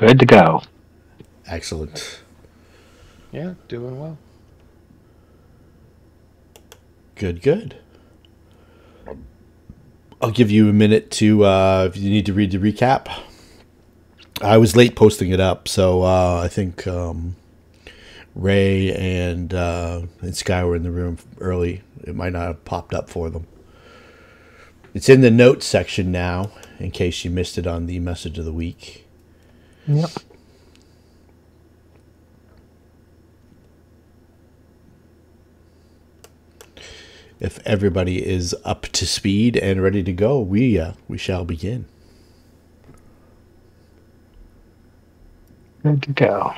Good to go. Excellent. Yeah, doing well. Good, good. I'll give you a minute to, if you need to read the recap. I was late posting it up, so I think Ray and Sky were in the room early. It might not have popped up for them. It's in the notes section now, in case you missed it on the message of the week. Yep. If everybody is up to speed and ready to go, we shall begin. Good to go.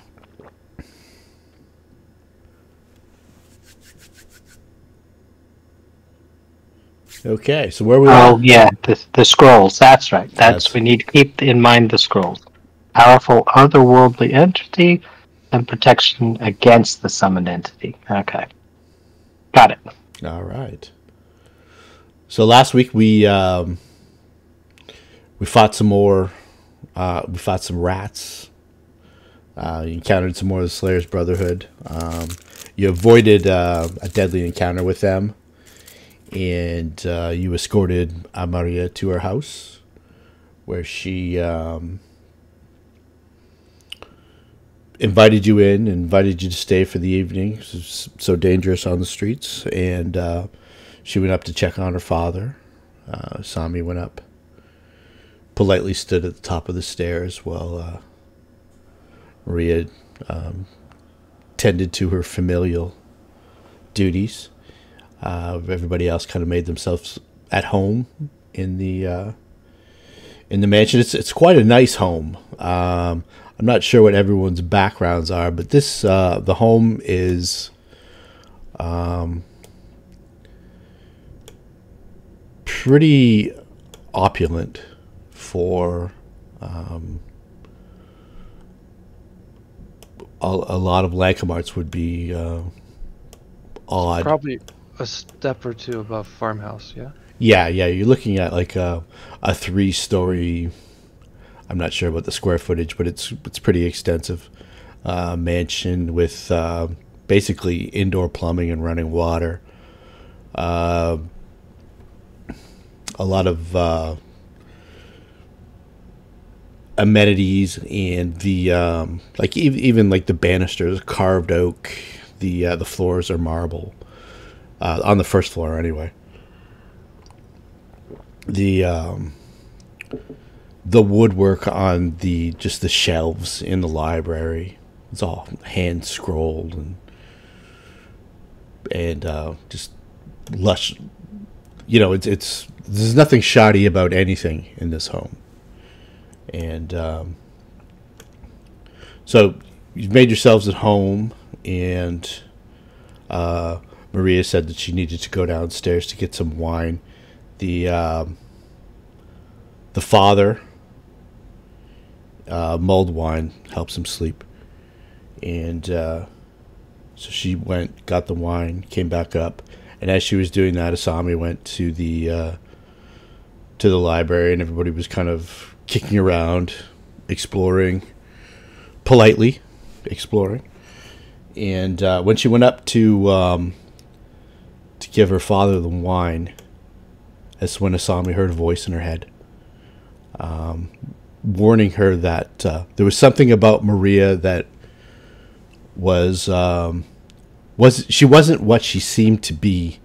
Okay, so where we Oh, at? yeah, the scrolls. That's right. We need to keep in mind the scrolls. Powerful otherworldly entity and protection against the summoned entity. Okay. Got it. All right. So last week we fought some more. We fought some rats. You encountered some more of the Slayer's Brotherhood. You avoided a deadly encounter with them, and you escorted Maria to her house, where she invited you in, invited you to stay for the evening. It was so dangerous on the streets, and she went up to check on her father. Sami went up, politely stood at the top of the stairs while Maria tended to her familial duties. Everybody else kind of made themselves at home in the mansion. It's quite a nice home. I'm not sure what everyone's backgrounds are, but this the home is pretty opulent for a lot of Lankhmarts would be odd. Probably a step or two above farmhouse, yeah? Yeah. You're looking at like a 3-story. I'm not sure about the square footage, but it's pretty extensive mansion with basically indoor plumbing and running water. A lot of amenities, and the like even like the banisters carved oak. The floors are marble on the first floor anyway. The woodwork on the shelves in the library, it's all hand scrolled and just lush. You know, it's there's nothing shoddy about anything in this home. And so you've made yourselves at home, and Maria said that she needed to go downstairs to get some wine. The father, mulled wine helps him sleep, and so she went, got the wine, came back up, and as she was doing that, Asami went to the library, and everybody was kind of kicking around, exploring, politely exploring. And when she went up to give her father the wine, that's when Asami heard a voice in her head, warning her that there was something about Maria that was she wasn't what she seemed to be,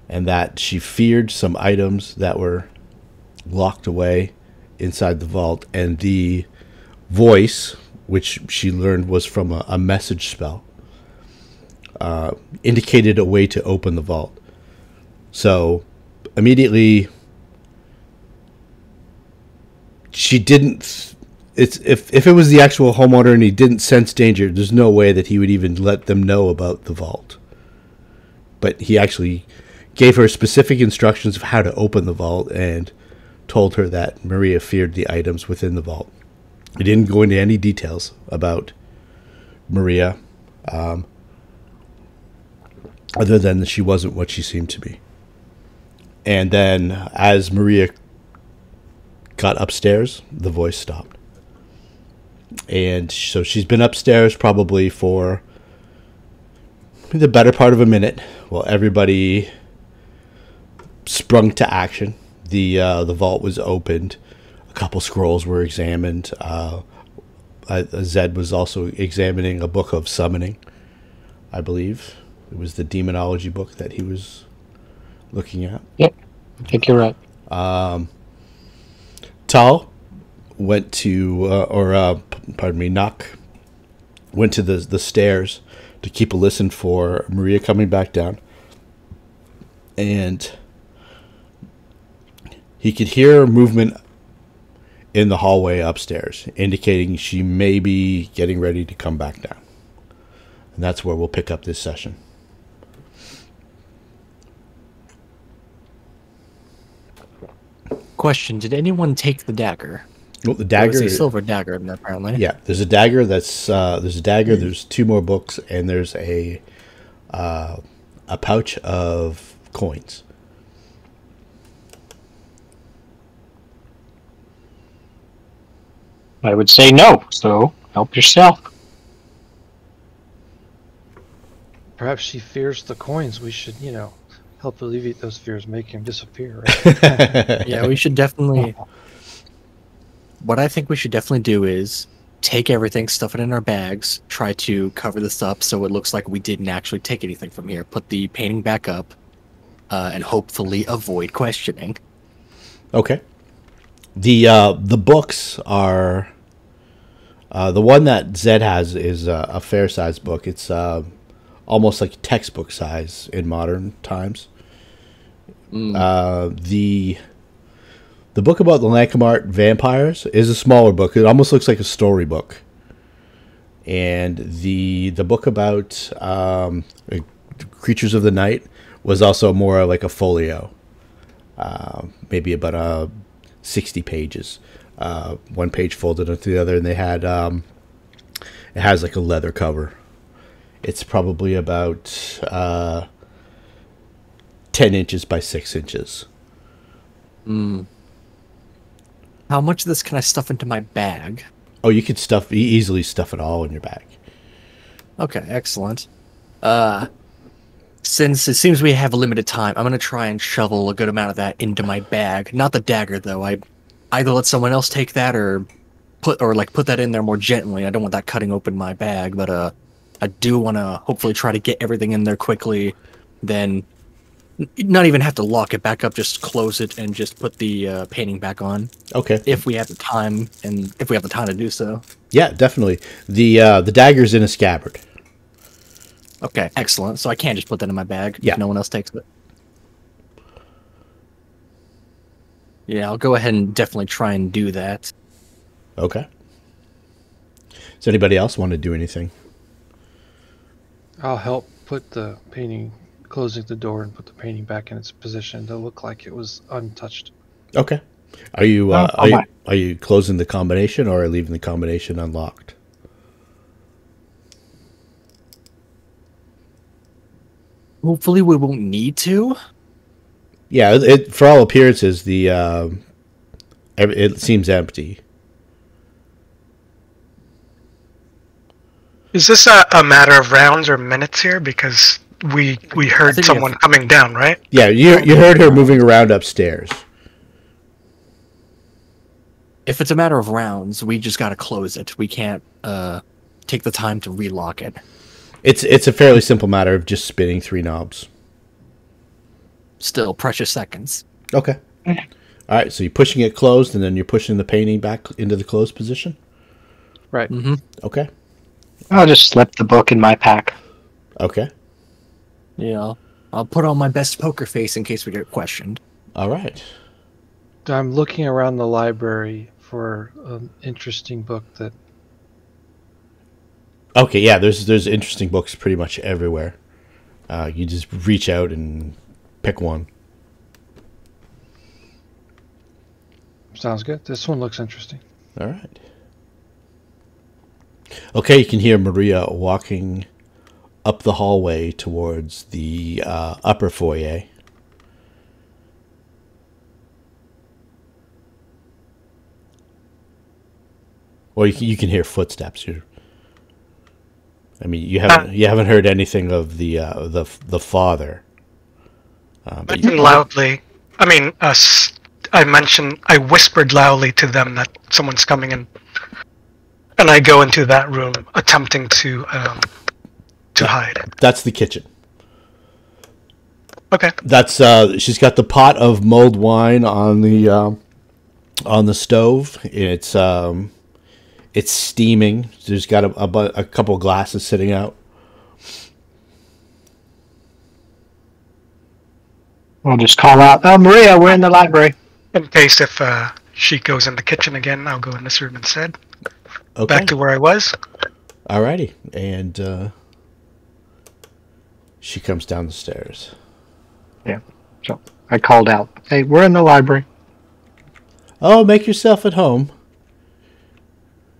and that she feared some items that were locked away inside the vault. And the voice, which she learned was from a message spell, indicated a way to open the vault. So immediately she didn't. If it was the actual homeowner and he didn't sense danger, there's no way that he would even let them know about the vault. But he actually gave her specific instructions of how to open the vault and told her that Maria feared the items within the vault. He didn't go into any details about Maria, other than that she wasn't what she seemed to be. And then as Maria got upstairs, the voice stopped. And so she's been upstairs probably for the better part of a minute while everybody sprung to action. The vault was opened. A couple scrolls were examined. Zed was also examining a book of summoning, I believe. It was the demonology book that he was looking at. Yep, I think you're right. Tal went to, pardon me, Knock went to the stairs to keep a listen for Maria coming back down. And he could hear movement in the hallway upstairs, indicating she may be getting ready to come back down. And that's where we'll pick up this session. Question: did anyone take the dagger? Well, the dagger, a silver dagger, apparently. Yeah, there's a dagger. There's 2 more books, and there's a pouch of coins. I would say no, so help yourself. Perhaps she fears the coins. We should, help alleviate those fears, make him disappear, right? Yeah, we should definitely... What I think we should definitely do is take everything, stuff it in our bags, try to cover this up so it looks like we didn't actually take anything from here, put the painting back up, and hopefully avoid questioning. Okay. The books are... the one that Zed has is a fair-sized book. It's almost like textbook size in modern times. The book about the Lankhmar vampires is a smaller book. It almost looks like a storybook. And the book about creatures of the night was also more like a folio. Maybe about 60 pages. One page folded into the other, and they had it has like a leather cover. It's probably about 10 inches by 6 inches. How much of this can I stuff into my bag? Oh, you could easily stuff it all in your bag. Okay, excellent. Since it seems we have a limited time, I'm gonna try and shovel a good amount of that into my bag. Not the dagger, though. I either let someone else take that or put that in there more gently. I don't want that cutting open my bag, but I do want to hopefully try to get everything in there quickly. Then not even have to lock it back up, just close it and just put the painting back on. Okay. If we have the time, and if we have the time to do so. Yeah, definitely. The dagger's in a scabbard. Okay, excellent. So I can't just put that in my bag Yeah. if no one else takes it. Yeah, I'll go ahead and definitely try and do that. Okay. Does anybody else want to do anything? I'll help put the painting, closing the door and put the painting back in its position to look like it was untouched. Okay. Are you are you closing the combination or leaving the combination unlocked? Hopefully we won't need to. Yeah, for all appearances, it seems empty. Is this a matter of rounds or minutes here? Because we heard someone coming down, right? Yeah, you heard her moving around upstairs. If it's a matter of rounds, we just gotta close it. We can't take the time to relock it. It's a fairly simple matter of just spinning 3 knobs. Still, precious seconds. Okay. All right, so you're pushing it closed, and then you're pushing the painting back into the closed position? Right. Mm-hmm. Okay. I'll just slip the book in my pack. Okay. Yeah, I'll put on my best poker face in case we get questioned. All right. I'm looking around the library for an interesting book that... Okay, yeah, there's interesting books pretty much everywhere. You just reach out and pick one. Sounds good. This one looks interesting. All right. Okay, you can hear Maria walking up the hallway towards the upper foyer. Well, you can hear footsteps here. I mean, you haven't heard anything of the father. But Loudly. I mean, I whispered loudly to them that someone's coming in, and I go into that room, attempting to hide. That's the kitchen. Okay. That's she's got the pot of mulled wine on the stove. It's steaming. There's got a couple of glasses sitting out. I'll just call out, "Oh, Maria, we're in the library." In case if she goes in the kitchen again, I'll go in this room instead. Okay. Back to where I was. Alrighty, and she comes down the stairs. Yeah. So I called out, "Hey, we're in the library." Oh, make yourself at home.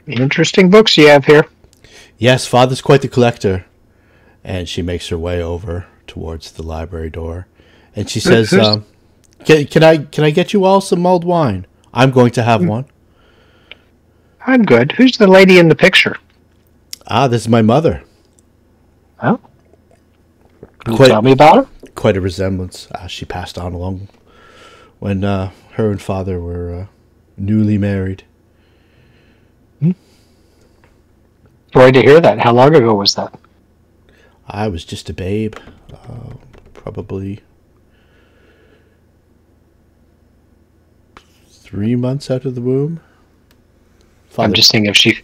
Interesting books you have here. Yes, Father's quite the collector. And she makes her way over towards the library door. And she says, can I get you all some mulled wine? I'm going to have one. I'm good. Who's the lady in the picture? Ah, this is my mother. Oh. Can you tell me about her? Quite a resemblance. She passed on along when her and Father were newly married. Sorry to hear that. How long ago was that? I was just a babe. Probably 3 months out of the womb. I'm just thinking if she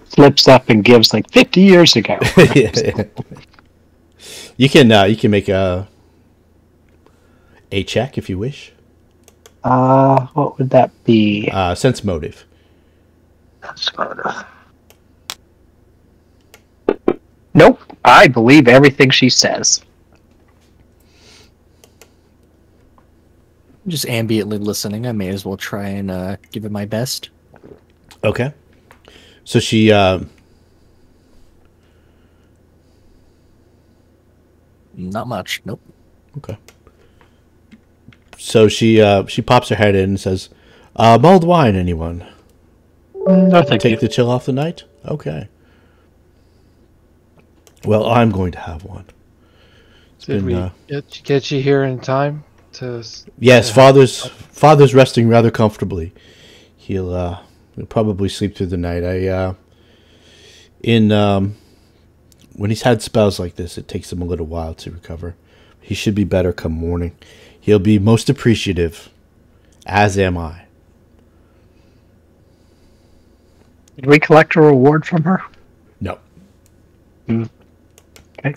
flips up and gives like 50 years ago. Yeah. You can make a check if you wish. What would that be? Sense motive. Sense motive. Nope. I believe everything she says. Just ambiently listening. I may as well try and give it my best. Okay. So she Not much. Nope. Okay. So she pops her head in and says, mulled wine, anyone? No, thank you. Take the chill off the night? Okay. Well, I'm going to have one. Did we get you here in time to? Yes, Father's resting rather comfortably. He'll probably sleep through the night. When he's had spells like this, it takes him a little while to recover. He should be better come morning. He'll be most appreciative, as am I. Did we collect a reward from her? No. Okay.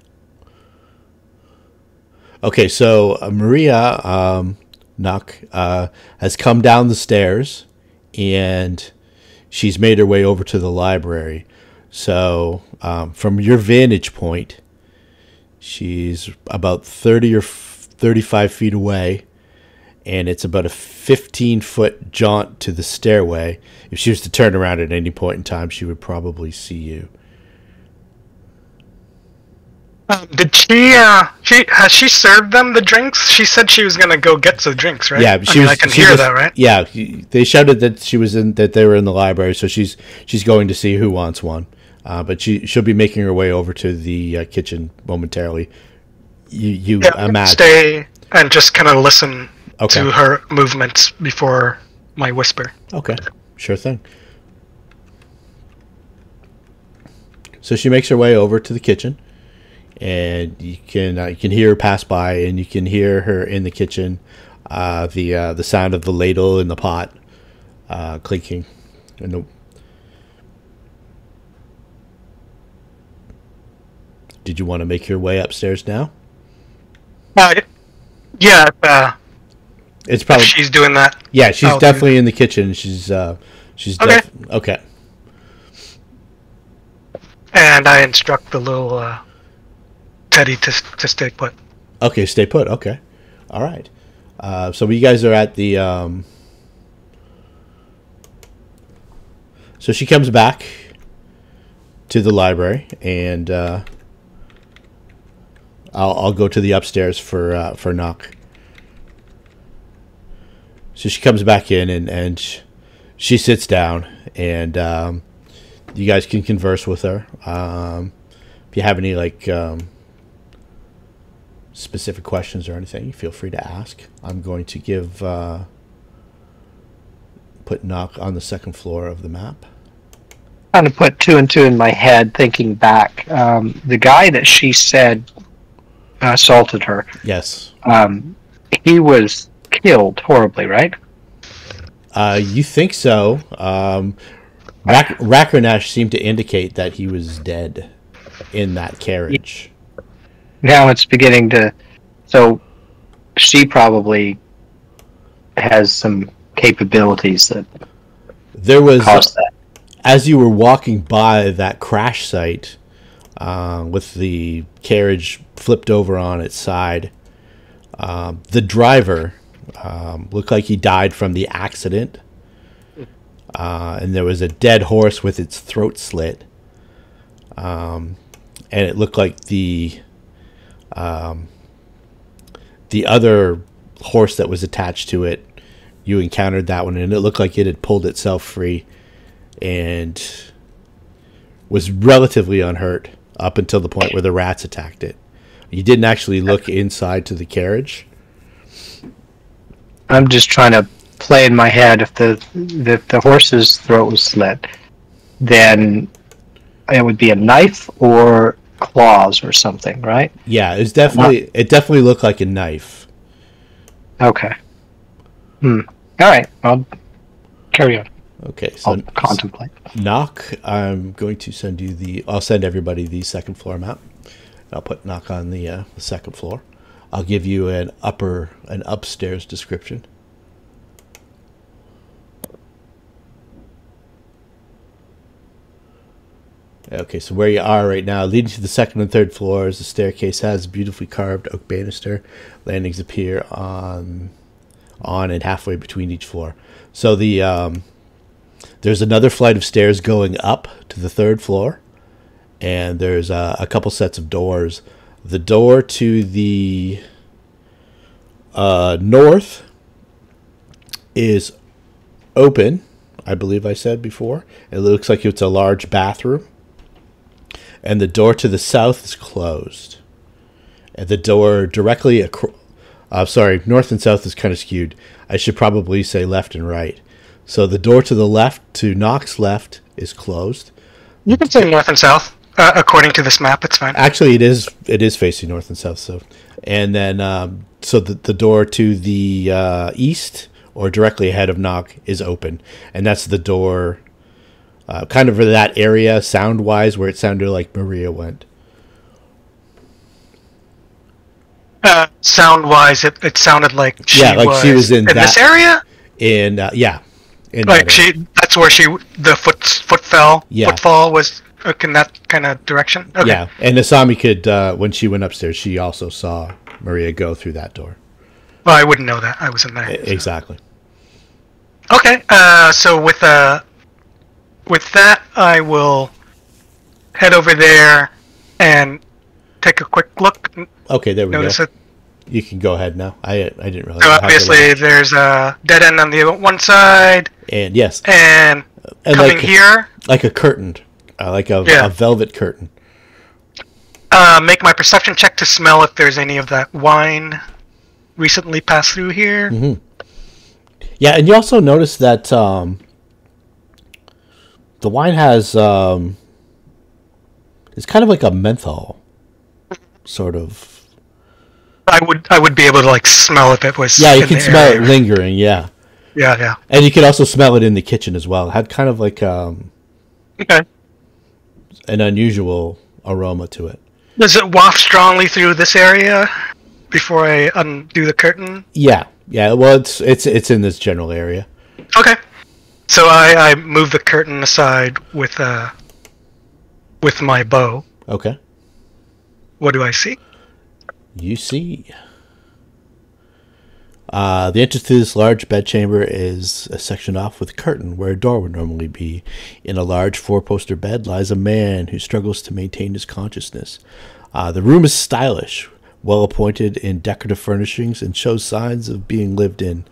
Okay, so Maria Nock has come down the stairs, and she's made her way over to the library. So from your vantage point, she's about 30 or 35 feet away, and it's about a 15-foot jaunt to the stairway. If she was to turn around at any point in time, she would probably see you. Did has she served them the drinks? She said she was gonna go get the drinks, right? Yeah, I can hear that, right? Yeah, they shouted that they were in the library, so she's going to see who wants one. But she'll be making her way over to the kitchen momentarily. You imagine. Stay and just kind of listen to her movements before my whisper. Okay, sure thing. So she makes her way over to the kitchen, and you can hear her pass by, and you can hear her in the kitchen. The sound of the ladle in the pot clinking, and Did you want to make your way upstairs now? Yeah. It's probably she's doing that. Yeah, she's definitely in the kitchen. She's okay. Okay. And I instruct the little Teddy to stay put. Okay, stay put. Okay, all right. So you guys are at the. So she comes back to the library, and I'll go to the upstairs for knock. So she comes back in, and she sits down, and You guys can converse with her. If you have any like specific questions or anything, feel free to ask. I'm going to give put Nock on the second floor of the map. Trying to put two and two in my head, thinking back. The guy that she said assaulted her. Yes. He was killed horribly, right? You think so? Rakranash seemed to indicate that he was dead in that carriage. Now it's beginning to. So she probably has some capabilities that there was caused that. As you were walking by that crash site, with the carriage flipped over on its side, the driver looked like he died from the accident, and there was a dead horse with its throat slit, and it looked like the other horse that was attached to it, you encountered that one, and it looked like it had pulled itself free and was relatively unhurt up until the point where the rats attacked it. You didn't actually look inside to the carriage. I'm just trying to play in my head if the horse's throat was slit, then it would be a knife or claws or something, right? Yeah, it definitely looked like a knife. Okay. All right. I'll carry on. Okay, so I'll contemplate. Nock, I'm going to send you I'll send everybody the second floor map. I'll put Nock on the second floor. I'll give you an upstairs description. Okay, so where you are right now, leading to the second and third floors, the staircase has a beautifully carved oak banister. Landings appear on and halfway between each floor. So there's another flight of stairs going up to the third floor, and there's a couple sets of doors. The door to the north is open, I believe I said before. It looks like it's a large bathroom. And the door to the south is closed. And the door directly north and south is kind of skewed. I should probably say left and right. So the door to the left, to Nock's left, is closed. You can say north and south. According to this map, it's fine. Actually, it is facing north and south. So, and then so the door to the east or directly ahead of Nock is open, and that's the door, kind of for that area sound wise, where it sounded like Maria went. Sound wise, it sounded like she was in this area. That's where the footfall was in that kind of direction. Okay. Yeah, and Asami could when she went upstairs, she also saw Maria go through that door. Well, I wouldn't know that. I wasn't there. Exactly. Okay, so with that, I will head over there and take a quick look. Okay, there we go. It. You can go ahead now. I didn't realize. So obviously, there's a dead end on the one side. And yes. And coming here, like a curtain, like a velvet curtain. Make my perception check to smell if there's any of that wine recently passed through here. Mm-hmm. Yeah, and you also notice that the wine has it's kind of like a menthol sort of. I would be able to like smell if it was. Yeah, you can smell it lingering. Yeah. Yeah. And you can also smell it in the kitchen as well. It had kind of like an unusual aroma to it. Does it waft strongly through this area before I undo the curtain? Yeah. Well, it's in this general area. Okay. So I move the curtain aside with my bow. Okay. What do I see? You see. The entrance to this large bedchamber is sectioned off with a curtain where a door would normally be. In a large four-poster bed lies a man who struggles to maintain his consciousness. The room is stylish, well appointed in decorative furnishings and shows signs of being lived in.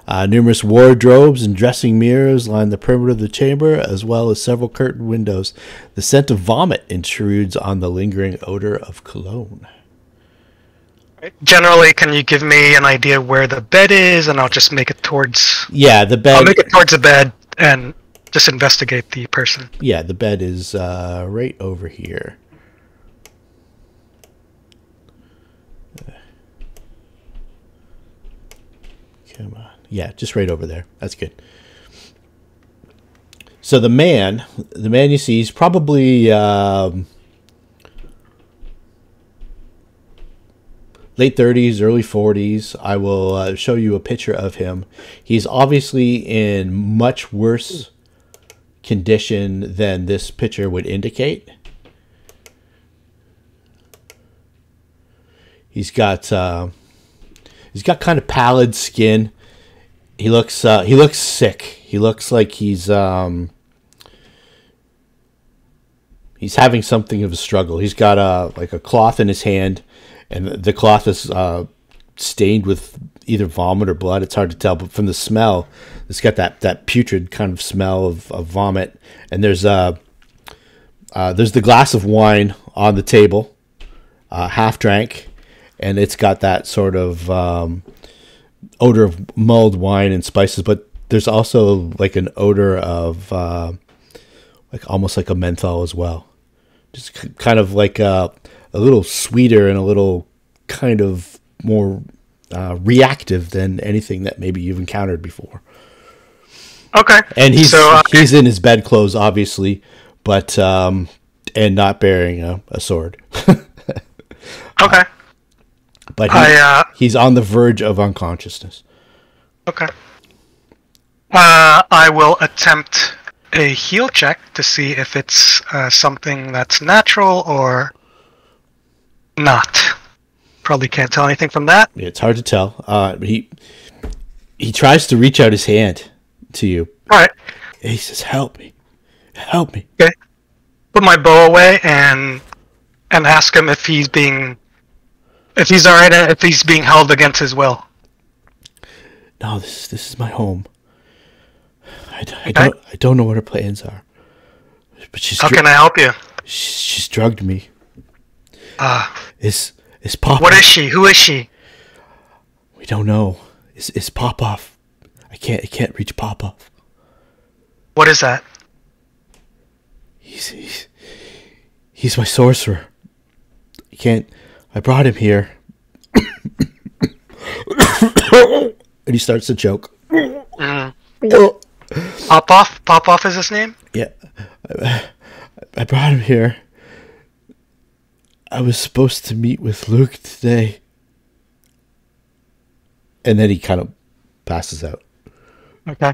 Numerous wardrobes and dressing mirrors line the perimeter of the chamber, as well as several curtained windows. The scent of vomit intrudes on the lingering odor of cologne. Generally, can you give me an idea where the bed is, and I'll just make it towards... Yeah, the bed... I'll make it towards the bed and just investigate the person. Yeah, the bed is right over here. Come on. Yeah, just right over there. That's good. So the man you see, he's probably late 30s, early 40s. I will show you a picture of him. He's obviously in much worse condition than this picture would indicate. He's got kind of pallid skin. He looks sick. He looks like he's having something of a struggle. He's got a cloth in his hand, and the cloth is stained with either vomit or blood. It's hard to tell, but from the smell, it's got that putrid kind of smell of vomit. And there's the glass of wine on the table, half drank, and it's got that sort of odor of mulled wine and spices, but there's also like an odor of like almost like a menthol as well. Just kind of like a little sweeter and a little kind of more reactive than anything that maybe you've encountered before. Okay. And he's in his bedclothes, obviously, but and not bearing a sword. Okay. But he's on the verge of unconsciousness. Okay. I will attempt a heal check to see if it's something that's natural or not. Probably can't tell anything from that. It's hard to tell. He tries to reach out his hand to you. All right. He says, "Help me, help me." Okay. Put my bow away and ask him if he's all right, and if he's being held against his will. No, this is my home. I don't know what her plans are, but How can I help you? She's drugged me. Is Pop? What is she? Who is she? We don't know. Is Popoff? I can't reach Popoff. What is that? He's my sorcerer. I brought him here. And he starts to choke. Popoff? Popoff is his name? Yeah. I brought him here. I was supposed to meet with Luke today. And then he kind of passes out. Okay.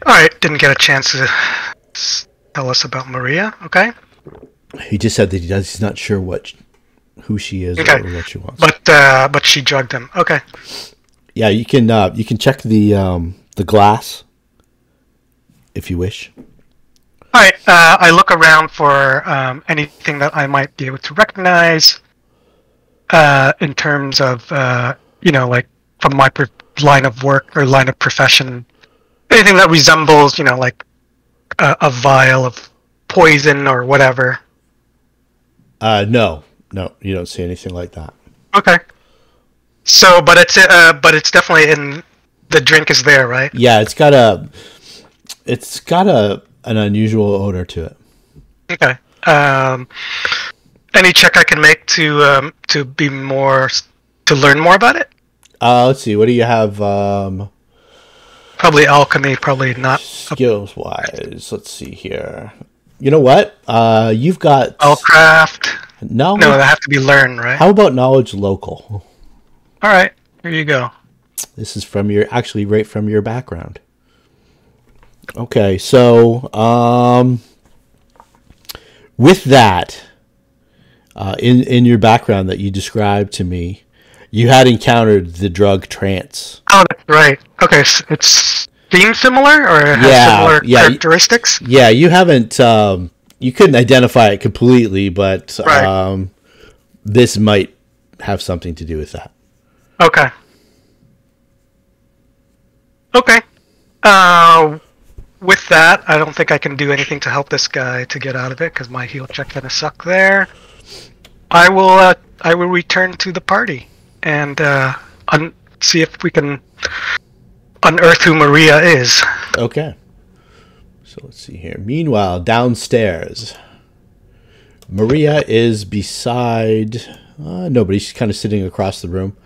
Alright, didn't get a chance to tell us about Maria, okay? He just said that he's not sure who she is or what she wants. But she drugged him. Okay. Yeah, you can check the glass if you wish. All right. I look around for anything that I might be able to recognize in terms of like from my line of work or line of profession, anything that resembles like a vial of poison or whatever. No, you don't see anything like that. Okay. So, but it's definitely in the drink is there, right? Yeah, it's got an unusual odor to it. Okay. Any check I can make to learn more about it? Let's see. What do you have? Probably alchemy. Probably not. Skills wise, let's see here. You know what? You've got spellcraft. No, they have to be learned, right? How about knowledge local? All right, here you go. This is right from your background. Okay, so with that, in your background that you described to me, you had encountered the drug trance. Oh, that's right. Okay, so it's seems similar or has similar characteristics? Yeah, you haven't. You couldn't identify it completely, but right. This might have something to do with that. Okay. Okay. With that, I don't think I can do anything to help this guy to get out of it because my heal check gonna suck there. I will return to the party and see if we can unearth who Maria is. Okay. So let's see here. Meanwhile, downstairs, Maria is beside nobody. She's kind of sitting across the room.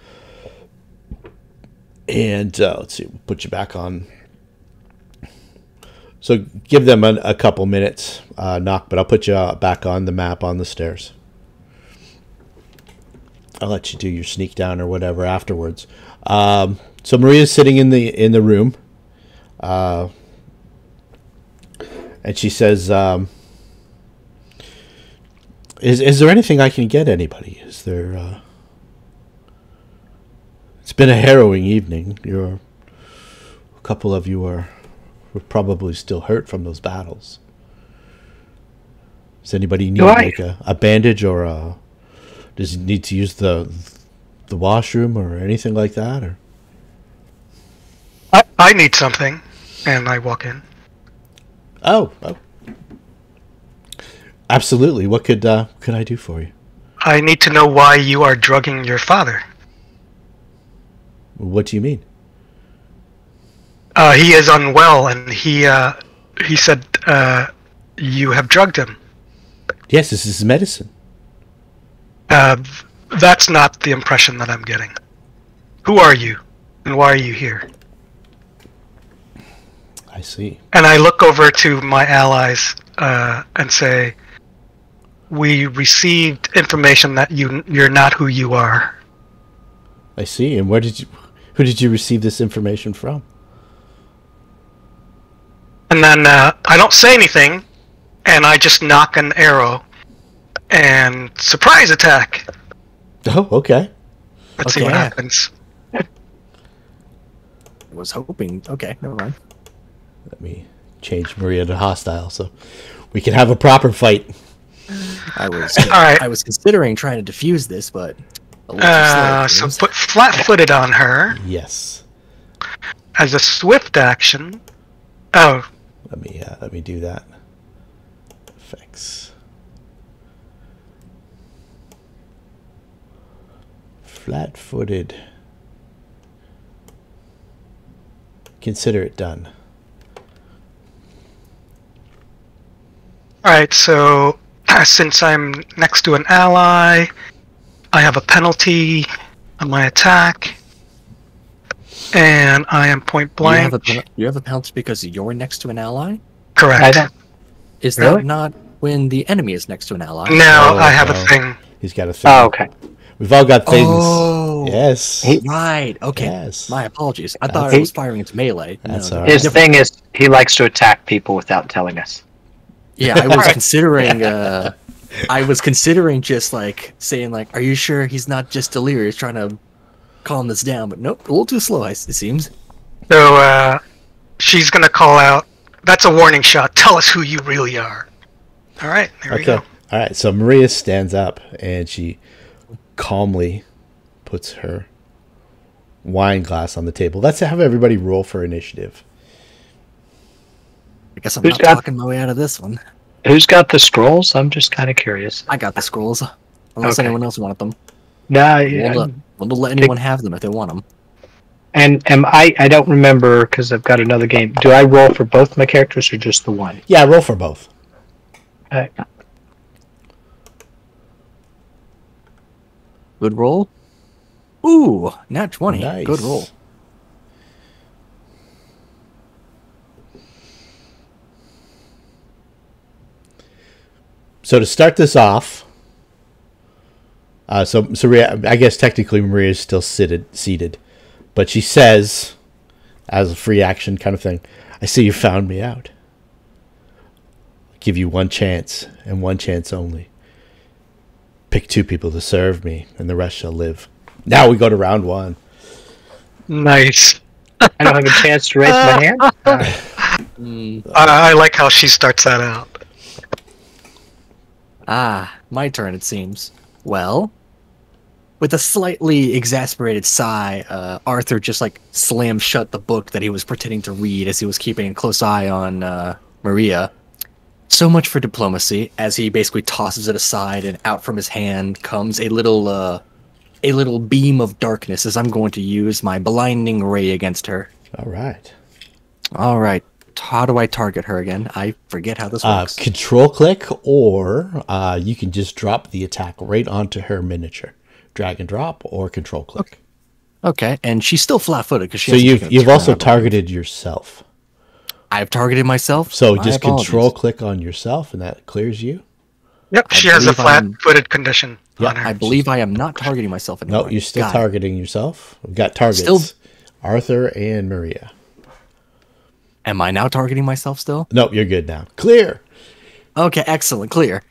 And let's see, we'll put you back on. So give them a couple minutes, Knock, but I'll put you back on the map on the stairs. I'll let you do your sneak down or whatever afterwards. So Maria's sitting in the room, and she says, "Is there anything I can get anybody? Is there? It's been a harrowing evening. A couple of you are probably still hurt from those battles. Does anybody need like a bandage or does he need to use the washroom or anything like that? Or I need something, and I walk in. Oh, absolutely. What could I do for you? I need to know why you are drugging your father. What do you mean? He is unwell, and he said you have drugged him. Yes, this is medicine. That's not the impression that I'm getting. Who are you, and why are you here? I see. And I look over to my allies and say, we received information that you're not who you are. I see. And who did you receive this information from? And then I don't say anything, and I just knock an arrow, and surprise attack. Oh, okay. Let's see what happens. I was hoping. Okay, never mind. Let me change Maria to hostile so we can have a proper fight. I was All right. I was considering trying to defuse this, but so put flat-footed on her Yes. as a swift action. Oh, Let me do that. Effects. Flat-footed. Consider it done. all right. So since I'm next to an ally, I have a penalty on my attack, and I am point blank. You have a penalty because you're next to an ally? Correct. Is Really? that not when the enemy is next to an ally? No, I have a thing. He's got a thing. Oh, okay. We've all got things. Oh. Yes. Right. Okay. Yes. My apologies. I thought I was firing into melee. That's No, all right. His thing is he likes to attack people without telling us. Yeah, I was considering. I was considering just like saying like, "Are you sure he's not just delirious, trying to calm this down?" But nope, a little too slow. It seems. So she's gonna call out. That's a warning shot. Tell us who you really are. All right, there we go. All right. So Maria stands up and she calmly puts her wine glass on the table. Let's have everybody roll for initiative. I guess I'm Who's not got- talking my way out of this one. Who's got the scrolls? I'm just kind of curious. I got the scrolls, unless Okay. anyone else wanted them. No, We'll let anyone have them if they want them. and am I don't remember because I've got another game. Do I roll for both my characters or just the one? Yeah, roll for both. Good roll. Ooh, nat 20. Nice. Good roll. So to start this off, so I guess technically Maria is still seated, but she says, as a free action kind of thing, "I see you found me out. I'll give you one chance and one chance only. Pick 2 people to serve me, and the rest shall live." Now we go to round 1. Nice. I don't have a chance to raise my hand. I like how she starts that out. Ah, my turn it seems. Well, With a slightly exasperated sigh, Arthur just like slammed shut the book that he was pretending to read as he was keeping a close eye on Maria. So much for diplomacy. As he basically tosses it aside, and out from his hand comes a little beam of darkness. As I'm going to use my blinding ray against her. All right. All right. How do I target her again? I forget how this works. Control click, or you can just drop the attack right onto her miniature. Drag and drop, or control click. Okay, and she's still flat-footed because she. So you've also targeted yourself. I've targeted myself. So just control click on yourself, and that clears you. Yep, she has a flat-footed condition on her. I believe I am not targeting myself anymore. No, you're still targeting yourself. We've got targets. Still... Arthur and Maria. Am I now targeting myself still? Nope, you're good now. Clear. Okay, excellent. Clear.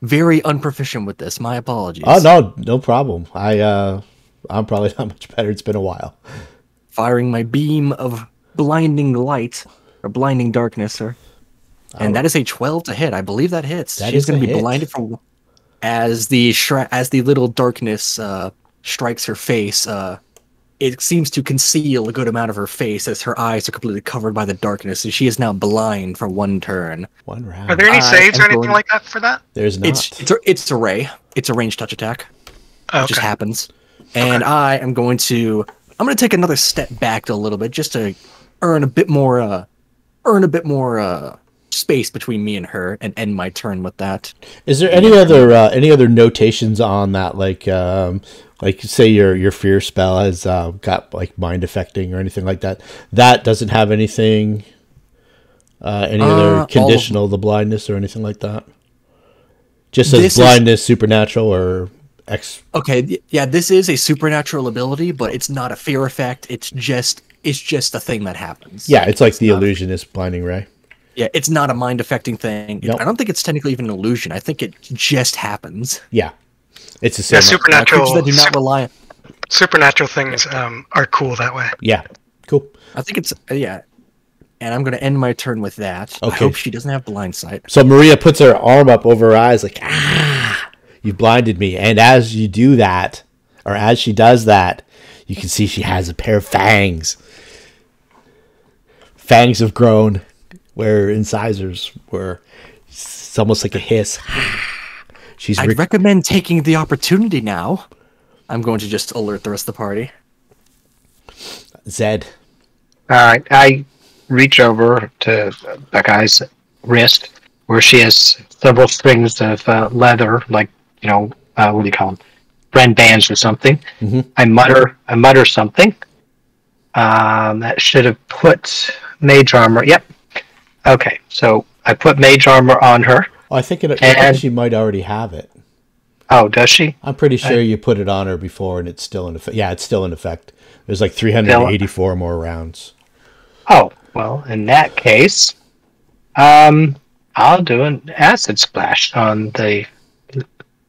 Very unproficient with this. My apologies. Oh, no problem. I'm probably not much better. It's been a while. Firing my beam of blinding light, or blinding darkness, and that is a 12 to hit. I believe that hits. She's going to be blinded from as the little darkness strikes her face. It seems to conceal a good amount of her face as her eyes are completely covered by the darkness, and she is now blind for one turn. One round. Are there any saves or anything like that for that? There's not. It's a ray. It's a ranged touch attack. Okay. It just happens. And I am going to take another step back a little bit just to earn a bit more space between me and her, and end my turn with that. Is there any other notations on that, like say your fear spell has got like mind affecting or anything like that? That doesn't have anything, any other conditional, the blindness or anything like that? Just says blindness, supernatural, or X. Okay, yeah, this is a supernatural ability, but it's not a fear effect. It's just a thing that happens. Yeah, it's like the illusionist blinding ray. Yeah, it's not a mind affecting thing. Nope. I don't think it's technically even an illusion. I think it just happens. Yeah, it's the same. Yeah, supernatural. That do not rely. Supernatural things are cool that way. Yeah, cool. I think it's and I'm going to end my turn with that. Okay. I hope she doesn't have blind sight. So Maria puts her arm up over her eyes like, you blinded me. And as you do that, or as she does that, you can see she has a pair of fangs. Fangs have grown where incisors were. It's almost like a hiss. I'd recommend taking the opportunity now. I'm going to just alert the rest of the party. Zed. All right, I reach over to the guy's wrist where she has several strings of leather, like, what do you call them? Friend bands or something. Mm-hmm. I mutter something. That should have put mage armor. Yep. Okay, so I put mage armor on her. Oh, I think she might already have it. Oh, does she? I'm pretty sure you put it on her before, and it's still in effect. Yeah, it's still in effect. There's like 384 more rounds. Oh, well, in that case, I'll do an acid splash on the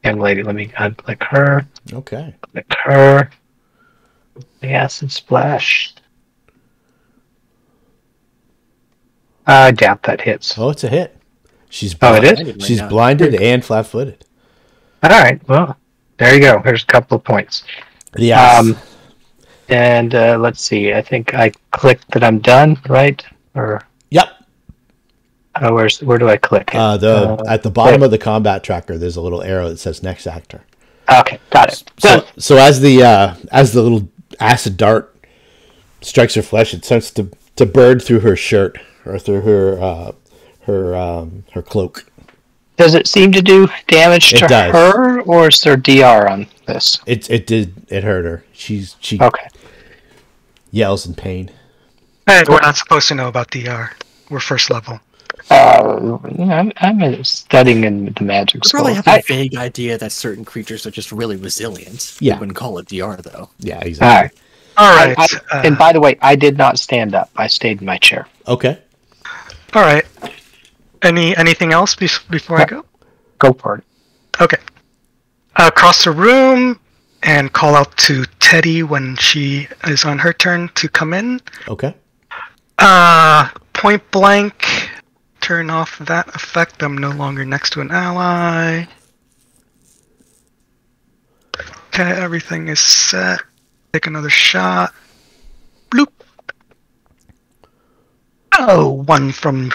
young lady. Let me unclick her. Okay. Click her. The acid splash. I doubt that hits. Oh, it's a hit. She's it is? She's blinded and flat-footed. All right. Well, there you go. Here's a couple of points. Yes. And let's see. I think I clicked that I'm done, right? Or yep. Where do I click? At the bottom of the combat tracker, there's a little arrow that says next actor. Okay, got it. So as the little acid dart strikes her flesh, it starts to burn through her shirt or through her cloak. Does it seem to do damage to her, or is there DR on this? It hurt her. She okay. Yells in pain. Hey, we're not supposed to know about DR. We're first level. I'm studying in the magic school. We probably have a vague idea that certain creatures are just really resilient. Yeah. We wouldn't call it DR, though. Yeah, exactly. All right. And by the way, I did not stand up. I stayed in my chair. Okay. All right. Anything else before I go? Go for it. Okay. Across the room and call out to Teddy when she is on her turn to come in. Okay. Point blank. Turn off that effect. I'm no longer next to an ally. Okay, everything is set. Take another shot. Bloop. Oh, one from...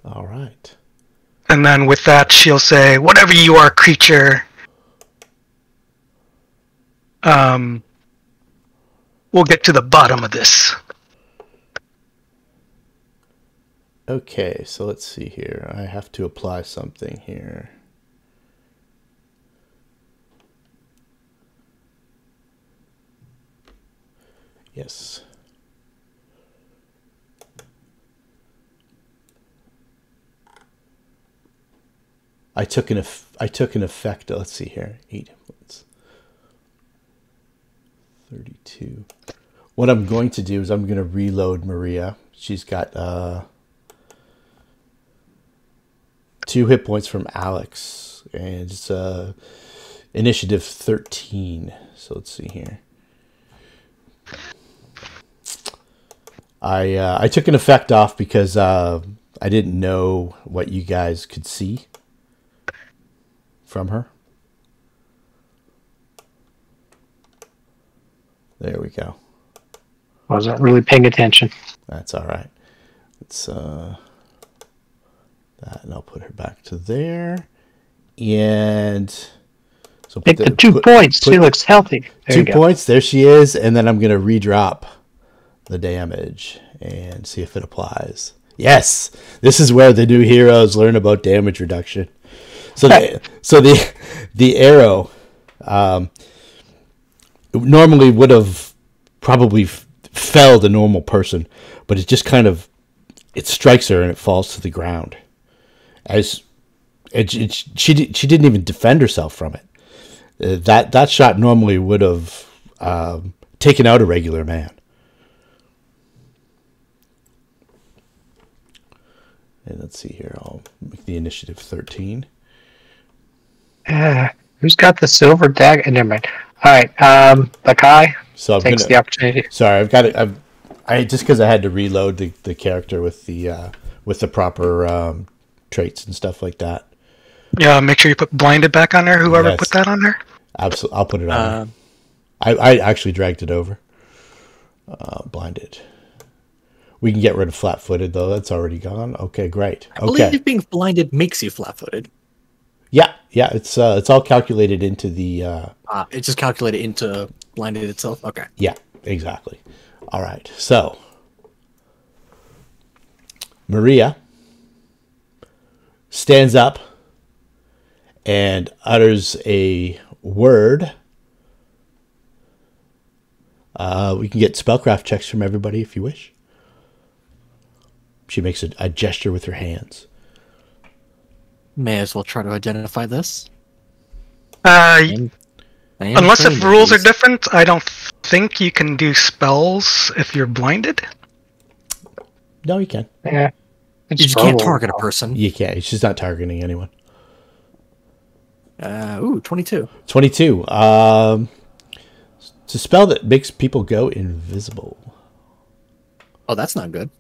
All right. And then with that, she'll say, "Whatever you are, creature, we'll get to the bottom of this." Okay, so let's see here. I have to apply something here. Yes. I took an effect. Let's see here. 8 influence. 32. What I'm going to do is I'm going to reload Maria. She's got 2 hit points from Alex, and it's initiative 13. So let's see here. I took an effect off because I didn't know what you guys could see from her. There we go. Wasn't really paying attention. That's all right. It's that, and I'll put her back to there. And so Take the 2 points. She looks healthy. There 2 points. There she is. And then I'm going to redrop the damage and see if it applies. Yes, this is where the new heroes learn about damage reduction. So the arrow normally would have probably felled a normal person, but it just kind of it strikes her and it falls to the ground. She didn't even defend herself from it. That shot normally would have taken out a regular man. And let's see here. I'll make the initiative 13. Who's got the silver dagger? Never mind. All right, Bakai takes the opportunity. Sorry, I've got it. I just because I had to reload the character with the proper traits and stuff like that. Yeah, make sure you put blinded back on there. Whoever put that on there. Absolutely, I'll put it on. I actually dragged it over. Blinded. We can get rid of flat-footed though. That's already gone. Okay, great. I believe being blinded makes you flat-footed. Yeah. It's all calculated into the. It's just calculated into blinded itself. Okay. Yeah, exactly. All right. So Maria stands up and utters a word. We can get spellcraft checks from everybody if you wish. She makes a gesture with her hands. May as well try to identify this. Unless if rules are different, I don't think you can do spells if you're blinded. No, you can. Yeah. You just can't target a person. You can't. She's not targeting anyone. 22. 22. It's a spell that makes people go invisible. Oh, that's not good.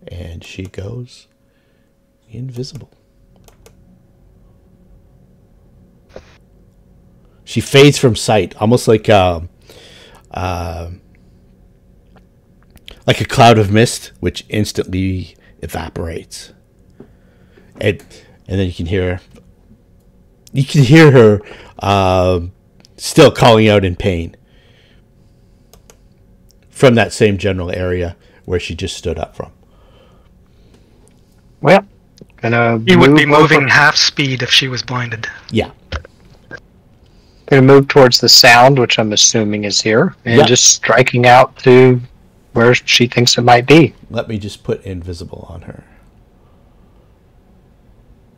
And she goes invisible. She fades from sight, almost like a cloud of mist, which instantly evaporates. And then you can hear her still calling out in pain from that same general area where she just stood up from. Well, you would be moving half speed if she was blinded. Yeah. Gonna move towards the sound, which I'm assuming is here, and just striking out to where she thinks it might be. Let me just put invisible on her.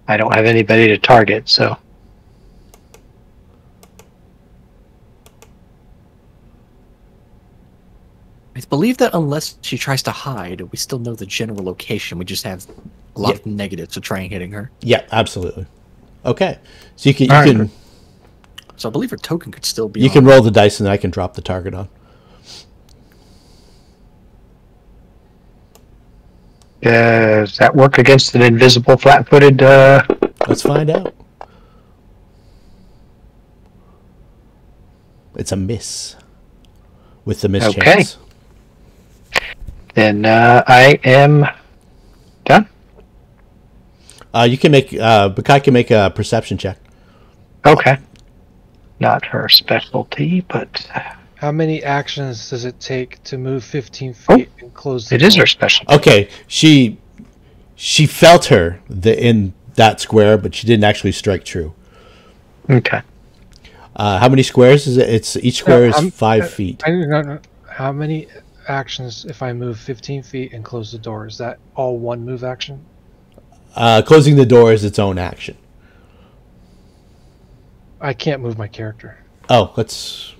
I don't have anybody to target, so. I believe that unless she tries to hide, we still know the general location. We just have a lot of negatives to try and hitting her. Yeah, absolutely. Okay, so you can. So I believe her token could still be. You can roll the dice, and I can drop the target on. To that work against an invisible, flat-footed? Let's find out. It's a miss. With the miss Okay. chance. Then I am done. You can make Bakai can make a perception check. Okay. Not her specialty, but How many actions does it take to move 15 feet and close the it is door? her specialty. Okay, she felt her in that square, but she didn't actually strike true. Okay. How many squares is it? It's each square is 5 feet. I don't know. How many actions if I move 15 feet and close the door? Is that all one move action? Closing the door is its own action. I can't move my character. Oh, let's.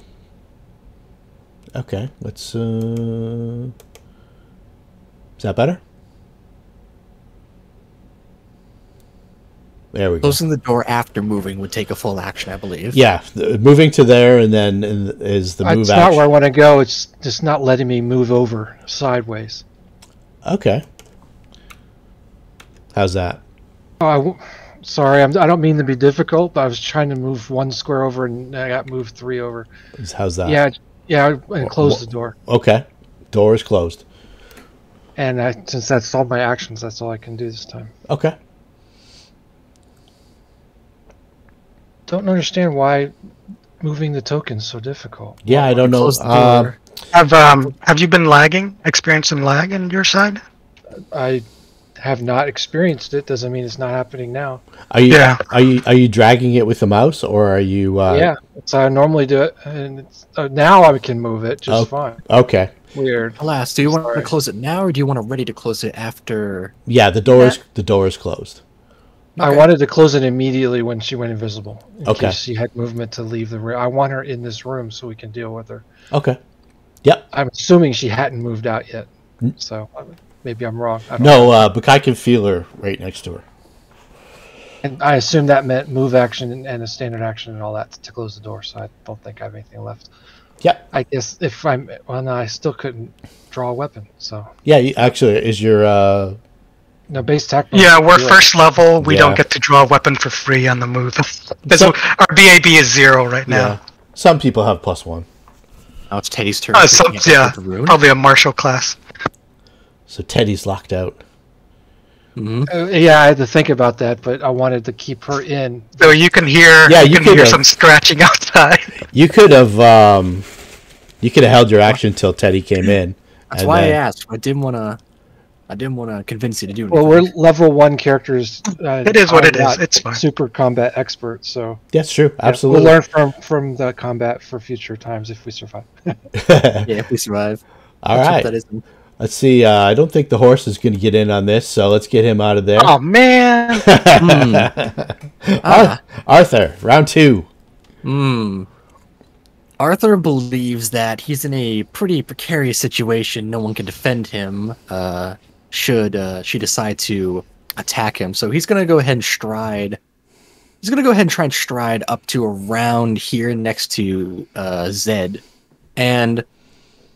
Okay, let's. Is that better? There we go. Closing the door after moving would take a full action, I believe. Yeah, moving to there and then is the move It's action. not where I want to go. It's just not letting me move over sideways. Okay. How's that? Sorry, I don't mean to be difficult, but I was trying to move one square over and I got moved 3 over. How's that? Yeah, and close the door. Okay. Door is closed. And since that's all my actions, that's all I can do this time. Okay. Don't understand why moving the token's so difficult. Yeah, I don't know. Close the door. Have you been lagging? Experiencing lag on your side? I have not experienced it. Doesn't mean it's not happening now. Are you Yeah. are you dragging it with the mouse or are you Yeah, that's how I normally do it, and now I can move it just fine. Okay. Weird. Alas, do you want to Sorry. close it now, or do you want to ready to close it after? Yeah, the door is closed. I Okay. wanted to close it immediately when she went invisible. In Okay. case she had movement to leave the room. I want her in this room so we can deal with her. Okay. Yep. I'm assuming she hadn't moved out yet. Hmm. So maybe I'm wrong. I don't know. No, Bakai can feel her right next to her. And I assume that meant move action and a standard action and all that to close the door, so I don't think I have anything left. Yep. I guess no, I still couldn't draw a weapon, so. Yeah, actually, is your No, base attack. Yeah, we're Yeah. first level. We Yeah. don't get to draw a weapon for free on the move. Because So- our BAB is 0 right now. yeah. Some people have +1. Now it's Teddy's turn. Yeah, probably a martial class. So Teddy's locked out. Yeah, I had to think about that, but I wanted to keep her in. So you can hear, Yeah, you you can could hear have- some scratching outside. You could have held your action till Teddy came in. That's and why I then- asked. I didn't want to convince you to do anything. Well, we're level 1 characters. It is what I'm it is. not It's fine. Super combat expert, so That's true. yeah, Absolutely. we'll learn from the combat for future times if we survive. Yeah, if we survive. All Let's hope right. that isn't. Let's see. I don't think the horse is going to get in on this, so let's get him out of there. Oh man! Arthur, round 2. Arthur believes that he's in a pretty precarious situation. No one can defend him should she decide to attack him. So he's going to go ahead and stride. He's going to go ahead and try and stride up to around here next to Zed. And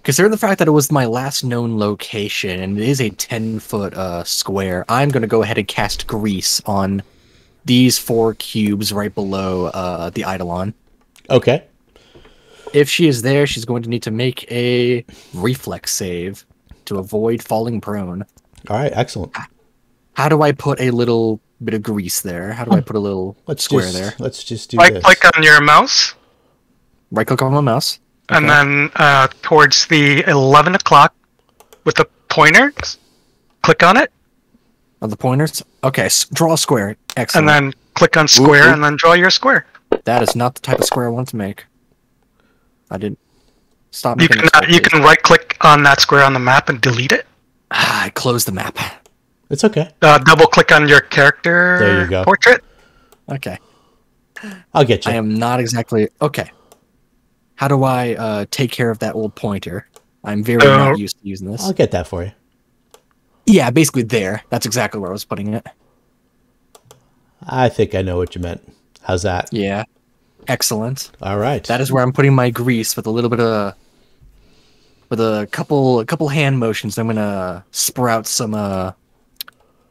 considering the fact that it was my last known location, and it is a 10-foot square, I'm going to go ahead and cast Grease on these 4 cubes right below the Eidolon. Okay. If she is there, she's going to need to make a reflex save to avoid falling prone. All right. Excellent. How do I put a little bit of grease there? How do I put a little square there? Let's just do Right this. click on your mouse, Right click on my mouse. and Okay. then towards the 11 o'clock with the pointer, click on it, On the pointers? Okay, draw a square. Excellent. and then click on square, Ooh. and then draw your square. That is not the type of square I want to make. I didn't. Stop You making can you can right click on that square on the map and delete it. I closed the map. It's okay. Double click on your character There you go. portrait. Okay. I'll get you. I am not exactly... Okay. How do I take care of that old pointer? I'm very not used to using this. I'll get that for you. Yeah, basically there. That's exactly where I was putting it. I think I know what you meant. How's that? Yeah. Excellent. All right. That is where I'm putting my grease with a little bit of... With a couple hand motions. I'm going to sprout some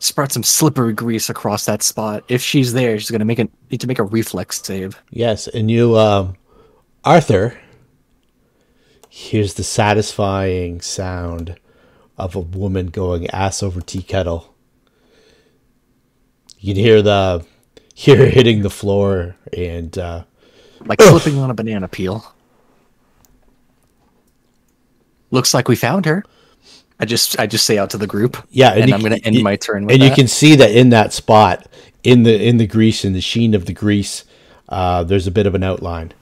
spread some slippery grease across that spot. If she's there, she's gonna need to make a reflex save. Yes, and you, Arthur, hears the satisfying sound of a woman going ass over tea kettle. You can hear her hitting the floor and like slipping on a banana peel. Looks like we found her. I just say out to the group. Yeah, and I'm going to end my turn with and that. you can see that in that spot, in the grease, in the sheen of the grease, there's a bit of an outline.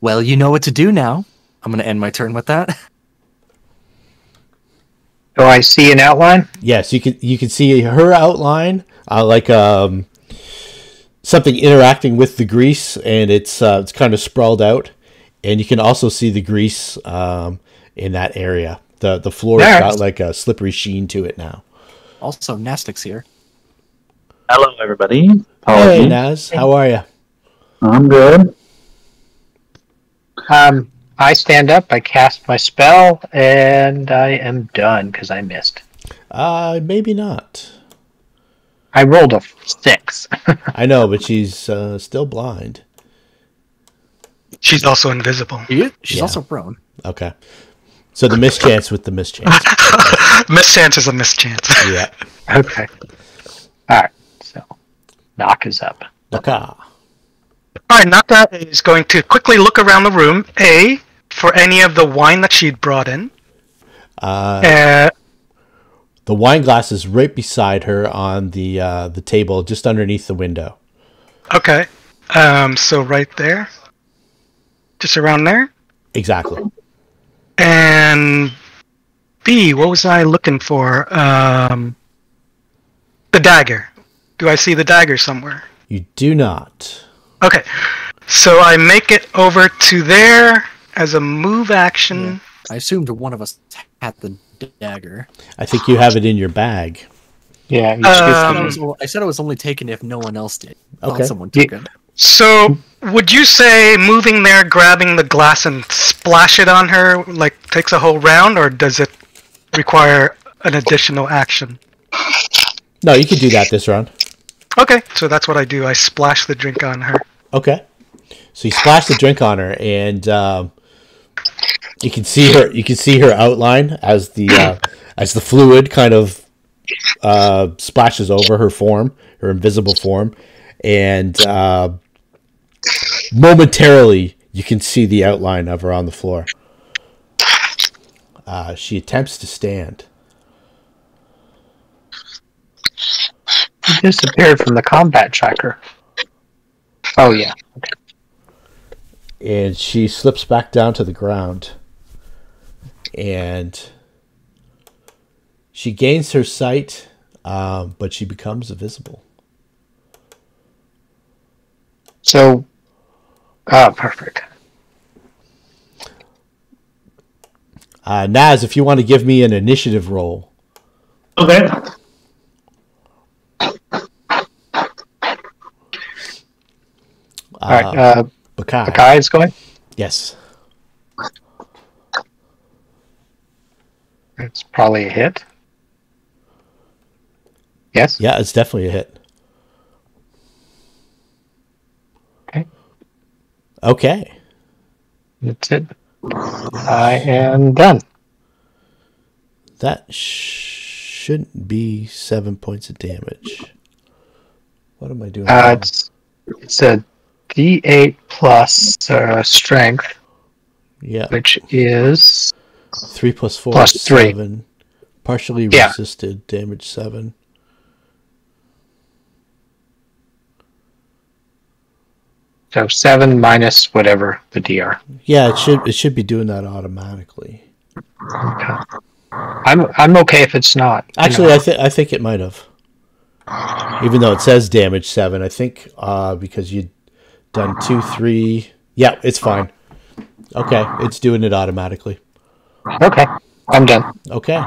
Well, you know what to do now. I'm going to end my turn with that. Do I see an outline? Yes, you can see her outline, like something interacting with the grease, and it's kind of sprawled out, and you can also see the grease in that area. The floor has got like a slippery sheen to it now. Also, Nastic's here. Hello, everybody. Hey, Naz, how are you? I'm good. I stand up, I cast my spell, and I am done because I missed. Maybe not. I rolled a 6. I know, but she's still blind. She's also invisible. She's also prone. Okay. So the mischance with the mischance. Mischance is a mischance. Yeah. Okay. Alright, so knock is up. Okay. Alright, Naka is going to quickly look around the room, for any of the wine that she'd brought in. The wine glass is right beside her on the table, just underneath the window. Okay. So right there. Just around there. Exactly. And B, what was I looking for? The dagger. Do I see the dagger somewhere? You do not. Okay. So I make it over to there as a move action. Yeah. I assumed one of us had the dagger. I think you have it in your bag. Yeah, I said I was only taking it if no one else did. I thought someone took it. So, would you say moving there, grabbing the glass and splash it on her, like, takes a whole round, or does it require an additional action? No, you can do that this round. Okay, so that's what I do. I splash the drink on her. Okay. So you splash the drink on her, and you can see her. You can see her outline as the fluid kind of splashes over her form, her invisible form, and momentarily you can see the outline of her on the floor. She attempts to stand. He disappeared from the combat tracker. Oh, yeah. Okay. And she slips back down to the ground. And she gains her sight, but she becomes invisible. So, perfect. Naz, if you want to give me an initiative roll. Okay. All right, Bakai is going? Yes. It's probably a hit. Yes? Yeah, it's definitely a hit. Okay. Okay. That's it. I am done. That shouldn't be 7 points of damage. What am I doing? It's a D8 plus strength. Yeah. Which is 3 plus 4 plus is 3. 7. Partially resisted, damage 7. So 7 minus whatever the DR. Yeah, it should be doing that automatically. Okay. I'm okay if it's not. Actually, I think it might have. Even though it says damage 7, I think because you'd done 2, 3. Yeah, it's fine. Okay, it's doing it automatically. Okay, I'm done. Okay,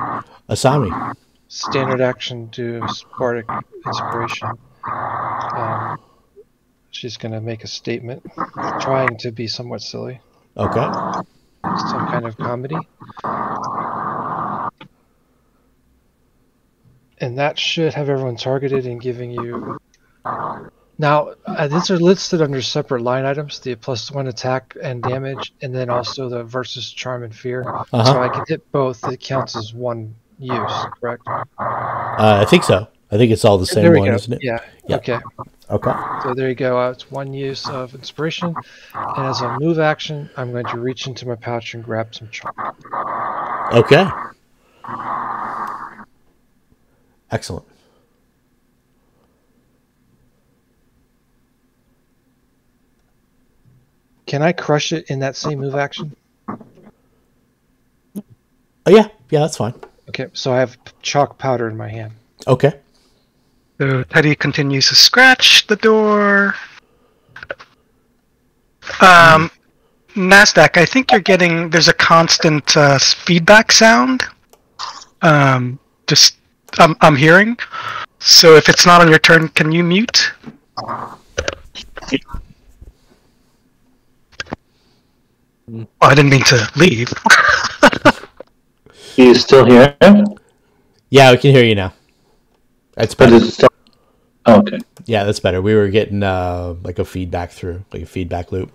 Asami. Standard action to Bardic Inspiration. She's going to make a statement, trying to be somewhat silly. Okay. some kind of comedy. And that should have everyone targeted and giving you... Now, these are listed under separate line items, the +1 attack and damage, and then also the versus charm and fear. So I can hit both. It counts as one use, correct? I think so. I think it's all the same one, isn't it? Yeah. Okay. Okay. So there you go. It's one use of inspiration. And as a move action, I'm going to reach into my pouch and grab some chalk. Okay. Excellent. Can I crush it in that same move action? Oh, yeah. Yeah, that's fine. Okay, so I have chalk powder in my hand. Okay. So Teddy continues to scratch the door. Nasdaq, I think you're getting... There's a constant feedback sound. I'm hearing. So if it's not on your turn, can you mute? Oh, I didn't mean to leave. You still here? Yeah, we can hear you now. That's better. Oh, okay. Yeah, that's better. We were getting like a feedback through, like a feedback loop.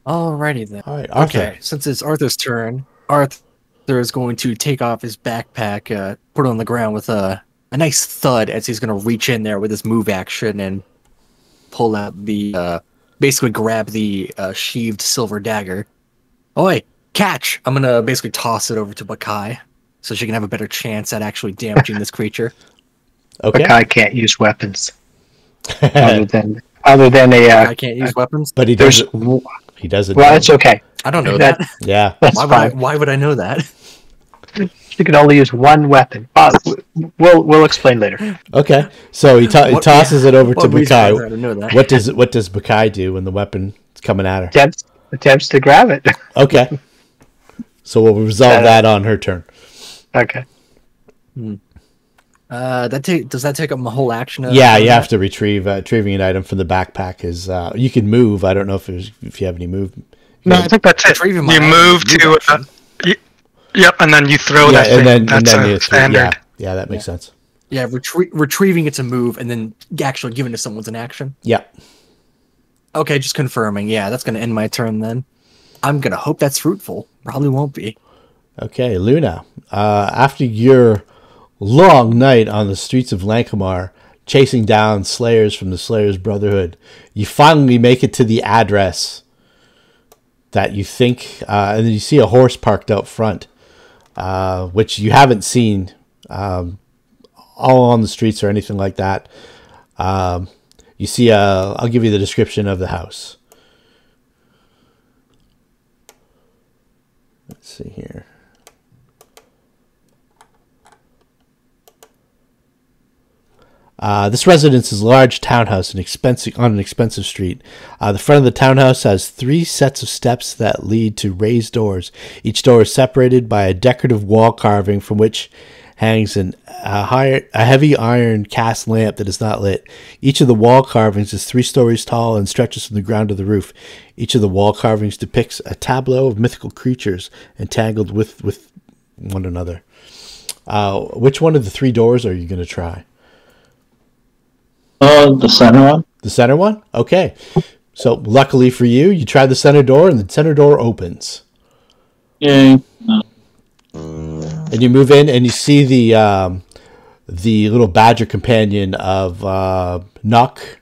Alrighty then. All right, Arthur. Okay, since it's Arthur's turn, Arthur is going to take off his backpack, put it on the ground with a nice thud as he's going to reach in there with his move action and pull out the, basically grab the sheathed silver dagger. Oi, catch! I'm going to basically toss it over to Bakai so she can have a better chance at actually damaging this creature. Okay. Bakai can't use weapons other than a. I can't use weapons, But he does. He does it. Well, it's okay. I don't know that. Yeah. That's Why would I know that? You can only use one weapon. We'll explain later. Okay. So he tosses it over to Bakai. I know that. What does Bakai do when the weapon's coming at her? Attempts to grab it. Okay. So we'll resolve that on her turn. Okay. Does that take up my whole action? Yeah, you have to retrieving an item from the backpack is you can move. I don't know if you have any move. No, I think that's it. You Retrieving my move to... Yep, and then you throw that thing. That's standard. Yeah, that makes sense. Yeah, retrieving it's a move, and then actually giving to someone's an action. Yeah. Okay, just confirming. Yeah, that's going to end my turn then. I'm going to hope that's fruitful. Probably won't be. Okay, Luna. After your long night on the streets of Lankhmar, chasing down slayers from the Slayers Brotherhood, you finally make it to the address that you think, and then you see a horse parked out front, which you haven't seen all on the streets or anything like that. You see, I'll give you the description of the house. Let's see here. This residence is a large townhouse on an expensive street. The front of the townhouse has 3 sets of steps that lead to raised doors. Each door is separated by a decorative wall carving from which hangs a heavy iron cast lamp that is not lit. Each of the wall carvings is 3 stories tall and stretches from the ground to the roof. Each of the wall carvings depicts a tableau of mythical creatures entangled with one another. Which one of the 3 doors are you going to try? The center one. The center one? Okay. So luckily for you, you try the center door, and the center door opens. Yay. And you move in, and you see the little badger companion of Nock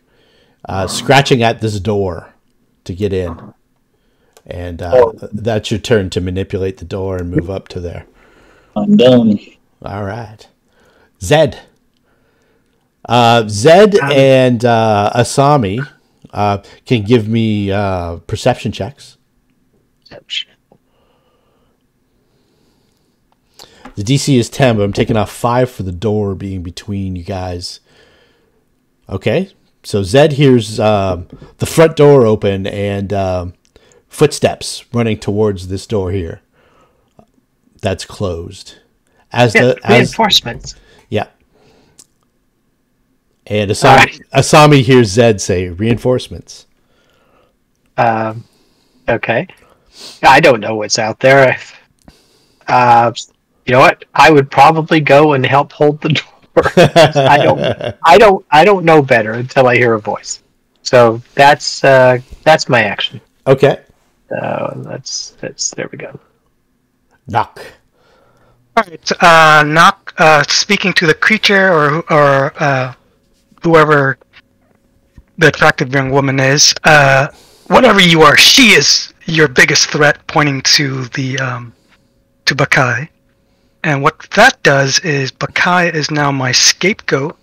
scratching at this door to get in. And that's your turn to manipulate the door and move up to there. I'm done. All right. Zed. Zed and Asami can give me perception checks. Perception. The DC is 10, but I'm taking off 5 for the door being between you guys. Okay, so Zed hears the front door open and footsteps running towards this door here. That's closed. Reinforcements. Yeah. And Asami hears Zed say, reinforcements. I Okay. I don't know what's out there. You know what? I would probably go and help hold the door. I don't know better until I hear a voice. So that's my action. Okay. That's there we go. Knock. All right. Knock. Speaking to the creature or whoever the attractive young woman is. Whatever you are, she is your biggest threat. Pointing to the to Bakai. And what that does is Bakai is now my scapegoat,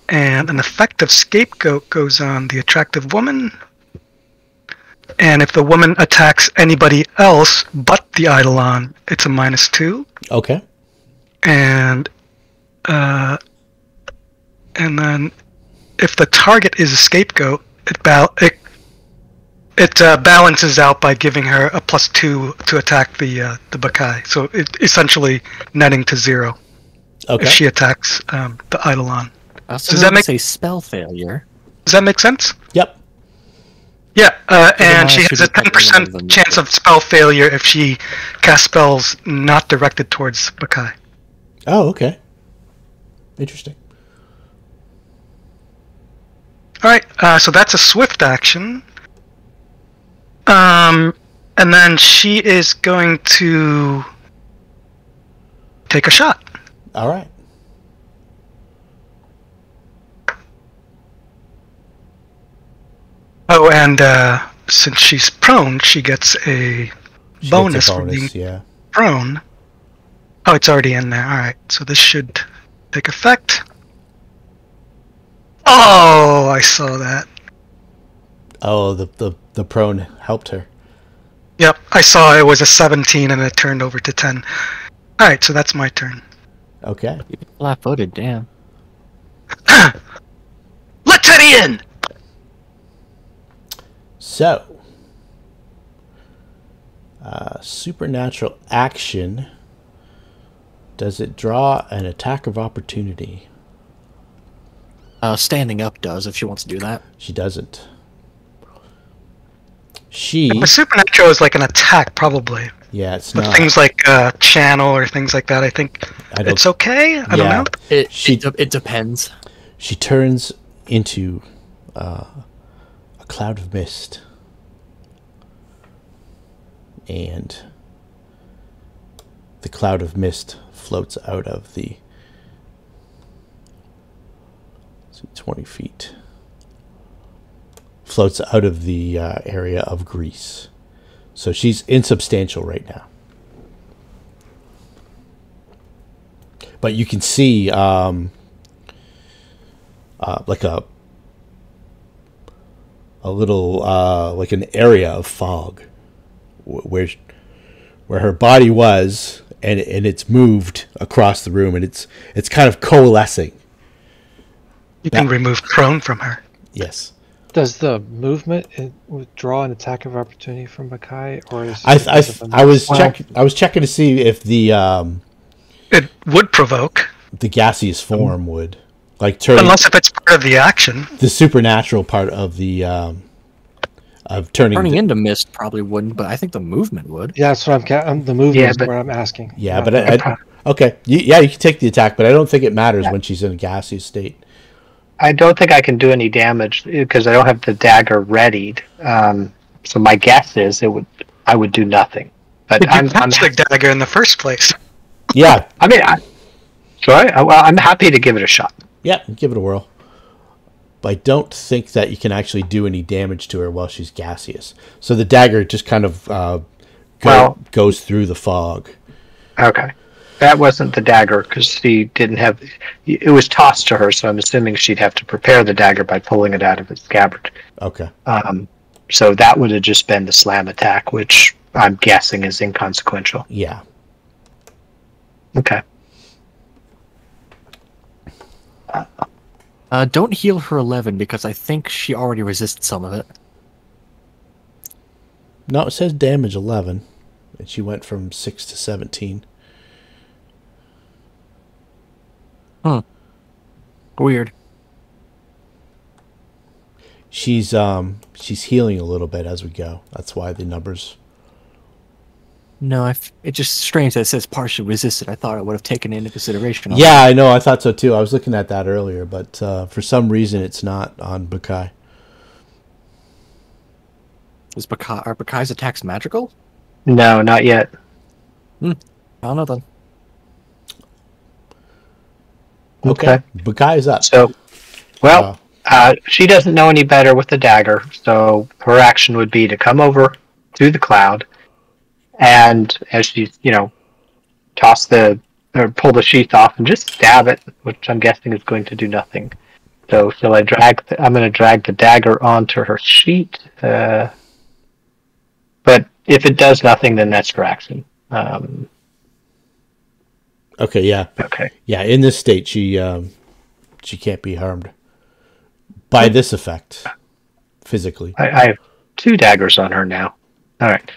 and an effective scapegoat goes on the attractive woman. And if the woman attacks anybody else but the Eidolon, it's a -2. Okay. And then if the target is a scapegoat, it balances out by giving her a +2 to attack the Bakai. So it essentially netting to 0 Okay. if she attacks the Eidolon. So does that make a spell failure? Does that make sense? Yep. Yeah, and she minus has two a to technically one 10% of them. chance of spell failure if she casts spells not directed towards Bakai. Oh, okay. Interesting. Alright, so that's a swift action. And then she is going to take a shot. All right. Oh, and since she's prone, she gets a She bonus gets a for being bonus, yeah. prone. Oh, it's already in there. Alright, so this should take effect. Oh, I saw that. Oh, the prone helped her. Yep, I saw it was a 17 and it turned over to 10. Alright, so that's my turn. Okay. Flat-footed, damn. Let Teddy in! So, supernatural action. Does it draw an attack of opportunity? Standing up does, if she wants to do that. She doesn't. She... The supernatural is like an attack, probably. Yeah, it's But not. things like channel or things like that, I think it's okay? I don't know. It depends. She turns into a cloud of mist. And the cloud of mist floats out of the 20 feet. Floats out of the area of Greece. So she's insubstantial right now. But you can see like a little like an area of fog where her body was, and it's moved across the room, and it's kind of coalescing. You can remove prone from her. Yes. Does the movement withdraw an attack of opportunity from Bakai, or is I was checking to see if the It would provoke, the gaseous form would, like, turn, unless if it's part of the action. the supernatural part of the of turning Into mist probably wouldn't, but I think the movement would. Yeah, that's what the movement Yeah, is but- what I'm asking. Yeah, Not but the- okay, yeah, you can take the attack, but I don't think it matters when she's in a gaseous state. I don't think I can do any damage because I don't have the dagger readied. So my guess is I would do nothing. But Did you I'm catch the dagger in the first place? Yeah, I mean, I'm happy to give it a shot. yeah, give it a whirl. But I don't think that you can actually do any damage to her while she's gaseous. So the dagger just kind of goes through the fog. Okay. That wasn't the dagger because she didn't have. It was tossed to her, so I'm assuming she'd have to prepare the dagger by pulling it out of its scabbard. Okay. So that would have just been the slam attack, which I'm guessing is inconsequential. Yeah. Okay. Don't heal her 11 because I think she already resists some of it. No, it says damage 11, and she went from 6 to 17. Weird. She's healing a little bit as we go. That's why the numbers. No, it's just strange that it says partially resisted. I thought I would have taken into consideration. Yeah, I know. I thought so too. I was looking at that earlier, but for some reason it's not on Bakai. Are Bakai's attacks magical? No, not yet. I don't know then. Okay. Bakai is up. So, well, she doesn't know any better with the dagger, so her action would be to come over through the cloud, and as she, toss or pull the sheath off and just stab it, which I'm guessing is going to do nothing. So, shall I I'm going to drag the dagger onto her sheet, but if it does nothing, then that's her action. Okay, yeah. Okay. Yeah, in this state, she can't be harmed by this effect, physically. I have 2 daggers on her now. All right.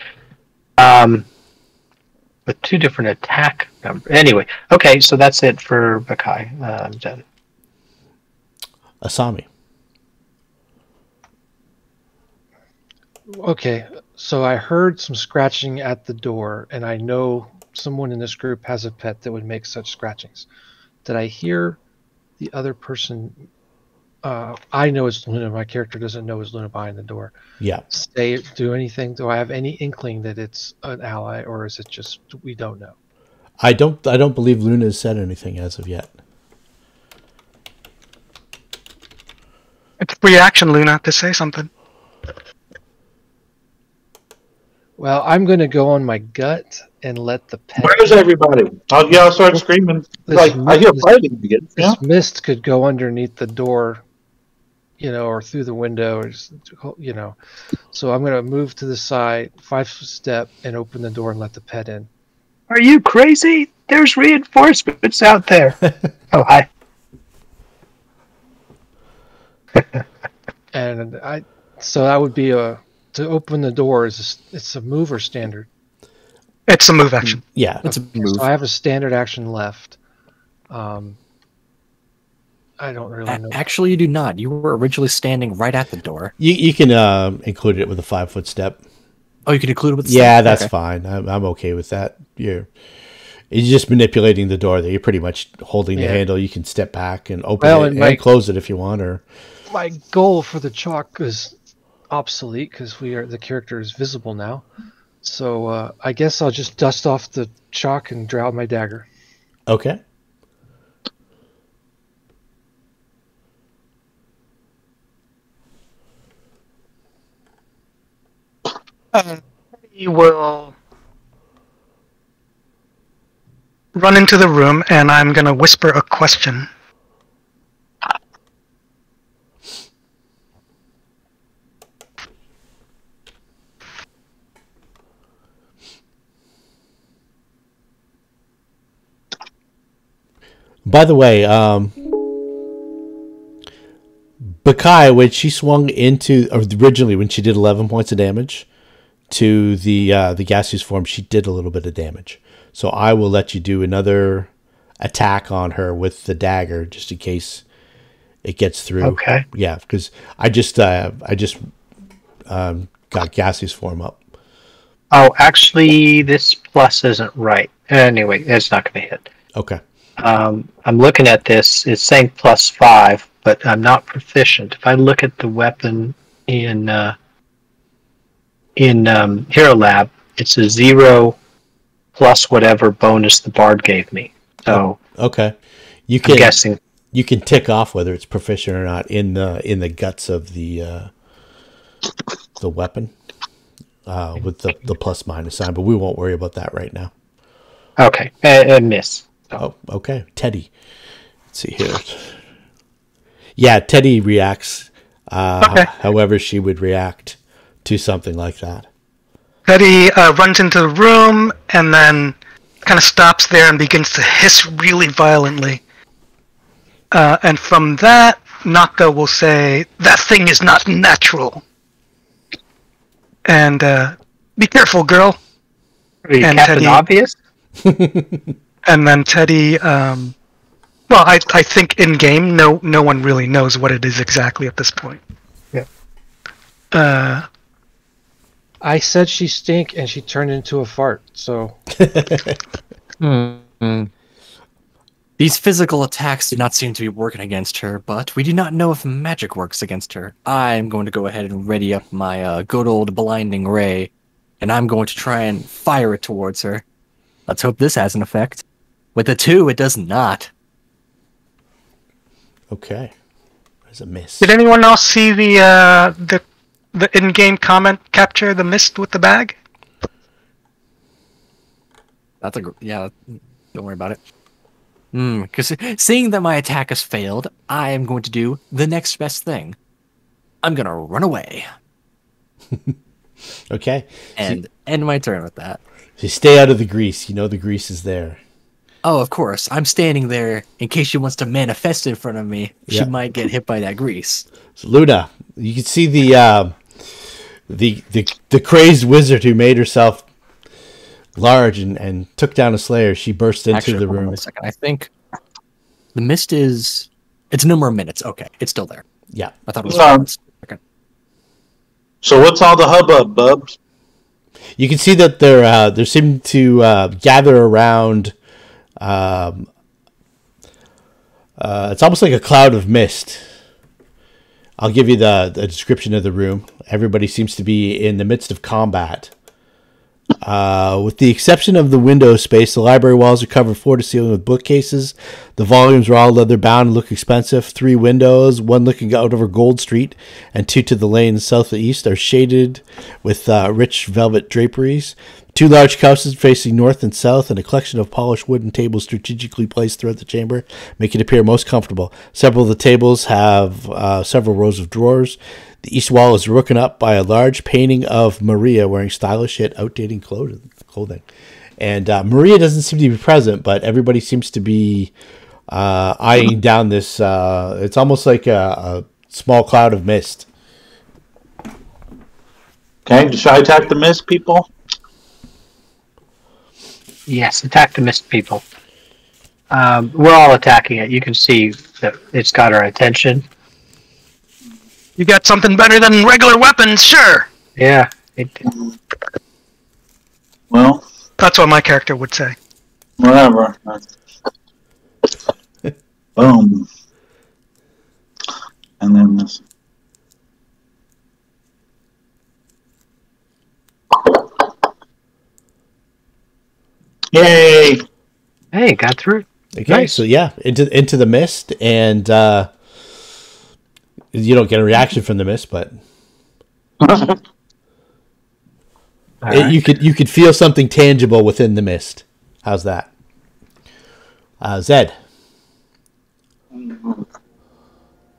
With 2 different attack numbers. Anyway, okay, so that's it for Bakai. I'm done. Asami. Okay, so I heard some scratching at the door, and I know someone in this group has a pet that would make such scratchings. Did I hear the other person? I know it's Luna. My character doesn't know it's Luna behind the door. Yeah. Do anything? Do I have any inkling that it's an ally, or is it just we don't know? I don't believe Luna has said anything as of yet. It's reaction, Luna, to say something. Well, I'm going to go on my gut and let the pet. Where's everybody? I'll start screaming. I hear fighting again. Yeah. This mist could go underneath the door, or through the window, or just, So I'm going to move to the side, 5-step, and open the door and let the pet in. Are you crazy? There's reinforcements out there. Oh, hi. And so that would be to open the door it's a move or standard? It's a move action. Yeah. It's a move. So I have a standard action left. I don't really know. Actually, you do not. You were originally standing right at the door. You can include it with a 5-foot step. Oh, you can include it with the Yeah, step? that's Okay. fine. I'm okay with that. You're just manipulating the door there. You're pretty much holding the handle. You can step back and open it and close it if you want. Or my goal for the chalk is obsolete because the character is visible now. So I guess I'll just dust off the chalk and draw out my dagger. Okay. He will run into the room, and I'm going to whisper a question. By the way, Bakai, when she swung into originally when she did 11 points of damage to the gaseous form, she did a little bit of damage. So I will let you do another attack on her with the dagger, just in case it gets through. Okay. Yeah, because I just got gaseous form up. Oh, actually, this plus isn't right. Anyway, it's not going to hit. Okay. I'm looking at this. It's saying +5, but I'm not proficient. If I look at the weapon in Hero Lab, it's a 0 plus whatever bonus the bard gave me. So okay, I'm guessing you can tick off whether it's proficient or not in the guts of the weapon with the plus minus sign, but we won't worry about that right now. Okay, a miss. Oh, okay. Teddy. Let's see here. Yeah, Teddy reacts however she would react to something like that. Teddy runs into the room and then kind of stops there and begins to hiss really violently. And from that, Naka will say, "That thing is not natural." And be careful, girl. Are you And Captain Teddy- Obvious? And then Teddy, well, I think in game, no one really knows what it is exactly at this point. Yeah. I said she stink, and she turned into a fart. So These physical attacks do not seem to be working against her, but we do not know if magic works against her. I'm going to go ahead and ready up my good old blinding ray, and I'm going to try and fire it towards her. Let's hope this has an effect. With a 2, it does not. Okay. There's a miss. Did anyone else see the in-game comment capture the mist with the bag? That's yeah. Don't worry about it. Because seeing that my attack has failed, I am going to do the next best thing. I'm going to run away. Okay. And end my turn with that. So you stay out of the grease. You know the grease is there. Oh, of course. I'm standing there in case she wants to manifest in front of me. She might get hit by that grease. So Luna, you can see the crazed wizard who made herself large and took down a slayer. She burst into the room. Wait a second. I think the mist is... It's no more minutes. Okay, it's still there. Yeah. I thought it was minutes. Okay. So what's all the hubbub, Bubs? You can see that they're seeming to gather around. It's almost like a cloud of mist. I'll give you the description of the room. Everybody seems to be in the midst of combat. With the exception of the window space, the library walls are covered floor to ceiling with bookcases. The volumes are all leather bound and look expensive. 3 windows, one looking out over Gold Street and 2 to the lane southeast, are shaded with rich velvet draperies. 2 large couches facing north and south, and a collection of polished wooden tables strategically placed throughout the chamber make it appear most comfortable. Several of the tables have several rows of drawers. The east wall is broken up by a large painting of Maria wearing stylish yet outdated clothing. And Maria doesn't seem to be present, but everybody seems to be eyeing down this. It's almost like a small cloud of mist. Okay, should I attack the mist people? Yes, attack the mist people. We're all attacking it. You can see that it's got our attention. You got something better than regular weapons, sure. Yeah. Well, That's what my character would say. whatever. Boom. And then this. Yay! Hey, got through. Okay, Nice. so yeah, into the mist, and you don't get a reaction from the mist, but All right. you could feel something tangible within the mist. How's that, Zed?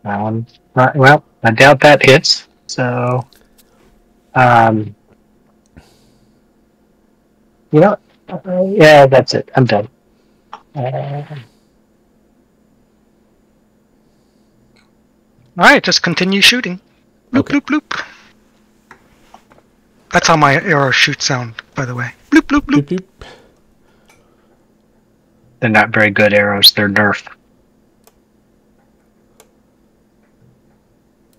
Right, well, I doubt that hits. So, you know, yeah, that's it. I'm done. Alright, just continue shooting. Bloop, Okay. bloop, bloop. That's how my arrows shoot sound, by the way. Bloop, bloop, bloop. Boop, boop. They're not very good arrows. They're Nerf.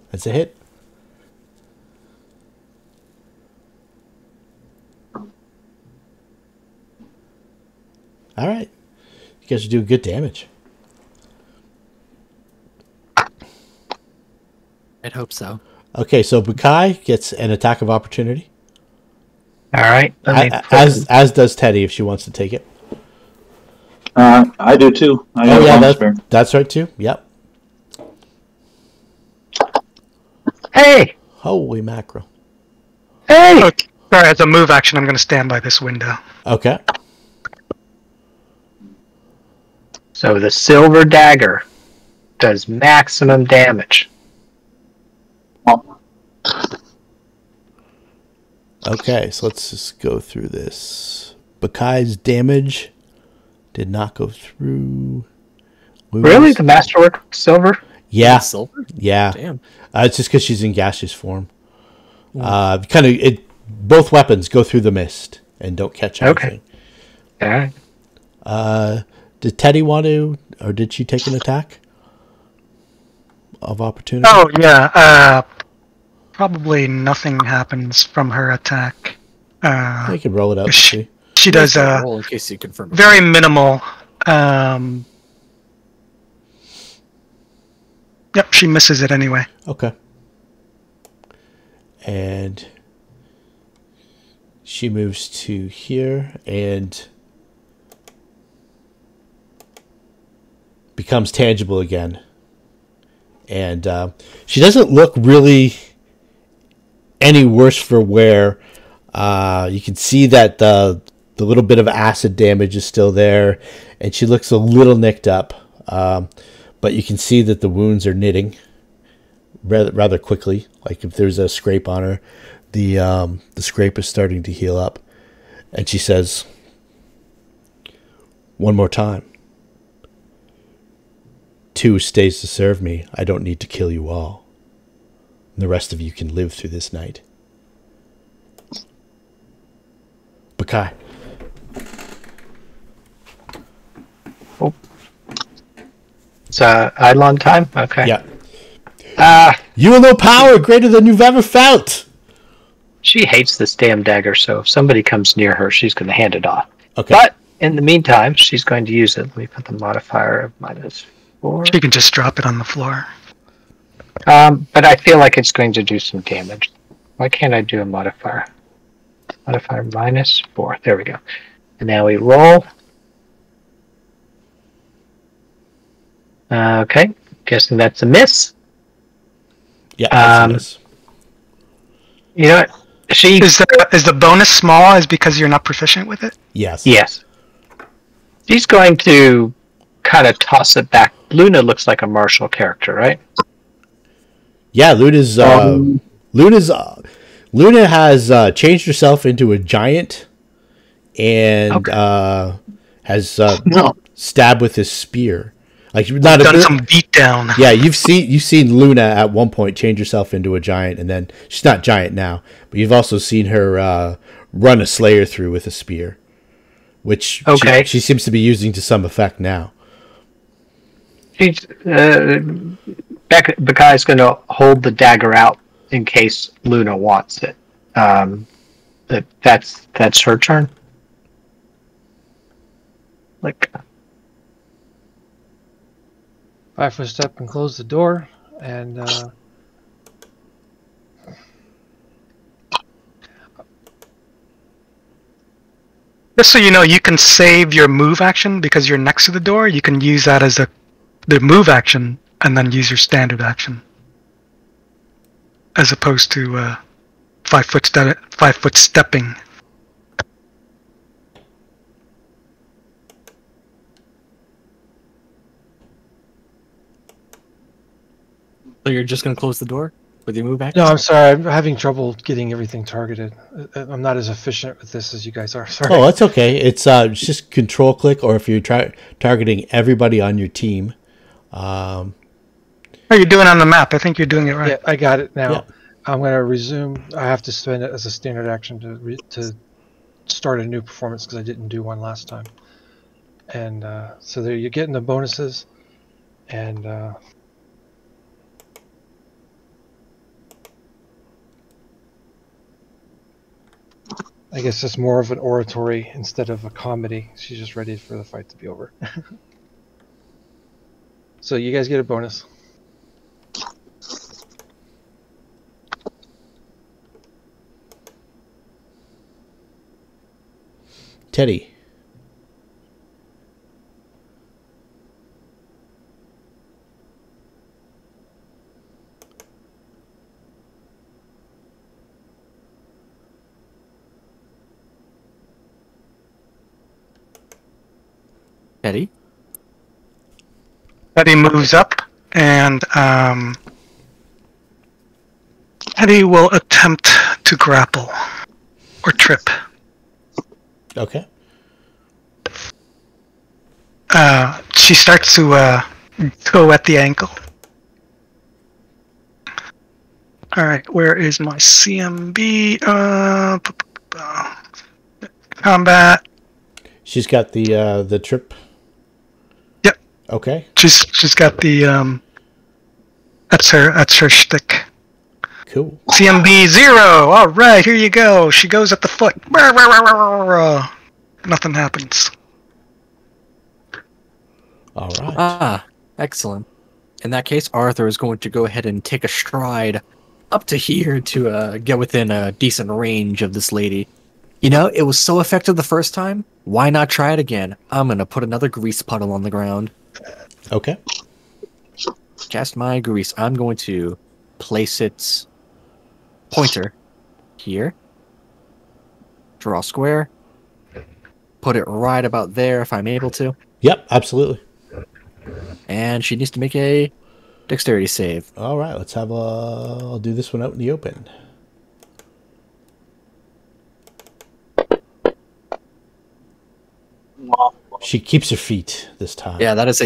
That's a hit. All right, you guys are doing good damage. I'd hope so. Okay, so Bukai gets an attack of opportunity, All right. as does Teddy if she wants to take it. I do too. I have one spare. that's right too. Yep. Hey! Holy mackerel. Hey! Okay. Sorry, as a move action, I'm going to stand by this window. Okay. So the silver dagger does maximum damage. Okay, so let's just go through this. Bukai's damage did not go through. Really? The masterwork silver? Yeah. Silver? Yeah. Damn. It's just because she's in gaseous form. Both weapons go through the mist and don't catch anything. Okay. All right. Did Teddy want to, or did she take an attack of opportunity? Oh, yeah. Probably nothing happens from her attack. You can roll it up. She does a roll in case you confirm. very minimal. Yep, she misses it anyway. Okay. And she moves to here and becomes tangible again. And she doesn't look really any worse for wear. You can see that the little bit of acid damage is still there, and she looks a little nicked up. But you can see that the wounds are knitting rather quickly. Like if there's a scrape on her, the scrape is starting to heal up. And she says, "One more time. 2 stays to serve me. I don't need to kill you all. The rest of you can live through this night." Bakai. Oh. It's Eidolon time? Okay. Yeah. You will know power greater than you've ever felt. She hates this damn dagger, so if somebody comes near her, she's going to hand it off. Okay. But in the meantime, she's going to use it. Let me put the modifier of -4. She can just drop it on the floor. But I feel like it's going to do some damage. Why can't I do a modifier? Modifier -4. There we go. And now we roll. Okay. Guessing that's a miss. Yeah, that's a miss. You know what? Is the bonus small is because you're not proficient with it? Yes. Yes. She's going to kind of toss it back. Luna looks like a martial character, right? Yeah, Luna has changed herself into a giant and has stabbed with his spear. Like not done some beatdown. Yeah, you've seen Luna at one point change herself into a giant, and then she's not giant now, but you've also seen her run a slayer through with a spear, which she seems to be using to some effect now. She's Bakai's going to hold the dagger out in case Luna wants it. That's her turn. Like 5-foot step and close the door, and just so you know, you can save your move action because you're next to the door. You can use that as the move action and then use your standard action, as opposed to 5-foot stepping. So you're just going to close the door with your move action? no, I'm sorry. I'm having trouble getting everything targeted. I'm not as efficient with this as you guys are. Sorry. Oh, that's okay. It's just control click, or if you're targeting everybody on your team. Oh, you're doing it on the map. I think you're doing it right. Yeah, I got it now. Yeah. I'm going to resume. I have to spend it as a standard action to start a new performance because I didn't do one last time. And so there you're getting the bonuses, and I guess it's more of an oratory instead of a comedy. She's just ready for the fight to be over. So you guys get a bonus. Teddy. Eddie? Eddie moves up, and Eddie will attempt to grapple or trip. Okay. She starts to go at the ankle. Alright, where is my CMB? Combat. She's got the trip. Yep. Okay. She's got the that's her shtick. Cool. CMB 0. All right, here you go. She goes at the foot. Nothing happens. All right. Ah, excellent. In that case, Arthur is going to go ahead and take a stride up to here to get within a decent range of this lady. You know, it was so effective the first time. Why not try it again? I'm going to put another grease puddle on the ground. Okay. Cast my grease. I'm going to place its pointer here. Draw a square. Put it right about there if I'm able to. Yep, absolutely. And she needs to make a dexterity save. All right, let's have a... I'll do this one out in the open. She keeps her feet this time. Yeah, that is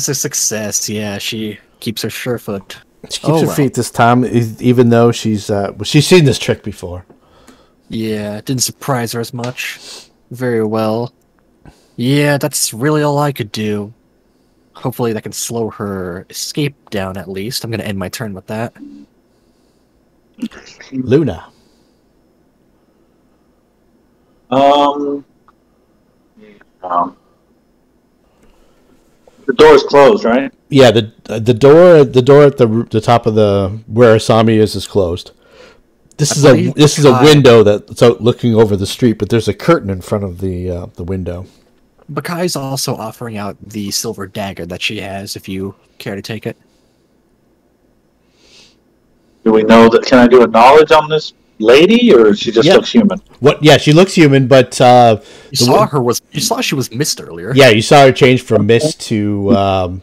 a success. Yeah, she keeps her sure foot. She keeps her feet this time, even though she's seen this trick before. Yeah, it didn't surprise her as much. Very well. Yeah, that's really all I could do. Hopefully that can slow her escape down at least. I'm going to end my turn with that. Luna. The door is closed, right? Yeah, the door at the top of the where Asami is closed. This is a window that's out looking over the street, but there's a curtain in front of the window. Bakai's also offering out the silver dagger that she has, if you care to take it. Do we know that? Can I do a knowledge on this lady, or she just looks human? What? Yeah, she looks human, but you saw she was mist earlier. Yeah, you saw her change from mist to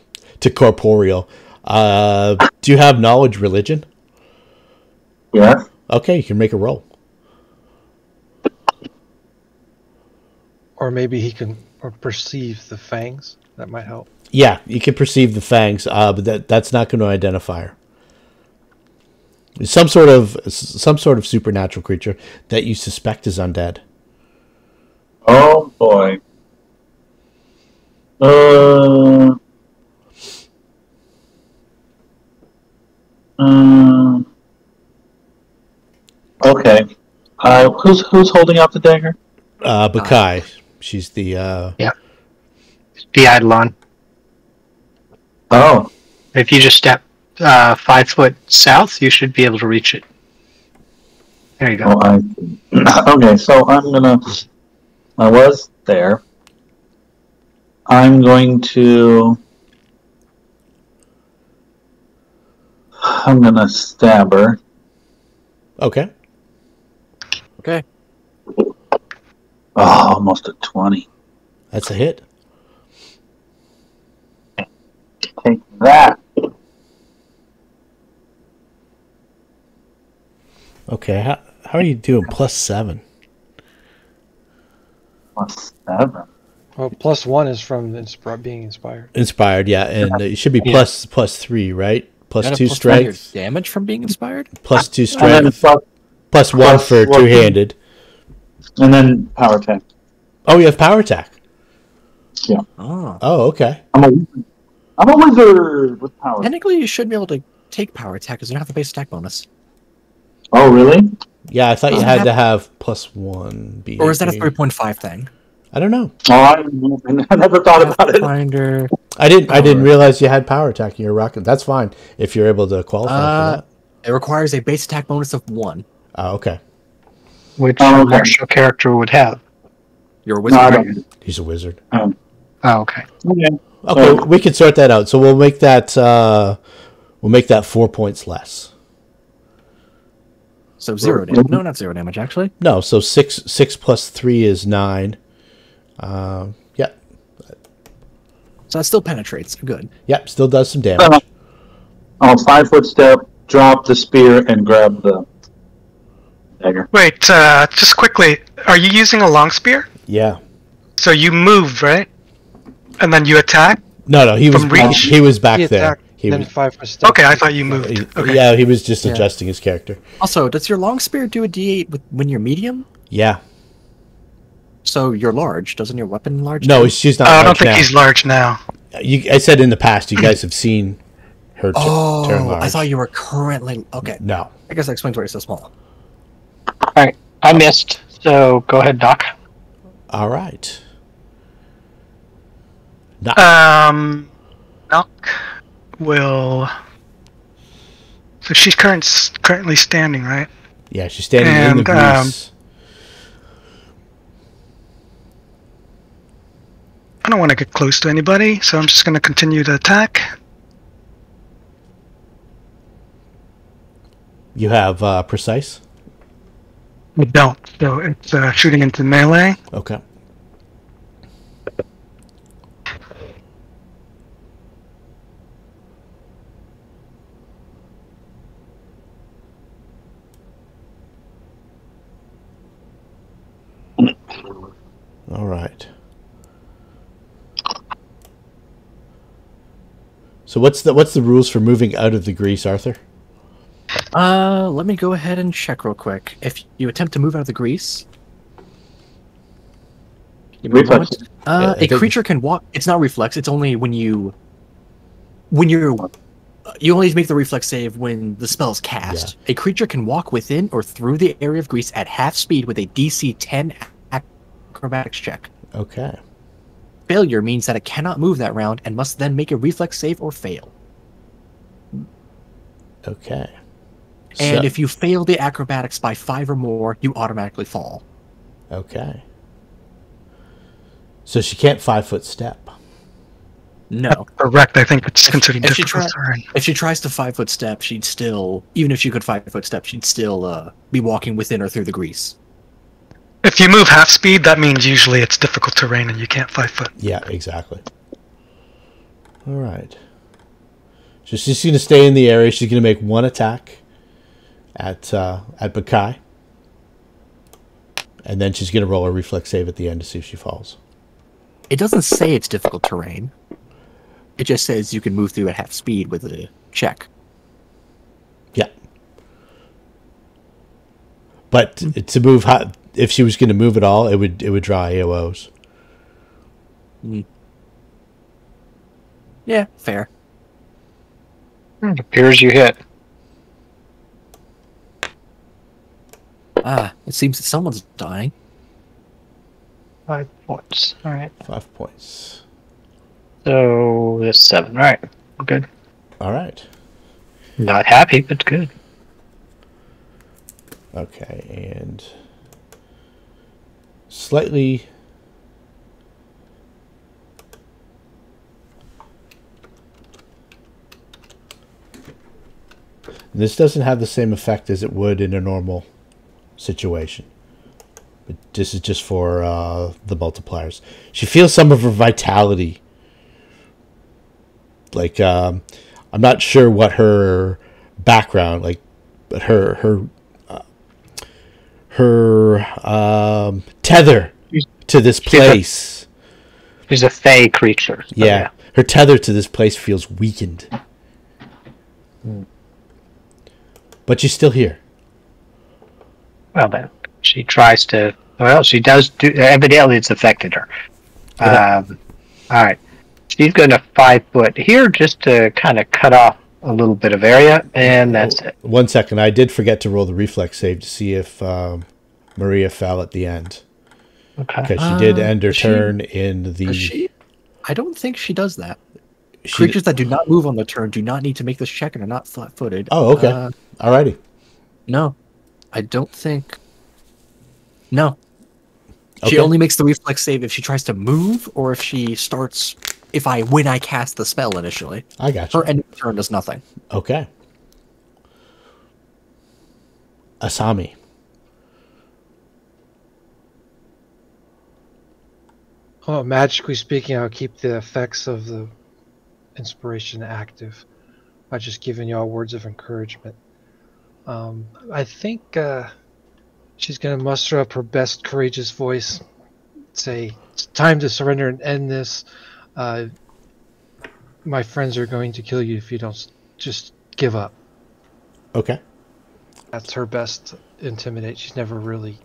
corporeal. Do you have knowledge religion? Yeah. Okay, you can make a roll. Or maybe he can perceive the fangs. That might help. Yeah, you can perceive the fangs, but that's not going to identify her. Some sort of supernatural creature that you suspect is undead. Oh boy. Okay. Who's holding out the dagger? Bakai. She's the Yeah. The Eidolon. Oh. If you just step 5 foot south, you should be able to reach it. There you go. Okay, so I was there. I'm going to stab her. Okay. Okay. Oh, almost a 20. That's a hit. Take that. Okay, how are you doing? +7. +7. Well, +1 is from being inspired. Inspired, yeah, and it should be +3, right? +2 plus strength. Damage from being inspired. +2 strength. +1 for two-handed. And then power attack. Oh, you have power attack. Yeah. Oh, okay. I'm a wizard with power. Technically, you should be able to take power attack because you don't have the base attack bonus. Oh, really? Yeah, I thought you had to have +1. Or is that a 3.5 thing? I don't know. Oh, I never thought about it. Pathfinder. I didn't realize you had power attack in your rocket. That's fine if you're able to qualify for that. It requires a base attack bonus of 1. Oh, okay. Which a martial character would have. You're a wizard. No, right? He's a wizard. Oh, okay. Okay, we can sort that out. So we'll make that 4 points less. So 0 damage. No, not 0 damage, actually. No, so 6 plus 3 is 9. Yeah. So that still penetrates. Good. Yep, still does some damage. I'll 5-foot step, drop the spear, and grab the dagger. Wait, just quickly, are you using a long spear? Yeah. So you moved, right? And then you attack? No, he was From reach? he was back He there. attacked, He then was, 5-foot step. Okay, I thought you moved. Okay. Yeah, he was just adjusting his character. Also, does your long spear do a d8 when you're medium? Yeah. So you're large. Doesn't your weapon large? No, too? she's not. I don't large think now. he's large now. I said in the past, you guys have seen her turn Oh, large. I thought you were currently okay. No. I guess that explains why you're so small. All right, I missed. So go ahead, Doc. All right. Knock will. So she's currently standing, right? Yeah, she's standing in the grease. I don't want to get close to anybody, so I'm just going to continue to attack. You have precise? I don't, so it's shooting into melee. Okay. All right. So what's the rules for moving out of the grease, Arthur? Let me go ahead and check real quick. If you attempt to move out of the grease, Reflex. a creature can walk. It's not reflex. It's only when you're. You only make the reflex save when the spell is cast. Yeah. A creature can walk within or through the area of grease at half speed with a DC 10 acrobatics check. Okay. Failure means that it cannot move that round and must then make a reflex save or fail. Okay. And if you fail the acrobatics by 5 or more, you automatically fall. Okay. So she can't 5-foot step. No. Correct. I think it's considered difficult terrain. If she tries to 5-foot step, she'd still, even if she could 5-foot step, she'd still be walking within or through the grease. If you move half speed, that means usually it's difficult terrain and you can't 5-foot. Yeah, exactly. All right. So she's going to stay in the area. She's going to make one attack at Bakai. And then she's going to roll a reflex save at the end to see if she falls. It doesn't say it's difficult terrain. It just says you can move through at half speed with a check. Yeah. But to move, if she was going to move at all, it would draw AOs. Yeah, fair. It appears you hit. It seems that someone's dying. 5 points. All right. 5 points. So that's 7. All right. Good. All right. Not happy, but good. Okay, and slightly. This doesn't have the same effect as it would in a normal situation. But this is just for the multipliers. She feels some of her vitality. Like, I'm not sure what her background, like, but her tether to this place. She's a fey creature. So yeah, her tether to this place feels weakened. But she's still here. Well, then she tries to. Well, she does do. Evidently, it's affected her. All right, she's going to 5-foot here just to kind of cut off a little bit of area, and that's it. 1 second, I did forget to roll the reflex save to see if Maria fell at the end. Okay. Because she did end her turn in the. Does she? I don't think she does that. Creatures that do not move on the turn do not need to make this check and are not flat-footed. Oh, okay. Alrighty. No, I don't think. No. Okay. She only makes the reflex save if she tries to move or if she starts. When I cast the spell initially. I got you. Her end of turn does nothing. Okay. Asami. Oh, magically speaking, I'll keep the effects of the inspiration active by just giving y'all words of encouragement. I think she's going to muster up her best courageous voice, say, it's time to surrender and end this. My friends are going to kill you if you don't just give up. Okay. That's her best intimidate. She's never really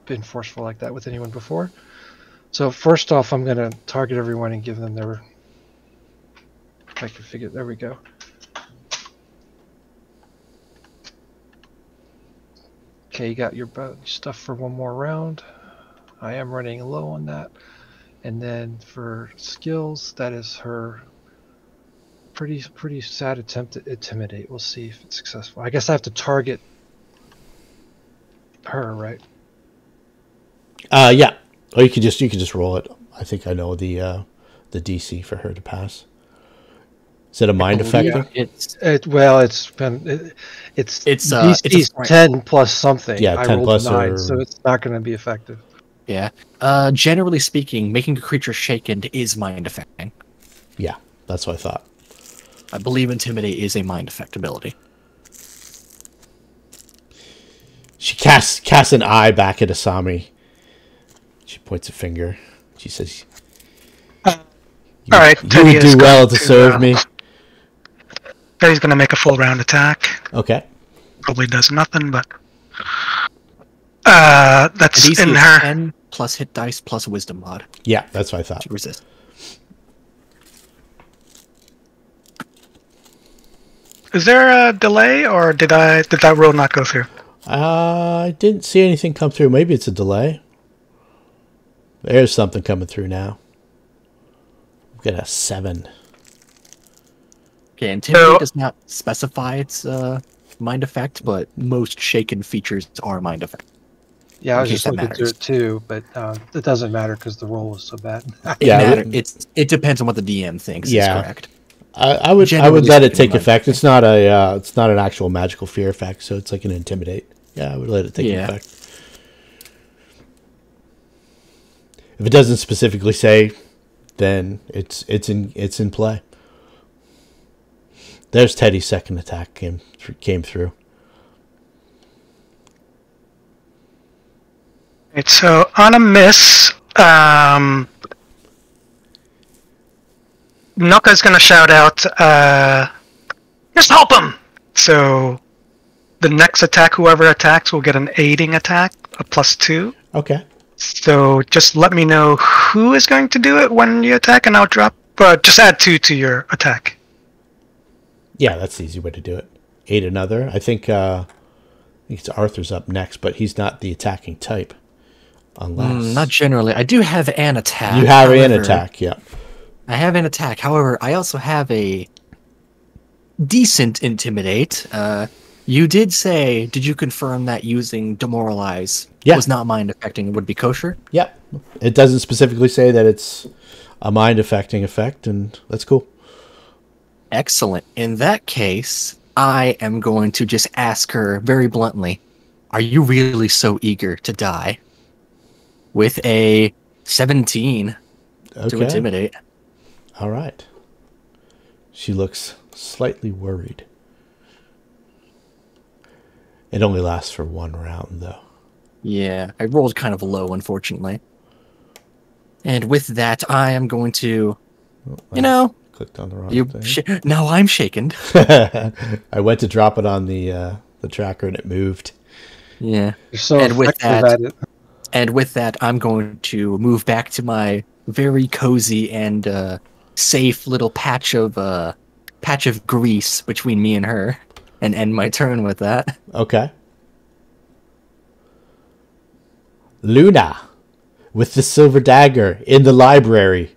been forceful like that with anyone before. So first off, I'm going to target everyone and give them their... If I can figure... There we go. Okay, you got your stuff for one more round. I am running low on that. And then for skills, that is her pretty sad attempt at intimidate. We'll see if it's successful. I guess I have to target her, right? Yeah. Or you could just roll it. I think I know the DC for her to pass. Is it a mind effect? Yeah. It's DC's 10 plus something. Yeah, 10 I rolled plus 9, or... so it's not going to be effective. Yeah. Generally speaking, making a creature shaken is mind affecting. Yeah, that's what I thought. I believe Intimidate is a mind effect ability. She casts an eye back at Asami. She points a finger. She says, all right, you would do well to serve me. Teddy's going to make a full round attack. Okay. Probably does nothing, but... that's DC in is her... 10 plus hit dice plus wisdom mod. Yeah, that's what I thought. To resist. Is there a delay, or did that roll not go through? I didn't see anything come through. Maybe it's a delay. There's something coming through now. We've got a 7. Okay, Intimidate does not specify its mind effect, but most shaken features are mind effect. Yeah, I was just looking through it too, but it doesn't matter because the roll was so bad. It depends on what the DM thinks is correct. I would let it take effect. It's not an actual magical fear effect, so it's like an intimidate. Yeah, I would let it take effect. If it doesn't specifically say, then it's in play. There's Teddy's second attack came through. Right, so on a miss, Noka's gonna shout out, just help him! So the next attack, whoever attacks will get an aiding attack, a +2. Okay. So just let me know who is going to do it when you attack, and I'll drop. Just add 2 to your attack. Yeah, that's the easy way to do it. Aid another. I think it's Arthur's up next, but he's not the attacking type. Unless not generally. I do have an attack. You have an attack, yeah. I have an attack. However, I also have a decent intimidate. You did say, did you confirm that using demoralize was not mind affecting? It would be kosher? Yep. It doesn't specifically say that it's a mind affecting effect, and that's cool. Excellent. In that case, I am going to just ask her very bluntly, are you really so eager to die? With a 17 to intimidate. All right. She looks slightly worried. It only lasts for 1 round, though. Yeah, I rolled kind of low, unfortunately. And with that, I am going to, clicked on the wrong thing. No, I'm shaken. I went to drop it on the tracker, and it moved. Yeah. You're so effective at it. And with that, I'm going to move back to my very cozy and safe little patch of grease between me and her, and end my turn with that. Okay. Luna, with the silver dagger in the library.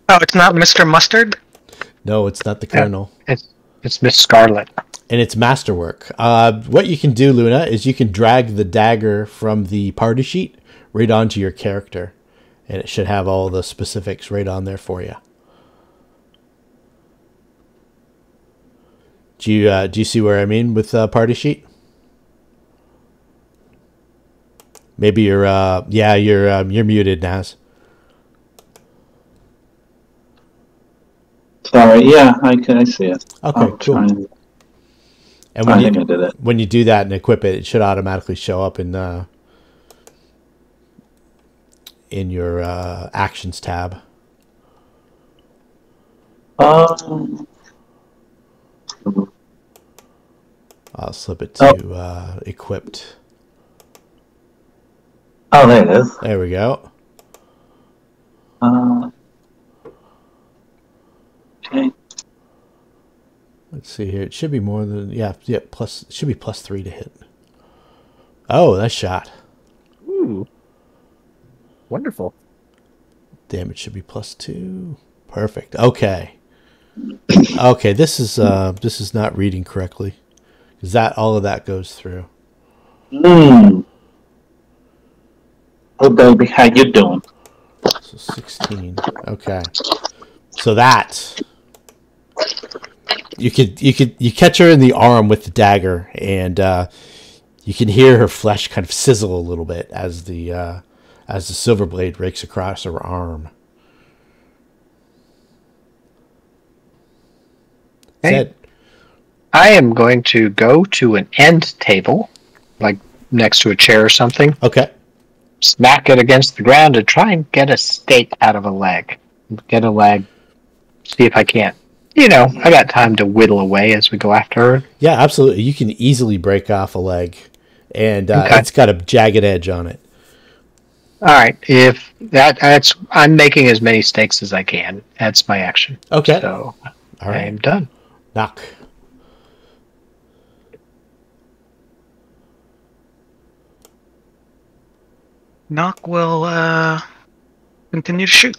Oh, it's not Mr. Mustard? No, it's not the Colonel. It's Miss Scarlet. And it's masterwork. What you can do, Luna, is you can drag the dagger from the party sheet right onto your character. And it should have all the specifics right on there for you. Do you see where I mean with the party sheet? Maybe you're muted, Naz. Sorry, yeah, I see it. Okay, cool. And I think I did it. When you do that and equip it, it should automatically show up in your actions tab. I'll slip it to equipped. Oh, there it is. There we go. Okay. Let's see here. It should be more than plus. It should be +3 to hit. Oh, nice shot. Ooh. Wonderful. Damage should be +2. Perfect. Okay. Okay, this is not reading correctly. Because all of that goes through. Hey baby, how you doing? So 16. Okay. So that you catch her in the arm with the dagger, and you can hear her flesh kind of sizzle a little bit as the silver blade rakes across her arm. Hey, I am going to go to an end table, like next to a chair or something. Okay. Smack it against the ground and try and get a steak out of a leg. Get a leg. See if I can't. I got time to whittle away as we go after her. Yeah, absolutely. You can easily break off a leg, and it's got a jagged edge on it. All right. If that's, I'm making as many steaks as I can. That's my action. Okay. So all right. I am done. Knock. Knock will continue to shoot.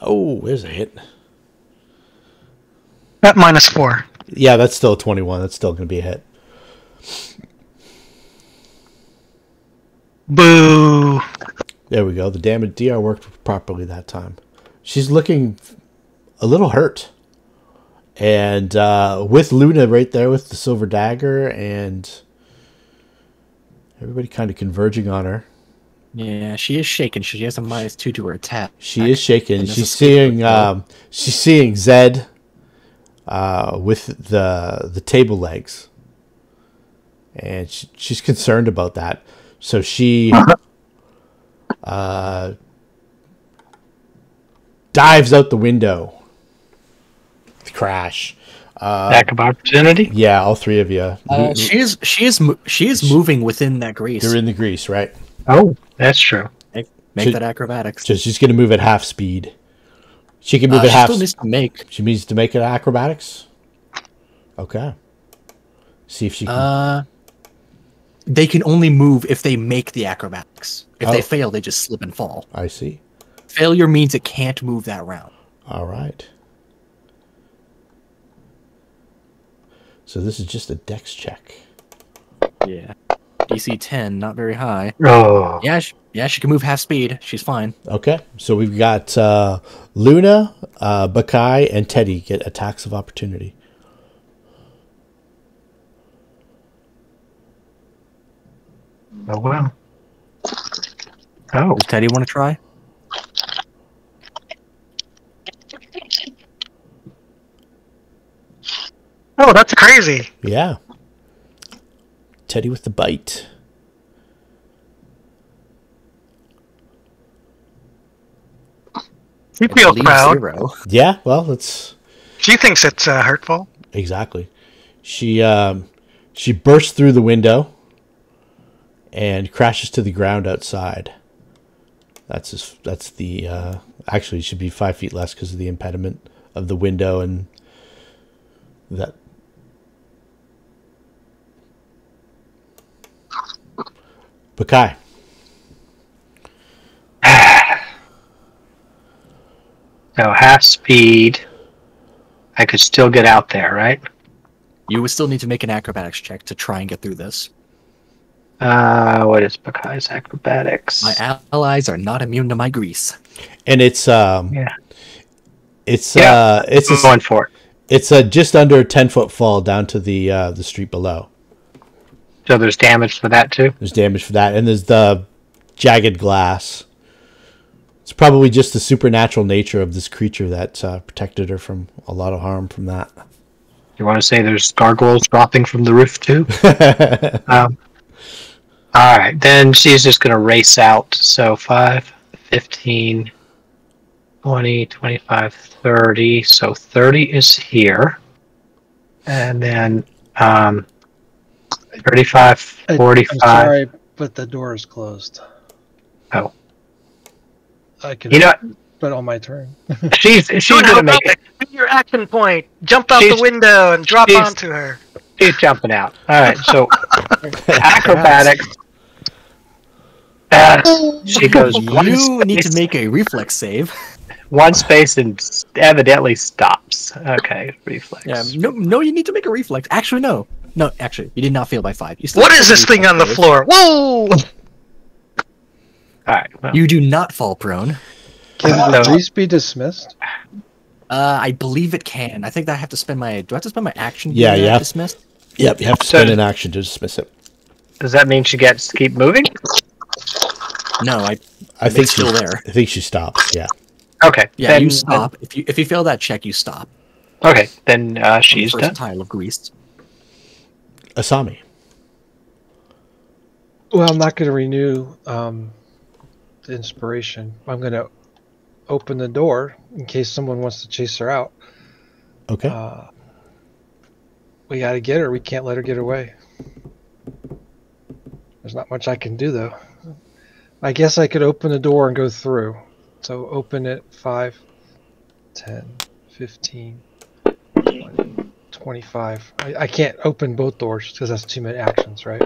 Oh, there's a hit. At -4. Yeah, that's still a 21. That's still going to be a hit. Boo. There we go. The damage DR worked properly that time. She's looking a little hurt. And with Luna right there with the silver dagger and everybody kind of converging on her. Yeah, she is shaken. She has a -2 to her attack. She is shaken. She's seeing Zed with the table legs. And she's concerned about that. So she dives out the window. Crash. Back of opportunity? Yeah, all three of you. She is moving within that grease. They're in the grease, right? Oh, that's true. Make that acrobatics. So she's going to move at half speed. She can move at half. Still needs to make. She needs to make it acrobatics. Okay. See if she can. They can only move if they make the acrobatics. If they fail, they just slip and fall. I see. Failure means it can't move that round. All right. So this is just a dex check. Yeah. DC 10, not very high. Oh. Yeah, she can move half speed. She's fine. Okay. So we've got Luna, Bakai, and Teddy get attacks of opportunity. Oh, well. Oh. Does Teddy want to try? Oh, that's crazy. Yeah. Teddy with the bite. She feels proud. 0. Yeah, well, that's... She thinks it's hurtful. Exactly. She bursts through the window and crashes to the ground outside. That's the... actually, it should be 5 feet less because of the impediment of the window and that... Bakai. So half speed. I could still get out there, right? You would still need to make an acrobatics check to try and get through this. What is Bakai's acrobatics? My allies are not immune to my grease. And it's going for it. It's a just under 10-foot fall down to the street below. So there's damage for that too? There's damage for that, and there's the jagged glass. It's probably just the supernatural nature of this creature that protected her from a lot of harm from that. You want to say there's gargoyles dropping from the roof too? All right, then she's just going to race out. So 5, 15, 20, 25, 30. So 30 is here. And then 35, 45. I'm sorry, but the door is closed. Oh. I can. You know, but on my turn. she's gonna make it. Do your action point. Jump out the window and drop onto her. She's jumping out. All right, so acrobatics. She goes. You need to make a reflex save. One space and evidently stops. Okay, reflex. Yeah, no, you need to make a reflex. Actually, no. No, actually, you did not fail by 5. You still What is this thing on the floor? Whoa! All right. Well, You do not fall prone. Can the grease be dismissed? I believe it can. I think that I have to spend my. Do I have to spend my action? Yeah, to you have- dismissed. Yep, you have to spend an action to dismiss it. does that mean she gets to keep moving? No, I it's think still she, there. I think she stops. Yeah. Okay. Yeah, then, you stop. If you fail that check, you stop. Okay, then she's First done. tile of grease. Asami. Well, I'm not going to renew the inspiration. I'm going to open the door in case someone wants to chase her out. Okay. We got to get her. We can't let her get away. There's not much I can do, though. I guess I could open the door and go through. So open it 5, 10, 15, 20, 25. I can't open both doors because that's too many actions, right?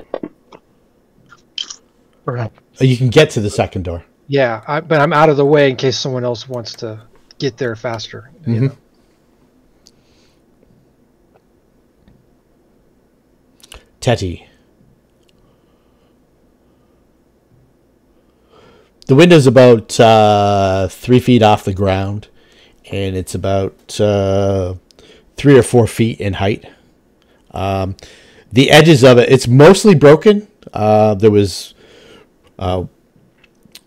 You can get to the second door. Yeah, but I'm out of the way in case someone else wants to get there faster. You know? Teddy. The window's about 3 feet off the ground, and it's about 3 or 4 feet in height. The edges of it, it's mostly broken. There was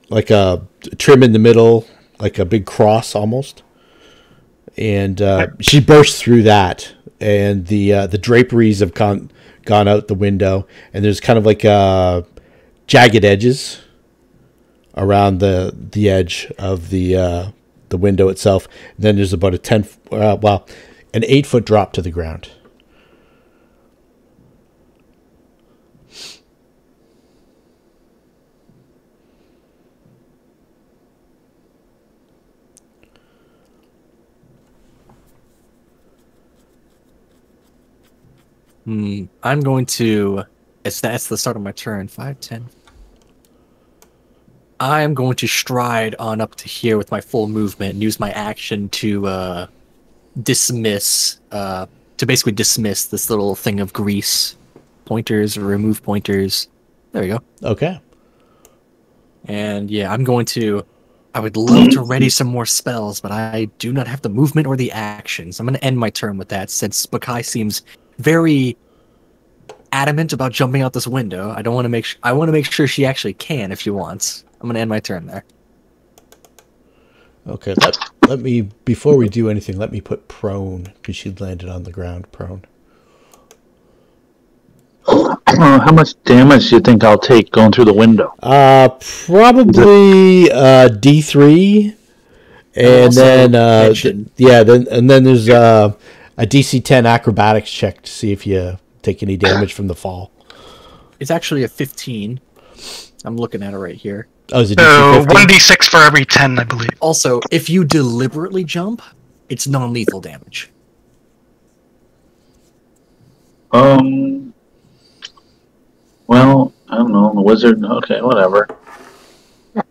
like a trim in the middle, like a big cross almost. And she burst through that, and the draperies have gone out the window, and there's kind of like jagged edges around the edge of the window itself. And then there's about an 8-foot drop to the ground. I'm going to. That's the start of my turn. 5, 10. I am going to stride on up to here with my full movement and use my action to dismiss. To basically dismiss this little thing of grease pointers or remove pointers. There we go. Okay. And yeah, I'm going to. I would love to ready some more spells, but I do not have the movement or the actions. I'm going to end my turn with that since Bakai seems very adamant about jumping out this window. I don't want to make. I want to make sure she actually can if she wants. I'm going to end my turn there. Okay. Let me before we do anything. Let me put prone because she landed on the ground prone. How much damage do you think I'll take going through the window? Probably D3, and then then there's a DC 10 acrobatics check to see if you take any damage from the fall. It's actually a 15. I'm looking at it right here. Oh, is it So DC 15? 1d6 for every 10, I believe. Also, if you deliberately jump, it's non-lethal damage. Well, I don't know. The wizard. Okay, whatever.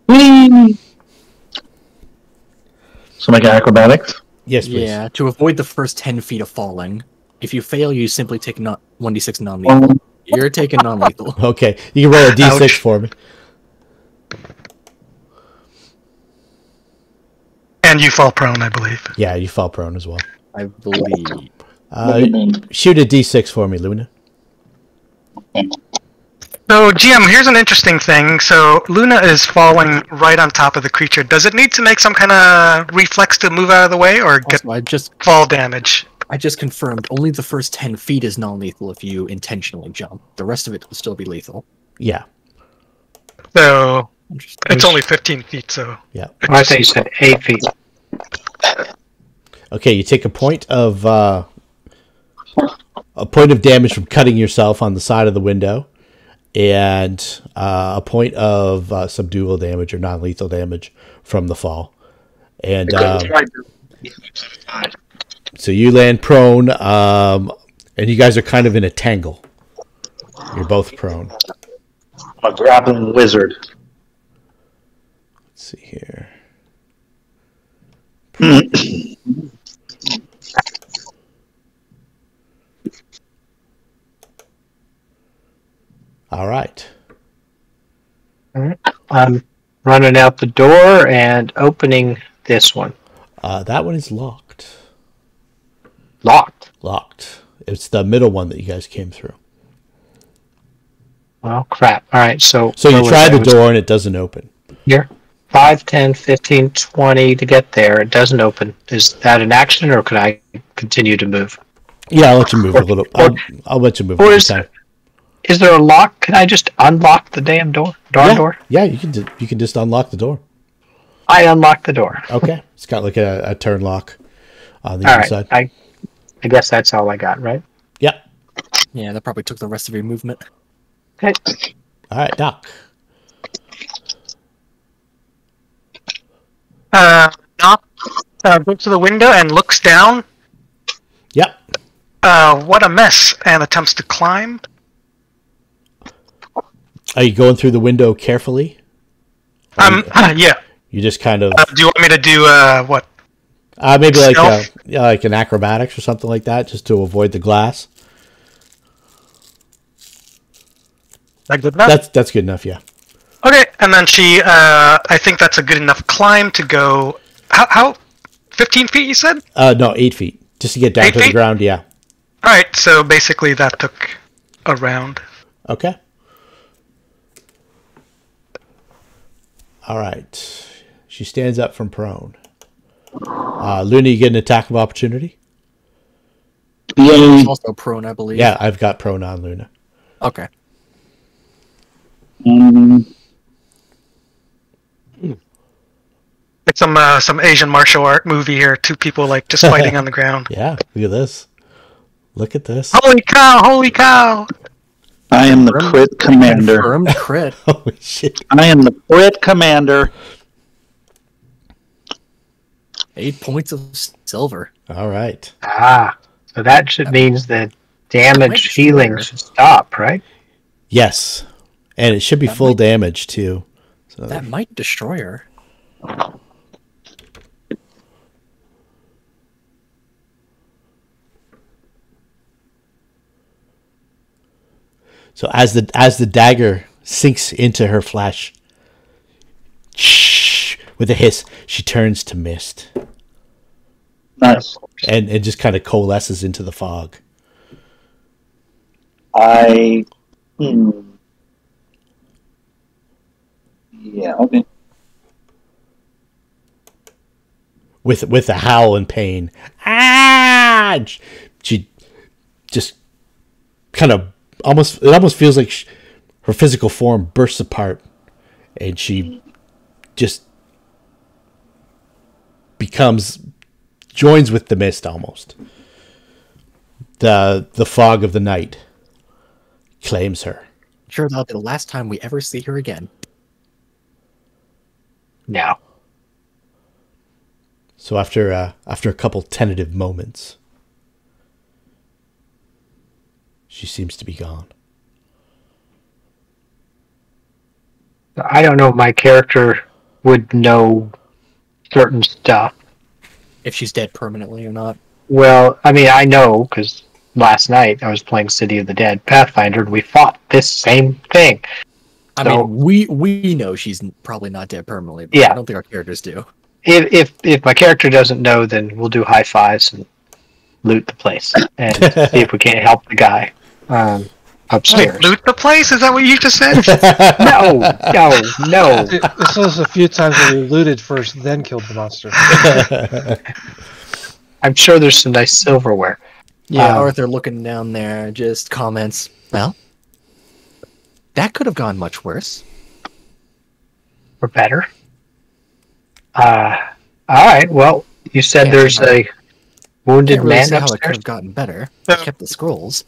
Whee! So make acrobatics. Yes, please. Yeah, to avoid the first 10 feet of falling. If you fail, you simply take 1d6 non-lethal. You're taking non-lethal. Okay, you can roll a D6 for me. And you fall prone, I believe. Yeah, you fall prone as well. I believe. Shoot a D6 for me, Luna. So, GM, here's an interesting thing. So, Luna is falling right on top of the creature. Does it need to make some kind of reflex to move out of the way, or get fall damage? I just confirmed only the first 10 feet is non-lethal if you intentionally jump. The rest of it will still be lethal. Yeah. So, it's only 15 feet, so... Yeah. I thought you said 8 feet. Okay, you take a point of damage from cutting yourself on the side of the window, and a point of subdual damage or non-lethal damage from the fall. And so you land prone, and you guys are kind of in a tangle. You're both prone. A grappling wizard. Let's see here. All right. I'm running out the door and opening this one. That one is locked. Locked. Locked. It's the middle one that you guys came through. Well, crap. All right, so you try the door and it doesn't open. Here. 5, 10, 15, 20 to get there. It doesn't open. Is that an action, or could I continue to move? Yeah, I'll let you move a little. I'll let you move a little time. Is there a lock? Can I just unlock the damn door? Door? Yeah, you can just unlock the door. I unlock the door. Okay. It's got like a turn lock on the all inside. Right. I guess that's all I got, right? Yep. Yeah, that probably took the rest of your movement. Okay. All right, Doc. Doc goes to the window and looks down. Yep. What a mess! And attempts to climb. Are you going through the window carefully? Yeah. You just kind of. Do you want me to do what? Maybe like Stealth? like an acrobatics or something like that, just to avoid the glass. That good enough? That's good enough. Yeah. Okay, and then she, I think that's a good enough climb to go, how 15 feet you said? No, 8 feet. Just to get down 8 to the feet? ground, yeah. Alright, so basically that took a round. Okay. Alright. She stands up from prone. Luna, you get an attack of opportunity? She's also prone, I believe. Yeah, I've got prone on Luna. Okay. It's some Asian martial art movie here, two people like just fighting on the ground. Yeah, look at this. Look at this. Holy cow, holy cow! I am the crit commander. Confirmed crit. Holy shit. I am the crit commander. 8 points of silver. All right. So that means that damage healing should stop, right? Yes. And it should be full damage, too. So That might destroy her. So as the dagger sinks into her flesh, with a hiss, she turns to mist. Nice. And just kind of coalesces into the fog. Yeah, okay. With a howl in pain. Ah! She just kind of it almost feels like her physical form bursts apart, and she just joins with the mist almost. The fog of the night claims her. Sure, that'll be the last time we ever see her again. No. So after a couple tentative moments, she seems to be gone. I don't know if my character would know certain stuff. If she's dead permanently or not. Well, I mean, I know, because last night I was playing City of the Dead Pathfinder, and we fought this same thing. I mean, we know she's probably not dead permanently, but Yeah. I don't think our characters do. If my character doesn't know, then we'll do high fives and loot the place and see if we can't help the guy upstairs. Loot the place? Is that what you just said? No. This was a few times where we looted first, then killed the monster. I'm sure there's some nice silverware. Yeah, Arthur looking down there just comments, well, that could have gone much worse. Or better. Alright, well, you said there's a wounded Can't really man see how it could upstairs? have gotten better. I kept the scrolls.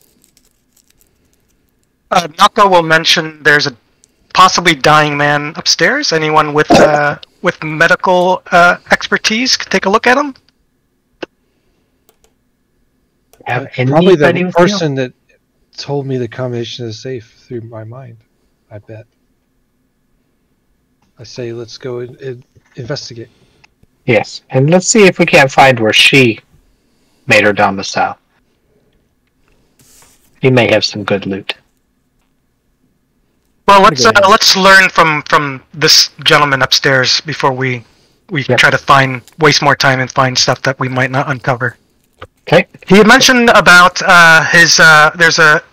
Naka will mention there's a possibly dying man upstairs. Anyone with medical expertise could take a look at him. Have Probably anybody the with you? person that told me the combination is safe through my mind. I bet. I say let's go and investigate. Yes, and let's see if we can't find where she made her domicile. He may have some good loot. Well, let's learn from this gentleman upstairs before we try to waste more time and find stuff that we might not uncover. Okay. He mentioned about there's a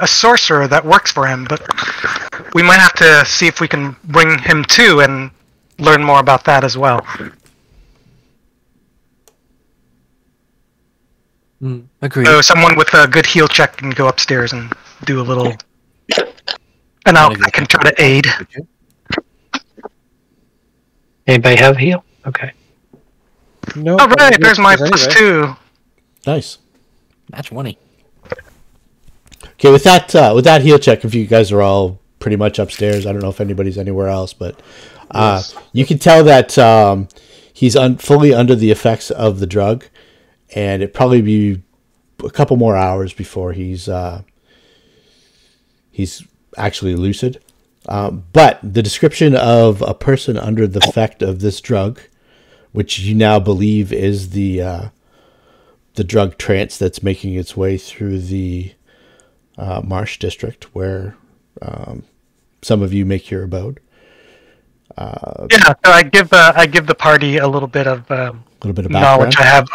sorcerer that works for him, but we might have to see if we can bring him to and learn more about that as well. Agreed. So someone with a good heal check can go upstairs and do a little, and I can try to aid. Anybody have heal? Okay. No. All right, there's my +2. Nice. Match 20. Okay, with that heal check, if you guys are all pretty much upstairs, I don't know if anybody's anywhere else, but Yes. you can tell that he's fully under the effects of the drug, and it probably be a couple more hours before he's actually lucid. But the description of a person under the effect of this drug, which you now believe is the drug trance that's making its way through the Marsh district, where some of you make your abode. So I give the party a little bit of knowledge background. I have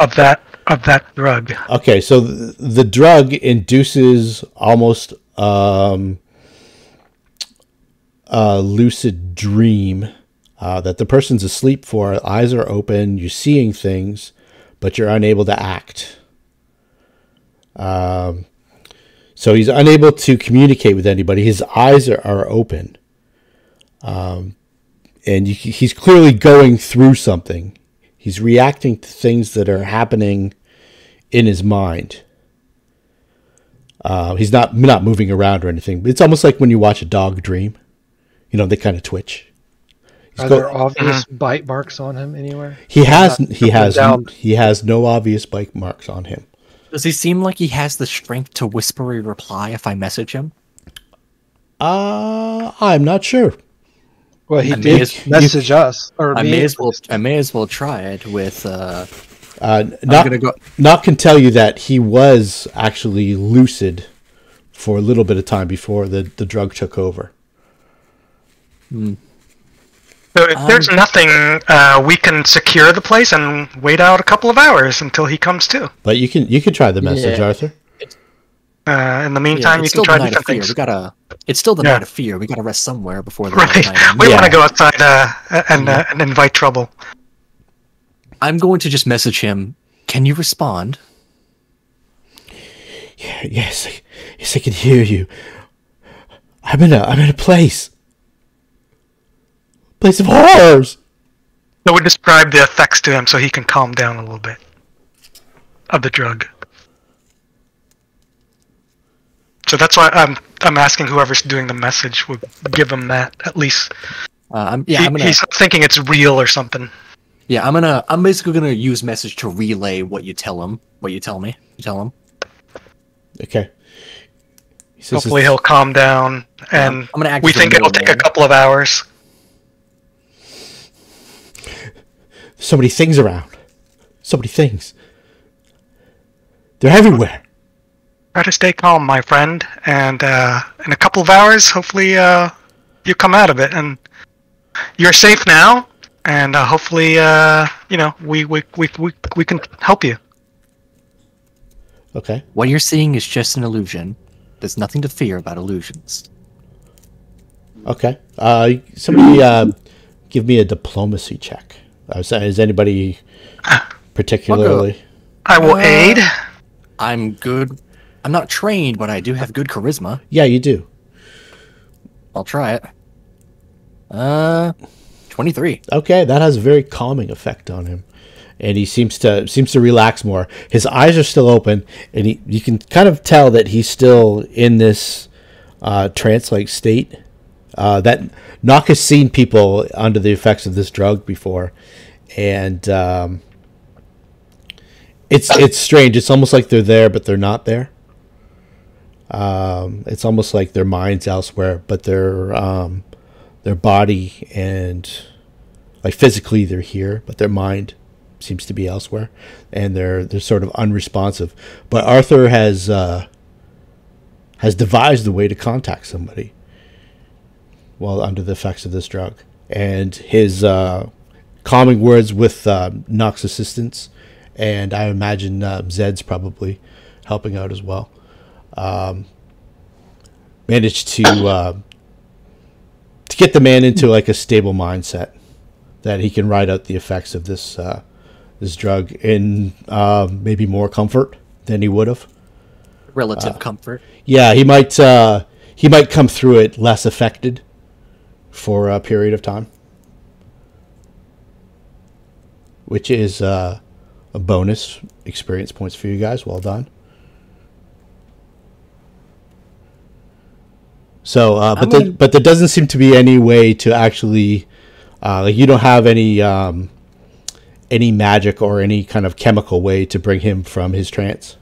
of that drug. Okay, so the drug induces almost a lucid dream that the person's asleep for. Eyes are open, you're seeing things, but you're unable to act. So he's unable to communicate with anybody. His eyes are open. And he's clearly going through something. He's reacting to things that are happening in his mind. He's not moving around or anything. It's almost like when you watch a dog dream. You know, they kind of twitch. Are there obvious bite marks on him anywhere? He has no obvious bite marks on him. Does he seem like he has the strength to whisper a reply if I message him? I'm not sure. Well, he did message us. Or I may as well try it with. Knock can tell you that he was actually lucid for a little bit of time before the drug took over. So if there's nothing, we can secure the place and wait out a couple of hours until he comes to. But you can try the message, Arthur. In the meantime, you can try different things. It's still the night of fear. We gotta rest somewhere before the right. night. We want to go outside and invite trouble. I'm going to just message him. Can you respond? Yes, I can hear you. I'm in a place of horrors. So we describe the effects to him so he can calm down a little bit of the drug. So that's why I'm asking whoever's doing the message would give him that at least. He's thinking it's real or something. Yeah, I'm basically gonna use message to relay what you tell him. What you tell me. You tell him. Okay. Hopefully he'll calm down, and we think it'll take a couple of hours. So many things around. So many things. They're everywhere. Try to stay calm, my friend, and in a couple of hours, hopefully you come out of it, and you're safe now, and hopefully we can help you. Okay. What you're seeing is just an illusion. There's nothing to fear about illusions. Okay. Somebody give me a diplomacy check. Is anybody particularly? I will aid. I'm good. I'm not trained, but I do have good charisma. Yeah, you do. I'll try it. 23. Okay, that has a very calming effect on him, and he seems to relax more. His eyes are still open, and you can kind of tell that he's still in this trance-like state. That Nock has seen people under the effects of this drug before, and it's strange. It's almost like they're there, but they're not there. It's almost like their mind's elsewhere, but their body and like physically they're here, but their mind seems to be elsewhere, and they're sort of unresponsive. But Arthur has devised a way to contact somebody while under the effects of this drug, and his calming words with Nock's assistance, and I imagine Zed's probably helping out as well. Managed to get the man into like a stable mindset that he can ride out the effects of this drug in maybe more comfort than he would have. Relative comfort. Yeah, he might come through it less affected for a period of time, which is a bonus experience points for you guys. Well done. So, but there doesn't seem to be any way to actually, like you don't have any magic or any kind of chemical way to bring him from his trance.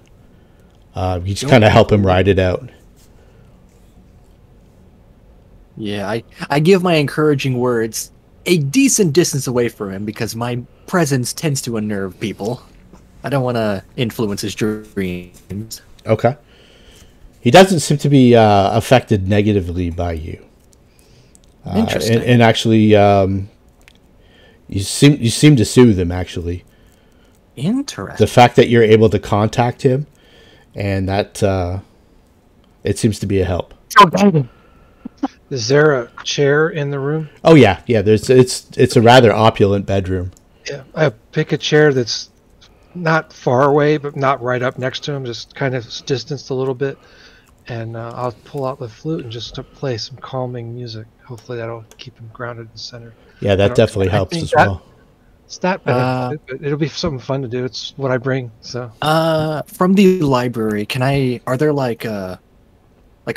You just kind of help him ride it out. Yeah, I give my encouraging words a decent distance away from him because my presence tends to unnerve people. I don't want to influence his dreams. Okay. He doesn't seem to be affected negatively by you. Interesting. And actually, you seem to soothe him. Actually, interesting. The fact that you're able to contact him, and that it seems to be a help. Is there a chair in the room? Oh yeah. It's a rather opulent bedroom. Yeah, I pick a chair that's not far away, but not right up next to him, just kind of distanced a little bit. And I'll pull out the flute and just to play some calming music. Hopefully that'll keep him grounded and centered. Yeah, that definitely helps as well. It's not bad, but it'll be something fun to do. It's what I bring. So. From the library, are there like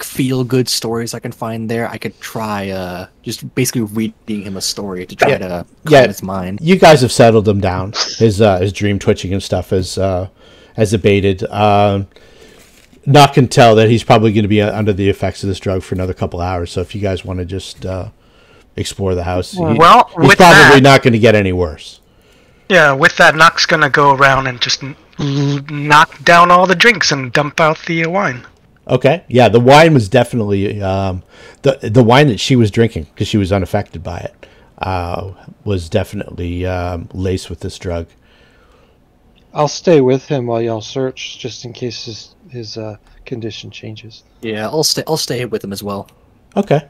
feel good stories I can find there? I could try just basically reading him a story to try to calm his mind. You guys have settled him down. His dream twitching and stuff has abated. Nock can tell that he's probably going to be under the effects of this drug for another couple hours. So if you guys want to just explore the house, he's probably not going to get any worse. Yeah, with that, Nock's going to go around and just knock down all the drinks and dump out the wine. Okay. Yeah, the wine was definitely the wine that she was drinking because she was unaffected by it was definitely laced with this drug. I'll stay with him while y'all search, just in case his condition changes. Yeah, I'll stay with him as well. Okay.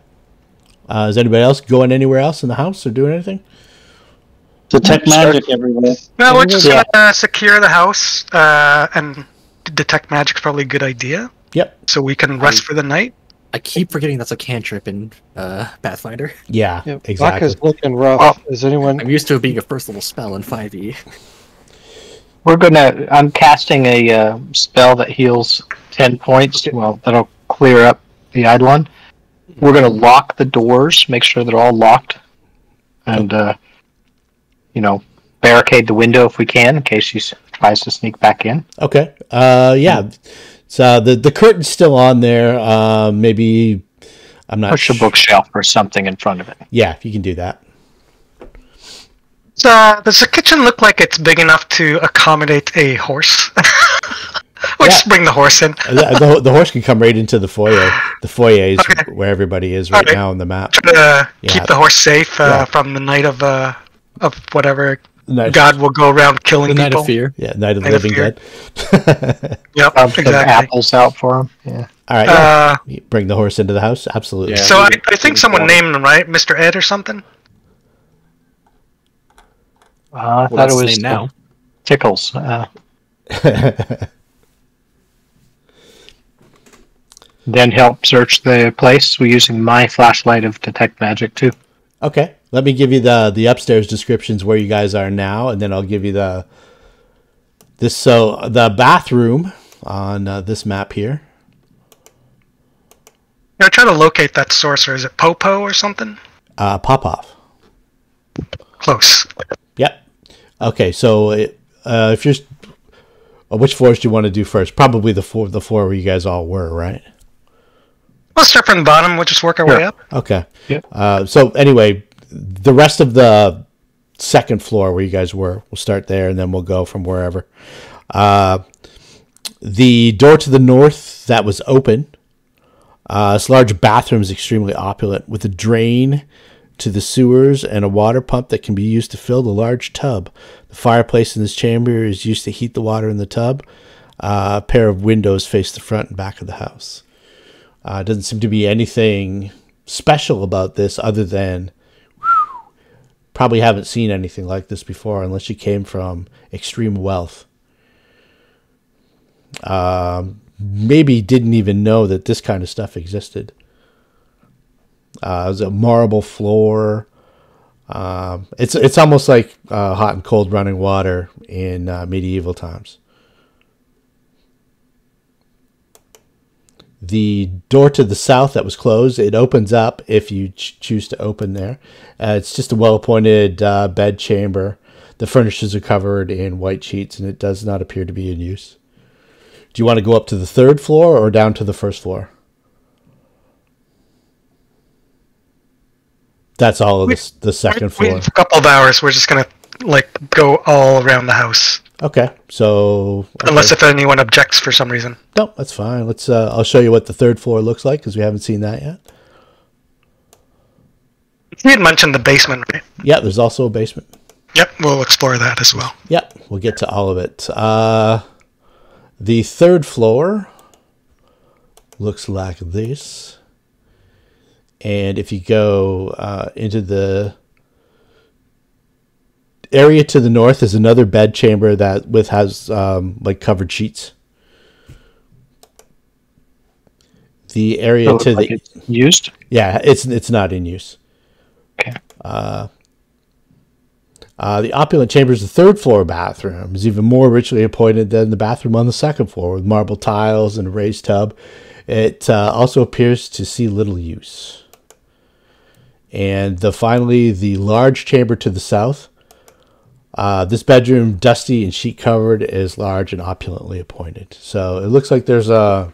Is anybody else going anywhere else in the house or doing anything? Detect magic everywhere. No, we're just gonna secure the house, and detect magic's probably a good idea. Yep. So we can rest for the night. I keep forgetting that's a cantrip in Pathfinder. Yeah, yep. exactly. Vodka's looking rough. Is anyone? I'm used to it being a first level spell in 5e. I'm casting a spell that heals 10 points. Well, that'll clear up the Eidolon. We're gonna lock the doors, make sure they're all locked, and barricade the window if we can, in case she tries to sneak back in. Okay. Yeah. So the curtain's still on there. Maybe I'm not. Push a bookshelf or something in front of it. Yeah, you can do that. Does the kitchen look like it's big enough to accommodate a horse? We'll just bring the horse in. The horse can come right into the foyer. The foyer is where everybody is right now on the map. Try to keep the horse safe from the night of whatever. God will go around killing the people. Night of Fear. Yeah, Night of the Living Dead. Yep, exactly. Apples out for him. Yeah. All right. You bring the horse into the house. Absolutely. So I think someone named him, right? Mr. Ed or something? I thought it was now. Tickles. Then help search the place. We're using my flashlight of detect magic too. Okay. Let me give you the upstairs descriptions where you guys are now, and then I'll give you the bathroom on this map here. I try to locate that sorcerer. Is it Popo or something? Popoff. Close. Yep. Okay, so if you're... which floors do you want to do first? Probably the floor where you guys all were, right? Let's start from the bottom. We'll just work our way up. Okay. Yeah. So anyway, the rest of the second floor where you guys were, we'll start there, and then we'll go from wherever. The door to the north that was open. This large bathroom is extremely opulent, with a drain to the sewers and a water pump that can be used to fill the large tub. The fireplace in this chamber is used to heat the water in the tub. A pair of windows face the front and back of the house. Doesn't seem to be anything special about this other than probably haven't seen anything like this before unless you came from extreme wealth. Maybe didn't even know that this kind of stuff existed. It was a marble floor. It's almost like hot and cold running water in medieval times. The door to the south that was closed, it opens up if you choose to open there. It's just a well-appointed bed chamber. The furnitures are covered in white sheets, and it does not appear to be in use. Do you want to go up to the third floor or down to the first floor? That's all of the second floor. For a couple of hours, we're just gonna go all around the house. Okay, so unless if anyone objects for some reason. No, that's fine. Let's. I'll show you what the third floor looks like because we haven't seen that yet. You had mentioned the basement, right? Yeah, there's also a basement. Yep, we'll explore that as well. Yep, we'll get to all of it. The third floor looks like this. And if you go into the area to the north is another bed chamber that has covered sheets. The area to the it's used? Yeah, it's not in use. Okay. The opulent chamber is the third floor bathroom. Is even more richly appointed than the bathroom on the second floor with marble tiles and a raised tub. It also appears to see little use. And finally, the large chamber to the south. This bedroom, dusty and sheet covered, is large and opulently appointed. So it looks like there's a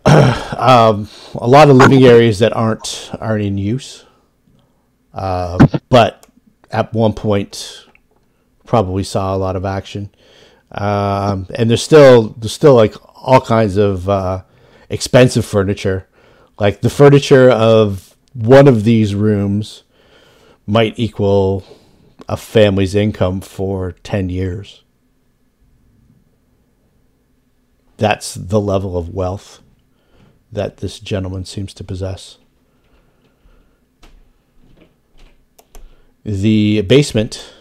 lot of living areas that aren't in use. But at one point, probably saw a lot of action. And there's still like all kinds of expensive furniture. Like the furniture of one of these rooms might equal a family's income for 10 years. That's the level of wealth that this gentleman seems to possess. The basement.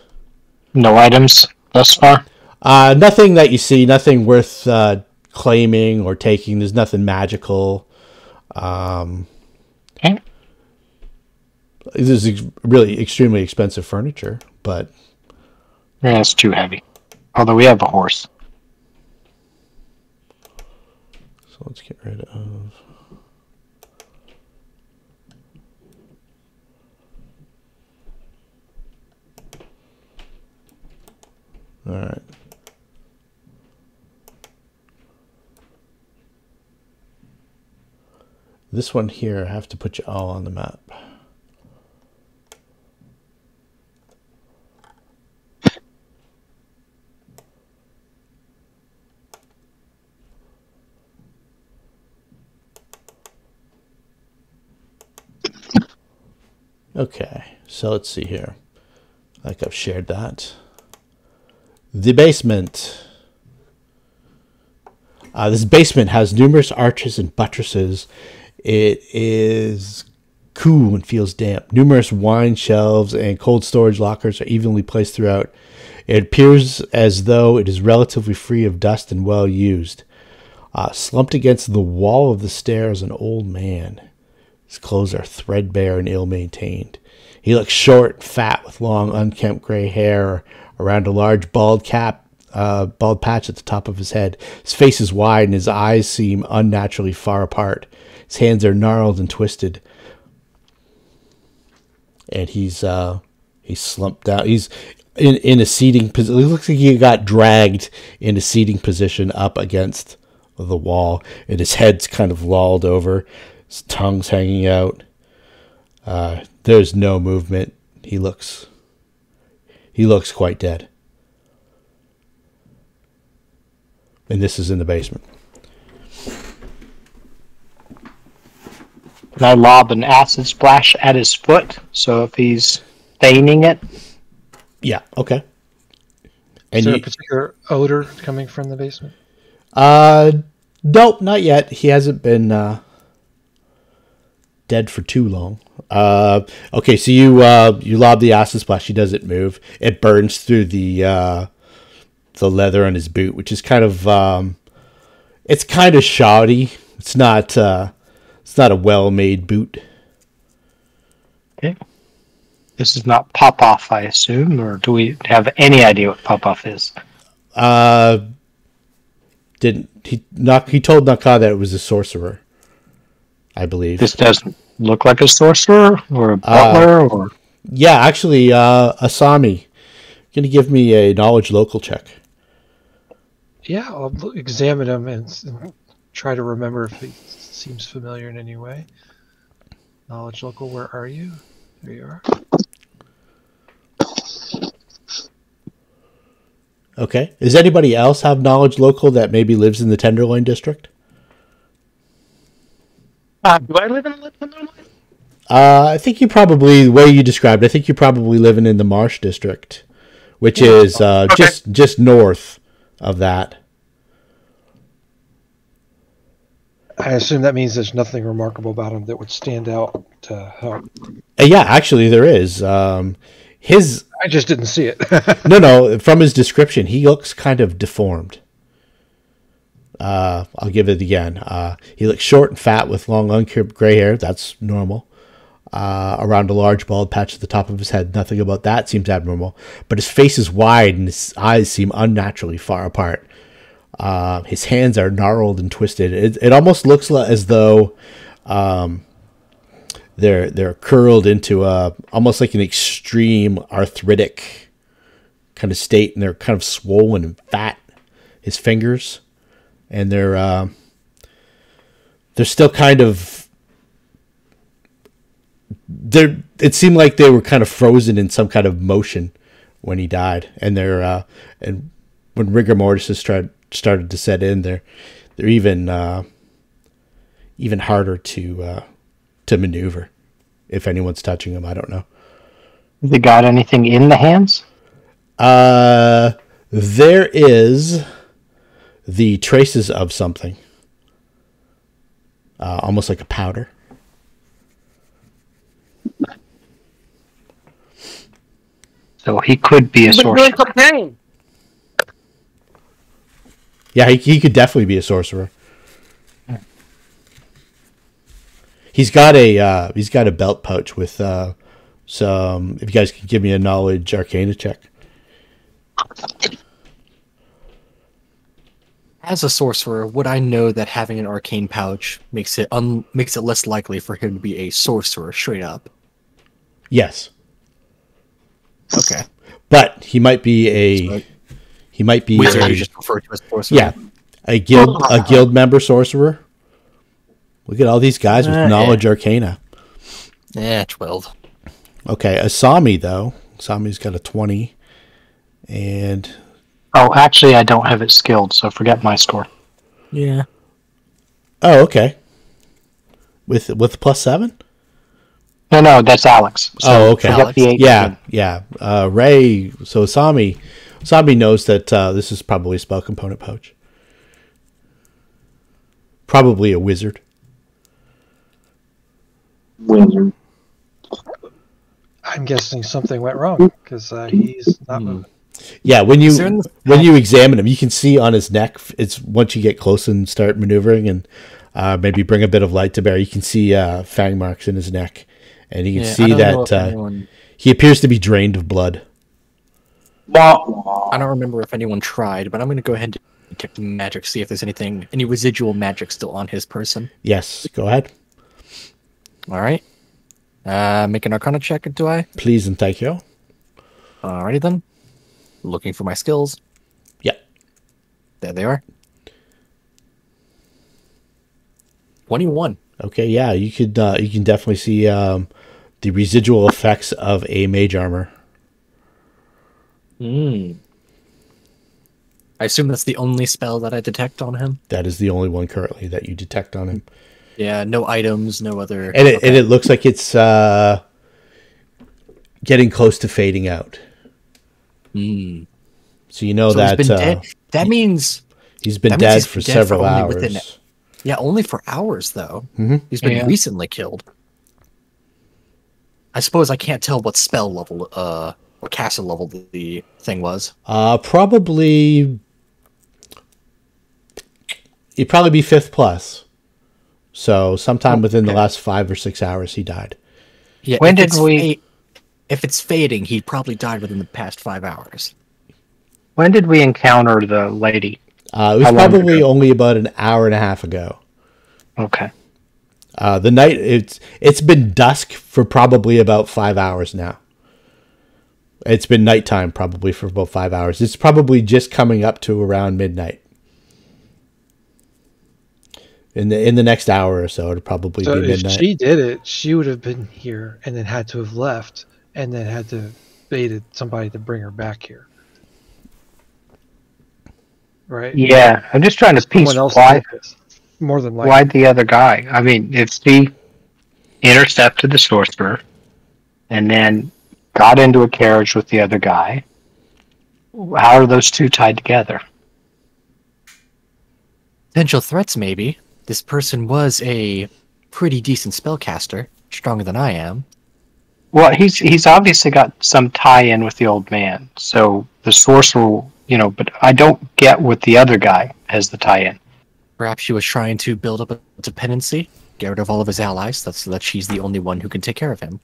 No items thus far? Nothing that you see, nothing worth claiming or taking. There's nothing magical. Okay. This is really extremely expensive furniture, but... Yeah, it's too heavy. Although we have a horse. So let's get rid of... All right. This one here, I have to put you all on the map. Okay, so let's see here. Like I've shared that. The basement. This basement has numerous arches and buttresses. It is cool and feels damp. Numerous wine shelves and cold storage lockers are evenly placed throughout. It appears as though it is relatively free of dust and well used. Slumped against the wall of the stair is an old man. His clothes are threadbare and ill-maintained. He looks short, fat, with long, unkempt gray hair around a large bald patch at the top of his head. His face is wide and his eyes seem unnaturally far apart. His hands are gnarled and twisted, and he's slumped down. He's in a seating position. It looks like he got dragged in a seating position up against the wall, and his head's kind of lolled over. His tongue's hanging out. There's no movement. He looks quite dead. And this is in the basement. And I lob an acid splash at his foot, so if he's feigning it. Yeah, okay. Is there a particular odor coming from the basement? Nope, not yet. He hasn't been dead for too long. Okay, so you lob the acid splash. He doesn't move. It burns through the leather on his boot, which is kind of it's kind of shoddy. It's not a well-made boot. Okay. This is not Pop-Off, I assume, or do we have any idea what Pop-Off is? He told Nakar that it was a sorcerer, I believe. This doesn't look like a sorcerer or a butler or... Yeah, actually, Asami. Going to give me a knowledge local check. Yeah, I'll examine him and try to remember if he seems familiar in any way. Knowledge local, where are you? There you are. Okay. Does anybody else have knowledge local that maybe lives in the Tenderloin district? Do I live in the Tenderloin? I think you probably, the way you described it, I think you're probably living in the Marsh district, which is okay. just north of that. I assume that means there's nothing remarkable about him that would stand out to help. Yeah, actually there is. I just didn't see it. No, from his description, he looks kind of deformed. I'll give it again. He looks short and fat with long, unkempt gray hair. That's normal. Around a large bald patch at the top of his head. Nothing about that seems abnormal. But his face is wide and his eyes seem unnaturally far apart. His hands are gnarled and twisted. It almost looks as though they're curled into almost like an extreme arthritic kind of state, and they're kind of swollen and fat. His fingers, and they're still kind of it seemed like they were kind of frozen in some kind of motion when he died, and and when rigor mortis has started to set in, they're even harder to maneuver if anyone's touching them. I don't know. Have they got anything in the hands? There is the traces of something, almost like a powder. So he could be a sorcerer. Yeah, he could definitely be a sorcerer. He's got a belt pouch with some. If you guys could give me a knowledge arcana check. As a sorcerer, would I know that having an arcane pouch makes it less likely for him to be a sorcerer straight up? Yes. Okay. But he might be wizard. You just refer to as sorcerer. Yeah, a guild member sorcerer. Look at all these guys with knowledge arcana. Yeah, 12. Okay, Asami though. Asami's got a 20, and Oh, actually, I don't have it skilled, so forget my score. Yeah. oh, okay. With +7. No, that's Alex. So Oh, okay. forget the 8. Yeah. Ray. So Asami knows that this is probably a spell component pouch. Probably a wizard. Wizard. I'm guessing something went wrong because he's not moving. Yeah, when you examine him, you can see on his neck. It's once you get close and start maneuvering and maybe bring a bit of light to bear, you can see fang marks in his neck, and you can see that he appears to be drained of blood. I don't remember if anyone tried, but I'm going to go ahead Detect magic, see if there's any residual magic still on his person. Yes, go ahead. All right. Make an Arcana check, do I? Please and thank you. Alrighty then. Looking for my skills. Yeah. There they are. 21. Okay, yeah, you can definitely see the residual effects of a mage armor. I assume that's the only spell that I detect on him. That is the only one currently that you detect on him. Yeah, no items, no other. And it looks like it's getting close to fading out. So you know so that he's been dead. That means he's been dead for several hours. Yeah, only for hours though. Mm-hmm. He's been recently killed. I suppose I can't tell what spell level, what caster level the thing was. Probably. He'd probably be 5th plus. So sometime within the last 5 or 6 hours, he died. Yeah. If it's fading, he probably died within the past 5 hours. When did we encounter the lady? It was probably only about an hour and a half ago. Okay. The night it's been dusk for probably about 5 hours now. It's been nighttime probably for about 5 hours. It's probably just coming up to around midnight. In the next hour or so, it'll probably be midnight. If she did it, she would have been here and then had to have left and then had to baited somebody to bring her back here. Right? Yeah, I'm just trying to piece why. More than likely. Why the other guy? I mean, if she intercepted the sorcerer and then got into a carriage with the other guy, how are those two tied together? Potential threats, maybe. This person was a pretty decent spellcaster, stronger than I am. Well, he's obviously got some tie-in with the old man. So the sorcerer, but I don't get what the other guy has the tie-in. Perhaps she was trying to build up a dependency, get rid of all of his allies, so that she's the only one who can take care of him.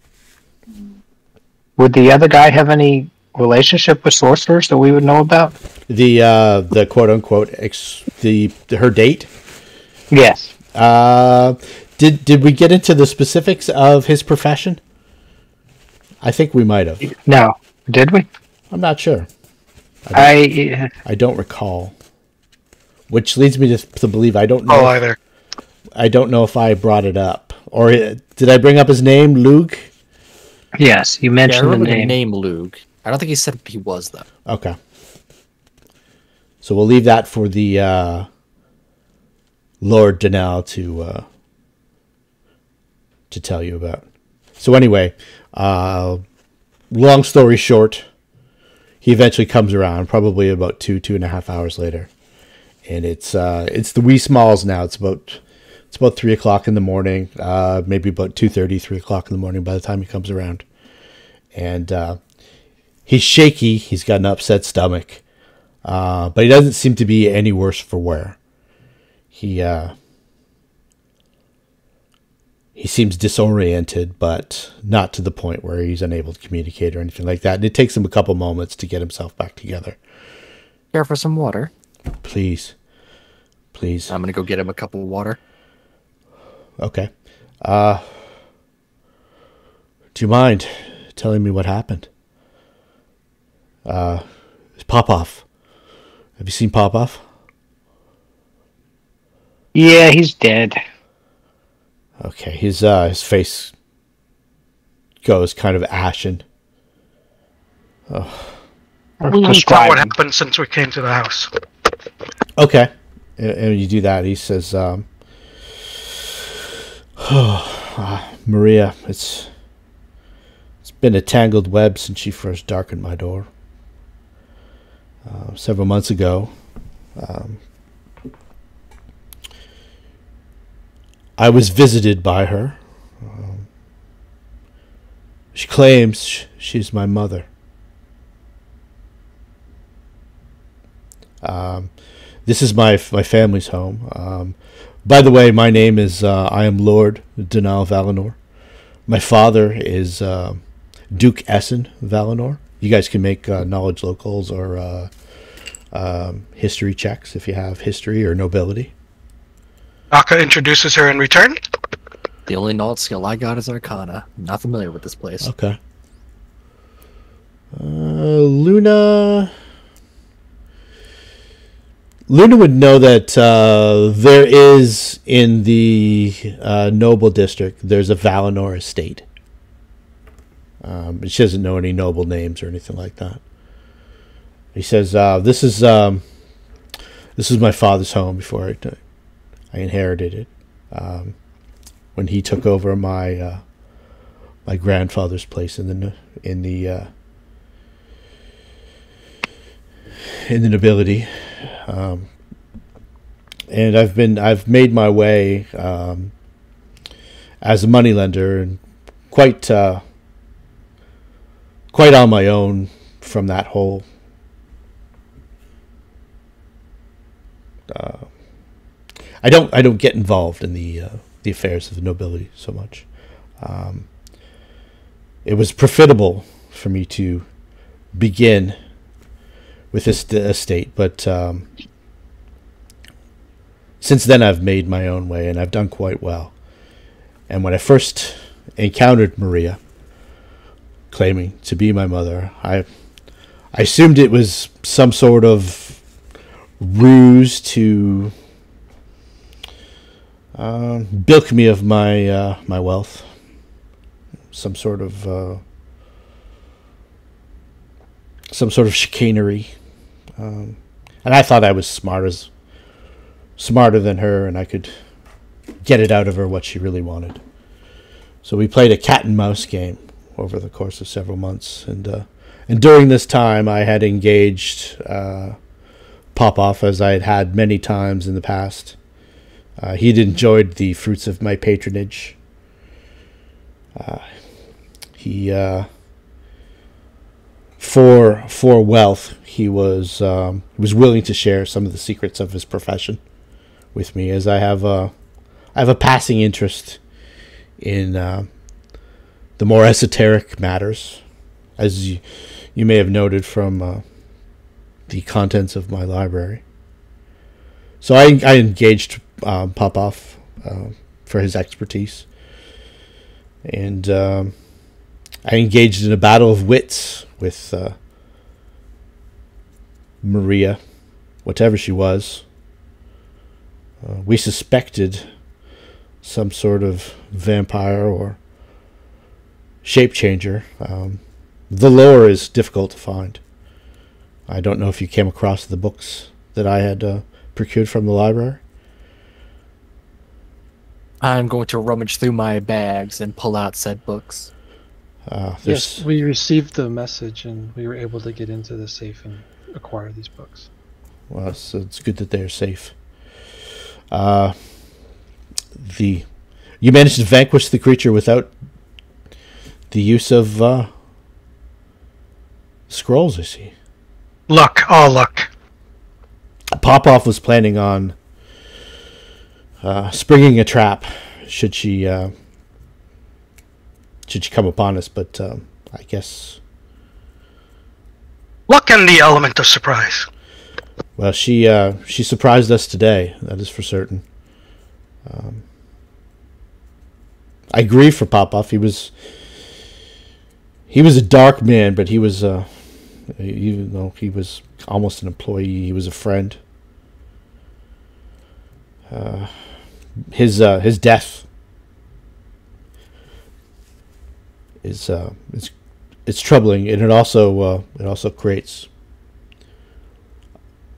Would the other guy have any relationship with sorcerers that we would know about? The quote unquote her date? Yes. Did we get into the specifics of his profession? I think we might have. No. Did we? I'm not sure. I don't recall. Which leads me to believe I don't know. Oh, either. I don't know if I brought it up. Or did I bring up his name, Luke? Yes, you mentioned I remember the name Luke. I don't think he said he was, though. Okay. So we'll leave that for the Lord Denal to tell you about. So anyway, long story short, he eventually comes around, probably about 2.5 hours later. And it's the wee smalls now. It's about 3 o'clock in the morning, maybe about 2:30, 3 o'clock in the morning by the time he comes around. And he's shaky. He's got an upset stomach, but he doesn't seem to be any worse for wear. He seems disoriented, but not to the point where he's unable to communicate or anything like that. And it takes him a couple moments to get himself back together. Care for some water? Please. I'm gonna go get him a cup of water. Okay. Do you mind telling me what happened? It's Popoff. Have you seen Popoff? Yeah, he's dead. Okay, his face goes kind of ashen. Describe what happened since we came to the house. Okay, and you do that. He says, Maria, it's been a tangled web since she first darkened my door. Several months ago, I was visited by her. She claims she's my mother. This is my family's home. By the way, my name is I am Lord Denal Valinor. My father is Duke Essen Valinor. You guys can make knowledge locals or history checks if you have history or nobility. Naka introduces her in return. The only knowledge skill I got is Arcana. Not familiar with this place. Okay. Luna would know that there is in the noble district, there's a Valinor estate. But she doesn't know any noble names or anything like that. He says, "This is my father's home before I inherited it. When he took over my my grandfather's place in the nobility, and I've made my way as a moneylender and quite on my own from that whole I don't get involved in the affairs of the nobility so much. It was profitable for me to begin with this estate, but since then I've made my own way and I've done quite well. And when I first encountered Maria, claiming to be my mother, I assumed it was some sort of ruse to bilk me of my my wealth, some sort of chicanery, and I thought I was smarter than her, and I could get it out of her what she really wanted. So we played a cat and mouse game over the course of several months, and during this time I had engaged Popoff as I had many times in the past. He'd enjoyed the fruits of my patronage. He for wealth, he was willing to share some of the secrets of his profession with me, as I have a passing interest in the more esoteric matters, as you may have noted from the contents of my library. So I engaged Popoff for his expertise, and I engaged in a battle of wits with Maria, whatever she was. We suspected some sort of vampire or shape changer. The lore is difficult to find. I don't know if you came across the books that I had procured from the library. I'm going to rummage through my bags and pull out said books. Yes, we received the message and we were able to get into the safe and acquire these books. Well, so it's good that they're safe. You managed to vanquish the creature without the use of scrolls, I see. Luck, all luck. Popoff was planning on springing a trap should she come upon us, but I guess Luck and the element of surprise. well, she surprised us today. That is for certain. I grieve for Popoff. He was a dark man, but he was even though he was almost an employee, he was a friend. His death is it's troubling, and it also creates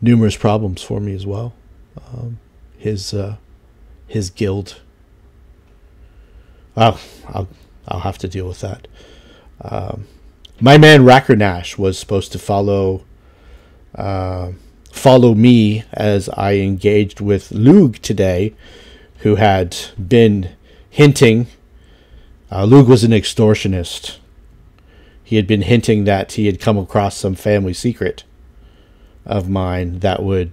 numerous problems for me as well. His guild. I'll have to deal with that. My man Rackernash was supposed to follow me as I engaged with Lug today, who had been hinting. Lug was an extortionist. He had been hinting that he had come across some family secret of mine that would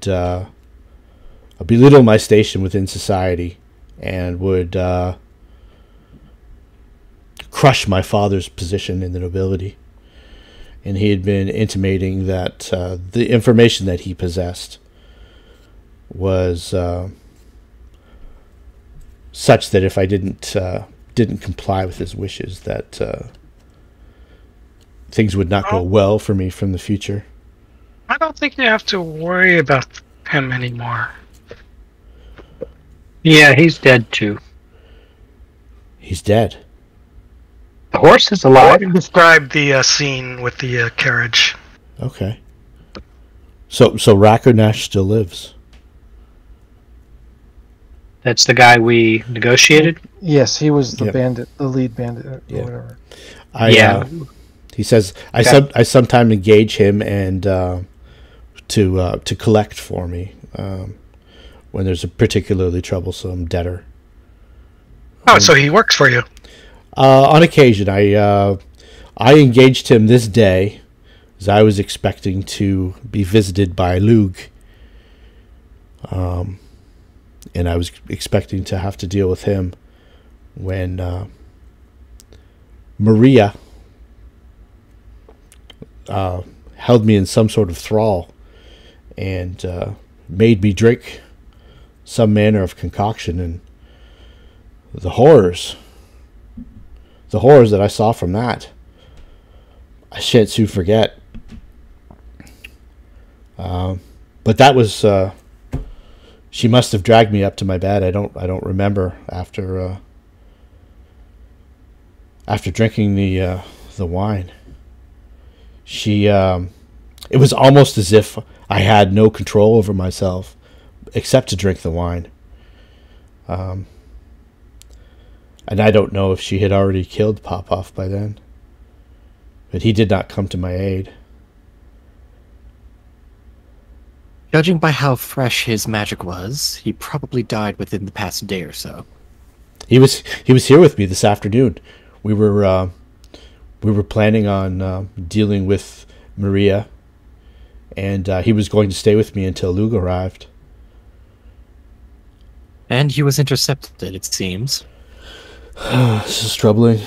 belittle my station within society and would crush my father's position in the nobility. and he had been intimating that the information that he possessed was such that if I didn't comply with his wishes, that things would not go well for me from the future. I don't think you have to worry about him anymore. Yeah, he's dead too. He's dead. The horse is alive. Describe the scene with the carriage. Okay. So Rakonesh still lives. That's the guy we negotiated? Yes, he was the Yep. bandit, the lead bandit, or Yeah. whatever. He says I sometimes engage him and to collect for me when there's a particularly troublesome debtor. Oh, so he works for you. On occasion, I engaged him this day, as I was expecting to be visited by Lug, and I was expecting to have to deal with him when Maria held me in some sort of thrall and made me drink some manner of concoction, and the horrors that I saw from that, I shan't soon forget. But that was she must have dragged me up to my bed. I don't remember after drinking the wine. She it was almost as if I had no control over myself except to drink the wine. And I don't know if she had already killed Popoff by then. But he did not come to my aid. Judging by how fresh his magic was, he probably died within the past day or so. He was here with me this afternoon. We were planning on dealing with Maria, and he was going to stay with me until Lug arrived. And he was intercepted, it seems. This is troubling.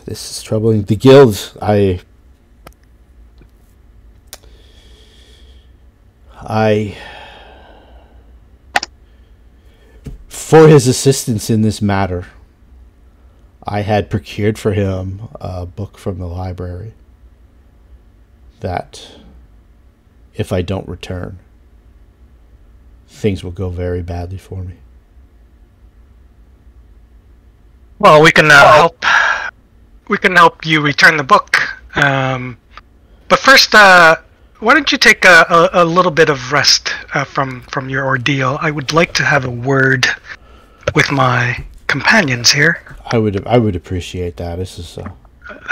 The guild, I for his assistance in this matter, I had procured for him a book from the library that if I don't return, things will go very badly for me. Well, we can help. We can help you return the book. But first, why don't you take a little bit of rest from your ordeal? I would like to have a word with my companions here. I would appreciate that. This is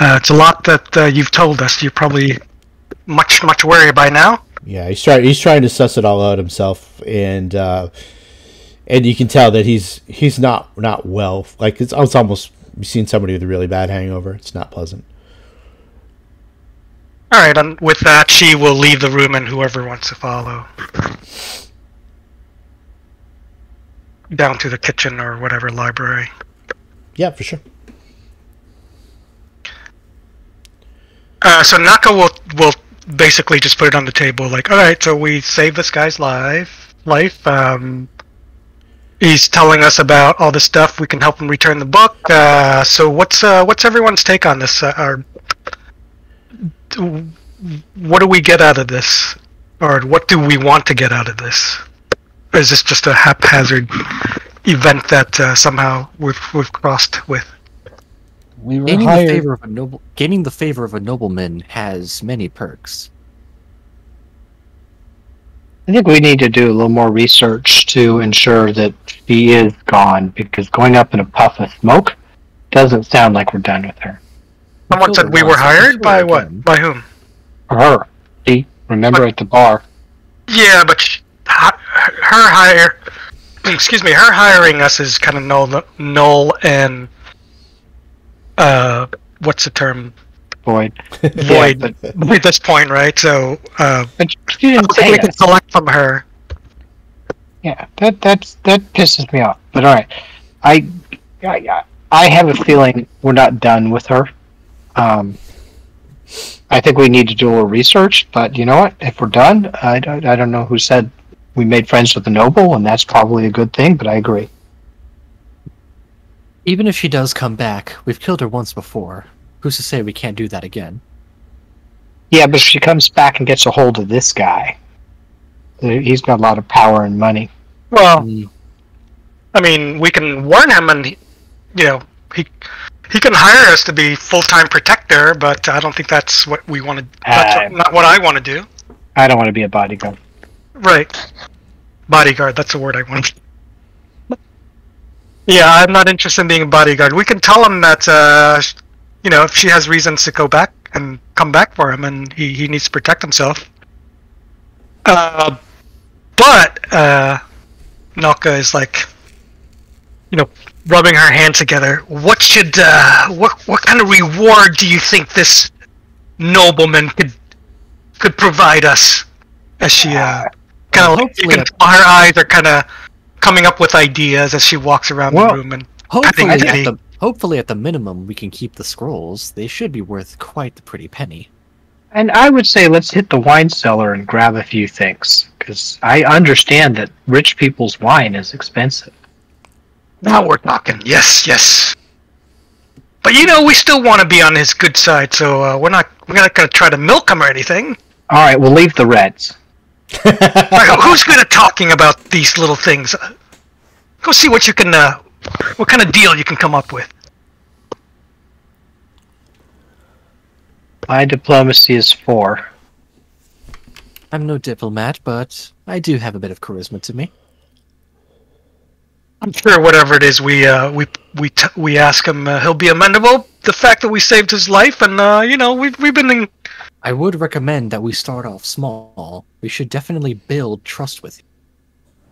it's a lot that you've told us. You're probably much worried by now. Yeah, he's trying to suss it all out himself, and you can tell that he's not well. Like it's almost you've seen somebody with a really bad hangover. It's not pleasant. All right, and with that, she will leave the room, and whoever wants to follow down to the kitchen or whatever library. Yeah, for sure. So Naka will basically just put it on the table, like, all right, so we saved this guy's life. He's telling us about all this stuff. We can help him return the book. So what's everyone's take on this? What do we get out of this, or what do we want to get out of this? Or is this just a haphazard event that somehow we've crossed with? We were Gaining hired. the favor of a nobleman has many perks. I think we need to do a little more research to ensure that she is gone, because going up in a puff of smoke doesn't sound like we're done with her. Someone said we were hired by what? By whom? Her. See? Remember at the bar. Yeah, but her hiring us is kind of null and what's the term? Void. Void Yeah, at this point, right? So but she didn't we say can that. select from her. Yeah, that pisses me off. But all right, I have a feeling we're not done with her. I think we need to do a little research, but you know what? If we're done, I don't know who said we made friends with the noble, and that's probably a good thing, but I agree. Even if she does come back, we've killed her once before. Who's to say we can't do that again? Yeah, but if she comes back and gets a hold of this guy, he's got a lot of power and money. Well, I mean, we can warn him, and he can hire us to be full-time protector, but I don't think that's what we want to. That's not what I want to do. I don't want to be a bodyguard. Right, bodyguard. That's the word I want. Yeah, I'm not interested in being a bodyguard. We can tell him that, if she has reasons to go back and come back for him, and he needs to protect himself. But Nalka is like, rubbing her hands together. What kind of reward do you think this nobleman could provide us? As she kind of, you can tell her eyes are kind of coming up with ideas as she walks around the room and hopefully at the minimum we can keep the scrolls. They should be worth quite the pretty penny. And I would say let's hit the wine cellar and grab a few things, because I understand that rich people's wine is expensive. Now we're talking. Yes. But we still want to be on his good side, so we're not going to try to milk him or anything. All right, we'll leave the Reds. All right, who's good at talking about these little things? Go see what you can. What kind of deal you can come up with. My diplomacy is 4. I'm no diplomat, but I do have a bit of charisma to me. I'm sure whatever it is we ask him, he'll be amenable. The fact that we saved his life, and we've been in. I would recommend that we start off small. We should definitely build trust with him.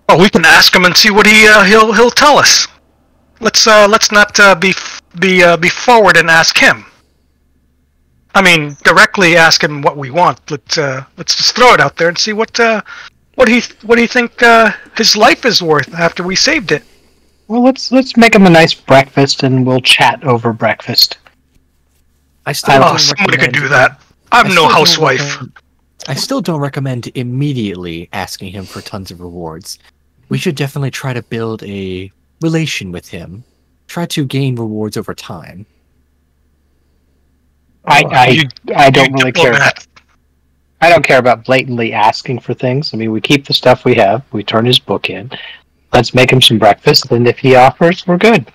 Well, we can ask him and see what he'll tell us. Let's not be forward and ask him. I mean, directly ask him what we want. Let's just throw it out there and see what he think his life is worth after we saved it. Well, let's make him a nice breakfast, and we'll chat over breakfast. Somebody could do that. I'm no housewife. I still don't recommend immediately asking him for tons of rewards. We should definitely try to build a relation with him. Try to gain rewards over time. I don't really care. I don't care about blatantly asking for things. I mean, we keep the stuff we have. We turn his book in. Let's make him some breakfast, and if he offers, we're good.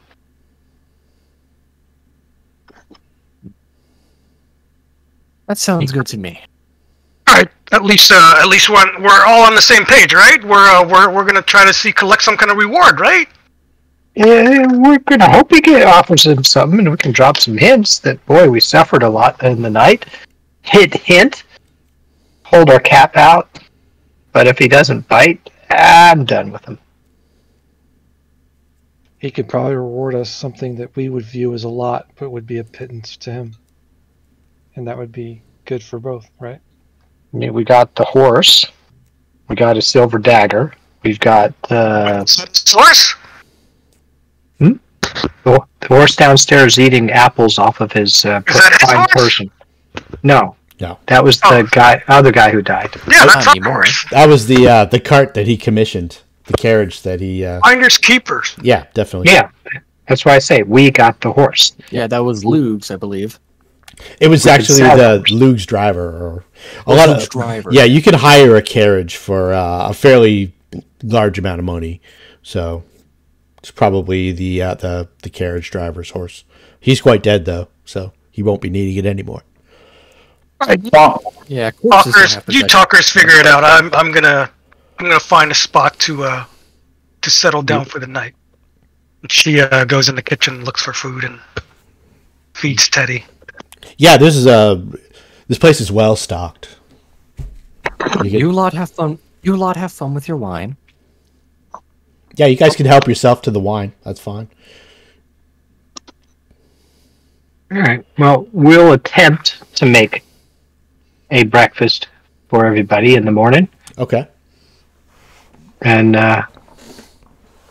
That sounds good to me. All right, at least we're all on the same page, right? We're gonna try to collect some kind of reward, right? Yeah, we're gonna hope he offers him something, and we can drop some hints that we suffered a lot in the night. Hint. Hold our cap out. But if he doesn't bite, I'm done with him. He could probably reward us something that we would view as a lot, but would be a pittance to him. And that would be good for both, right? I mean, we got the horse. We got a silver dagger. We've got horse. The horse downstairs eating apples off of his fine person. No, that was the other guy who died. Yeah, that's not horse. That was the cart that he commissioned. The carriage that he... Finders keepers. Yeah, definitely. Yeah, that's why I say we got the horse. Yeah, that was Luke's, I believe. It was actually the Luke's driver. Driver. Yeah, you can hire a carriage for a fairly large amount of money. So it's probably the carriage driver's horse. He's quite dead, though, so he won't be needing it anymore. Yeah, talkers figure it out. I'm gonna find a spot to settle down for the night. She goes in the kitchen, looks for food, and feeds Teddy. Yeah, this place is well stocked. You lot have fun. You lot have fun with your wine. Yeah, you guys can help yourself to the wine. That's fine. All right. Well, we'll attempt to make a breakfast for everybody in the morning. Okay. And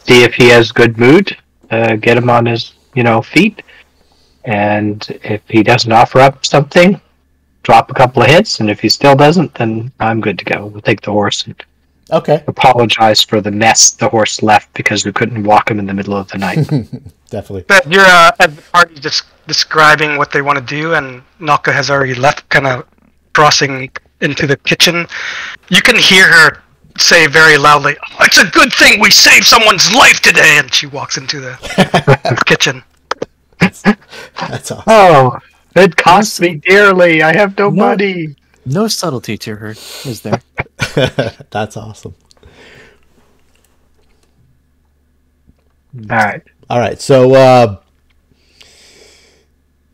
see if he has good mood. Get him on his, feet. And if he doesn't offer up something, drop a couple of hits, and if he still doesn't, then I'm good to go. We'll take the horse and Okay. apologize for the mess the horse left because we couldn't walk him in the middle of the night. Definitely. But you're at the party just describing what they want to do, and Naka has already left, kind of crossing into the kitchen. You can hear her say very loudly, "Oh, it's a good thing we saved someone's life today," and she walks into the kitchen. That's awesome. Oh, it cost me dearly. I have no money. No subtlety to her, is there? That's awesome. All right. So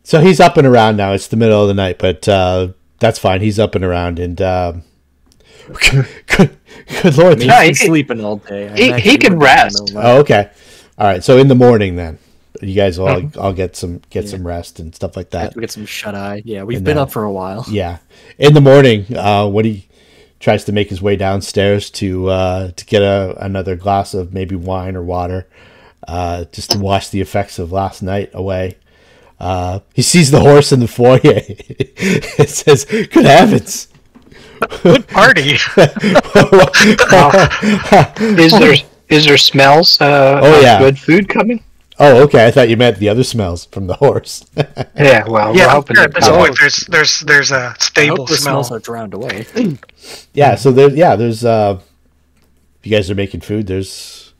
so he's up and around now. It's the middle of the night, but that's fine. He's up and around, and good lord, He's been sleeping all day. He can rest. Oh, okay. All right. So in the morning, then you guys will all get some rest and stuff like that. We get some shut eye. Yeah, we've been up for a while. Yeah. In the morning, when he tries to make his way downstairs to get another glass of maybe wine or water, just to wash the effects of last night away, he sees the horse in the foyer. It says, "Good heavens! Good party." Is there smells good food coming? Oh, okay. I thought you meant the other smells from the horse. Yeah, well, Yeah, we're I'm hoping sure at this to point there's a I stable hope the smell. smells are drowned away. Yeah. So there's if you guys are making food, he's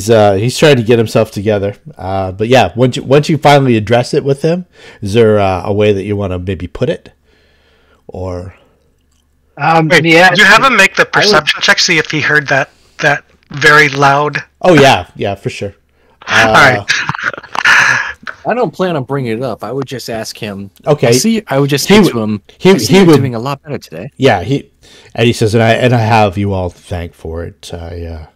trying to get himself together. But yeah, once you finally address it with him, is there a way that you want to maybe put it, or? Wait, yeah. did you have him make the perception check, see if he heard that very loud? Oh yeah, for sure. All right. I don't plan on bringing it up. I would just ask him. Okay. I would just say to him. He would would doing a lot better today. Yeah. He says, and I have you all to thank for it. I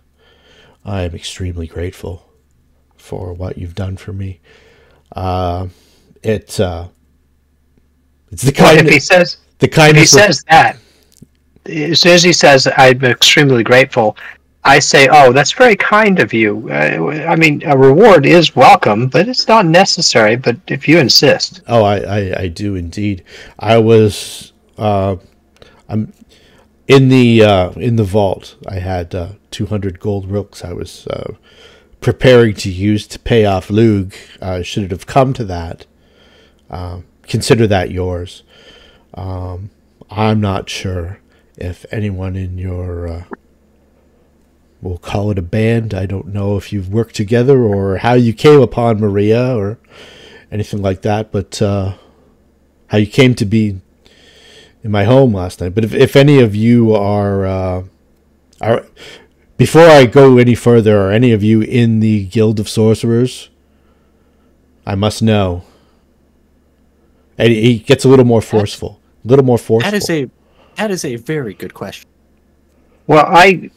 am extremely grateful for what you've done for me. It's the kind. If he says that, as soon as he says, "I'm extremely grateful," I say, "Oh, that's very kind of you. I mean, a reward is welcome, but it's not necessary. But if you insist." Oh, I do indeed. I was I'm in the vault. I had 200 gold rooks. I was preparing to use to pay off Lug. Should it have come to that, consider that yours. I'm not sure if anyone in your we'll call it a band. I don't know if you've worked together or how you came upon Maria or anything like that, but how you came to be in my home last night. But if any of you are before I go any further, are any of you in the Guild of Sorcerers? I must know. And he gets a little more forceful. That is a very good question. Well, I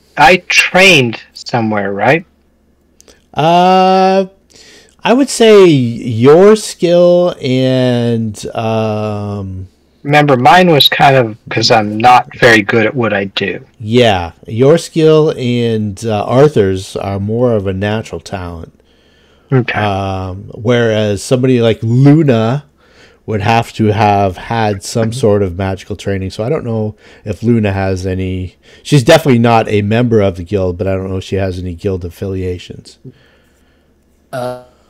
trained somewhere, right? I would say your skill and Remember, mine was kind of because I'm not very good at what I do. yeah, your skill and Arthur's are more of a natural talent. Okay. Whereas somebody like Luna would have to have had some sort of magical training. So I don't know if Luna has any. She's definitely not a member of the guild, but I don't know if she has any guild affiliations.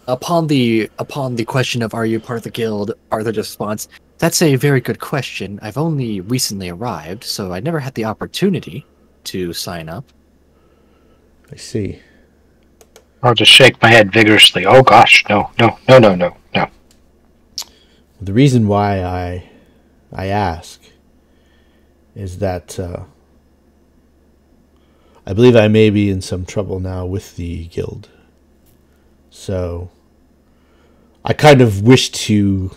Upon the question of are you part of the guild, Arthur just responds, "That's a very good question. I've only recently arrived, so I never had the opportunity to sign up." I see. I'll just shake my head vigorously. Oh gosh, no. The reason why I ask is that I believe I may be in some trouble now with the guild. So I kind of wish to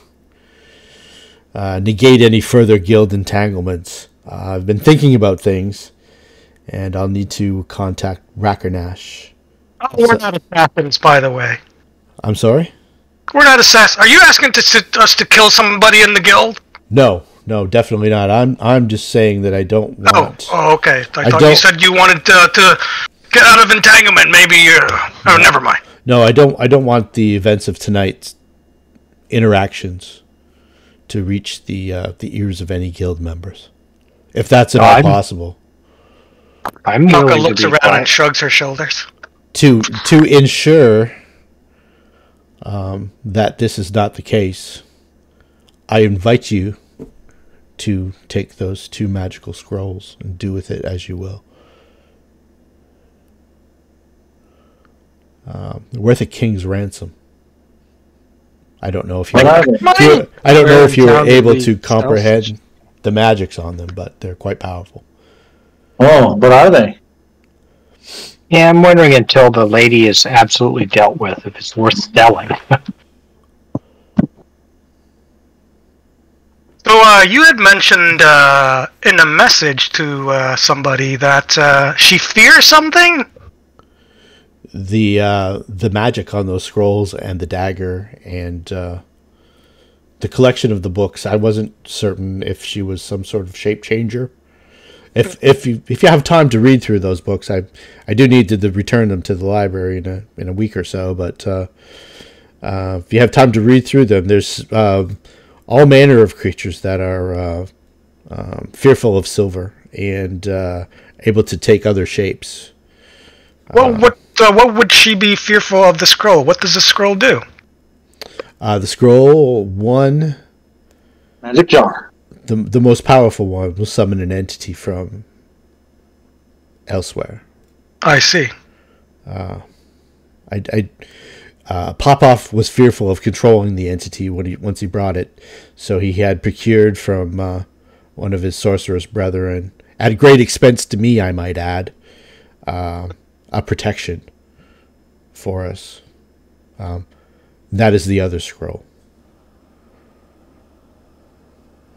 negate any further guild entanglements. I've been thinking about things, and I'll need to contact Rackernash. Oh, we're not assassins, by the way. I'm sorry? We're not assassins. Are you asking us to kill somebody in the guild? No, definitely not. I'm just saying that I don't want. Oh, okay. I thought you said you wanted to get out of entanglement. Maybe you're. Oh, never mind. No, I don't want the events of tonight interactions to reach the ears of any guild members, if that's at all possible. I'm Maka willing looks to be around quiet. and shrugs her shoulders. To ensure that this is not the case, I invite you to take those 2 magical scrolls and do with it as you will. Worth a king's ransom. I don't know if you. What are they? I don't know if you were Down to able the to comprehend stealth. the magics on them, but they're quite powerful. Oh, what are they? Yeah, I'm wondering until the lady is absolutely dealt with if it's worth selling. So you had mentioned in a message to somebody that she fears something. The magic on those scrolls and the dagger and the collection of the books. I wasn't certain if she was some sort of shape changer. If you have time to read through those books, I do need to return them to the library in a week or so. But if you have time to read through them, there's all manner of creatures that are fearful of silver and able to take other shapes. Well, what would she be fearful of the scroll? What does the scroll do? The scroll one, Magic jar. the most powerful one, will summon an entity from elsewhere. I see. Popoff was fearful of controlling the entity once he brought it, so he had procured from one of his sorceress brethren, at great expense to me, I might add, a protection for us. That is the other scroll.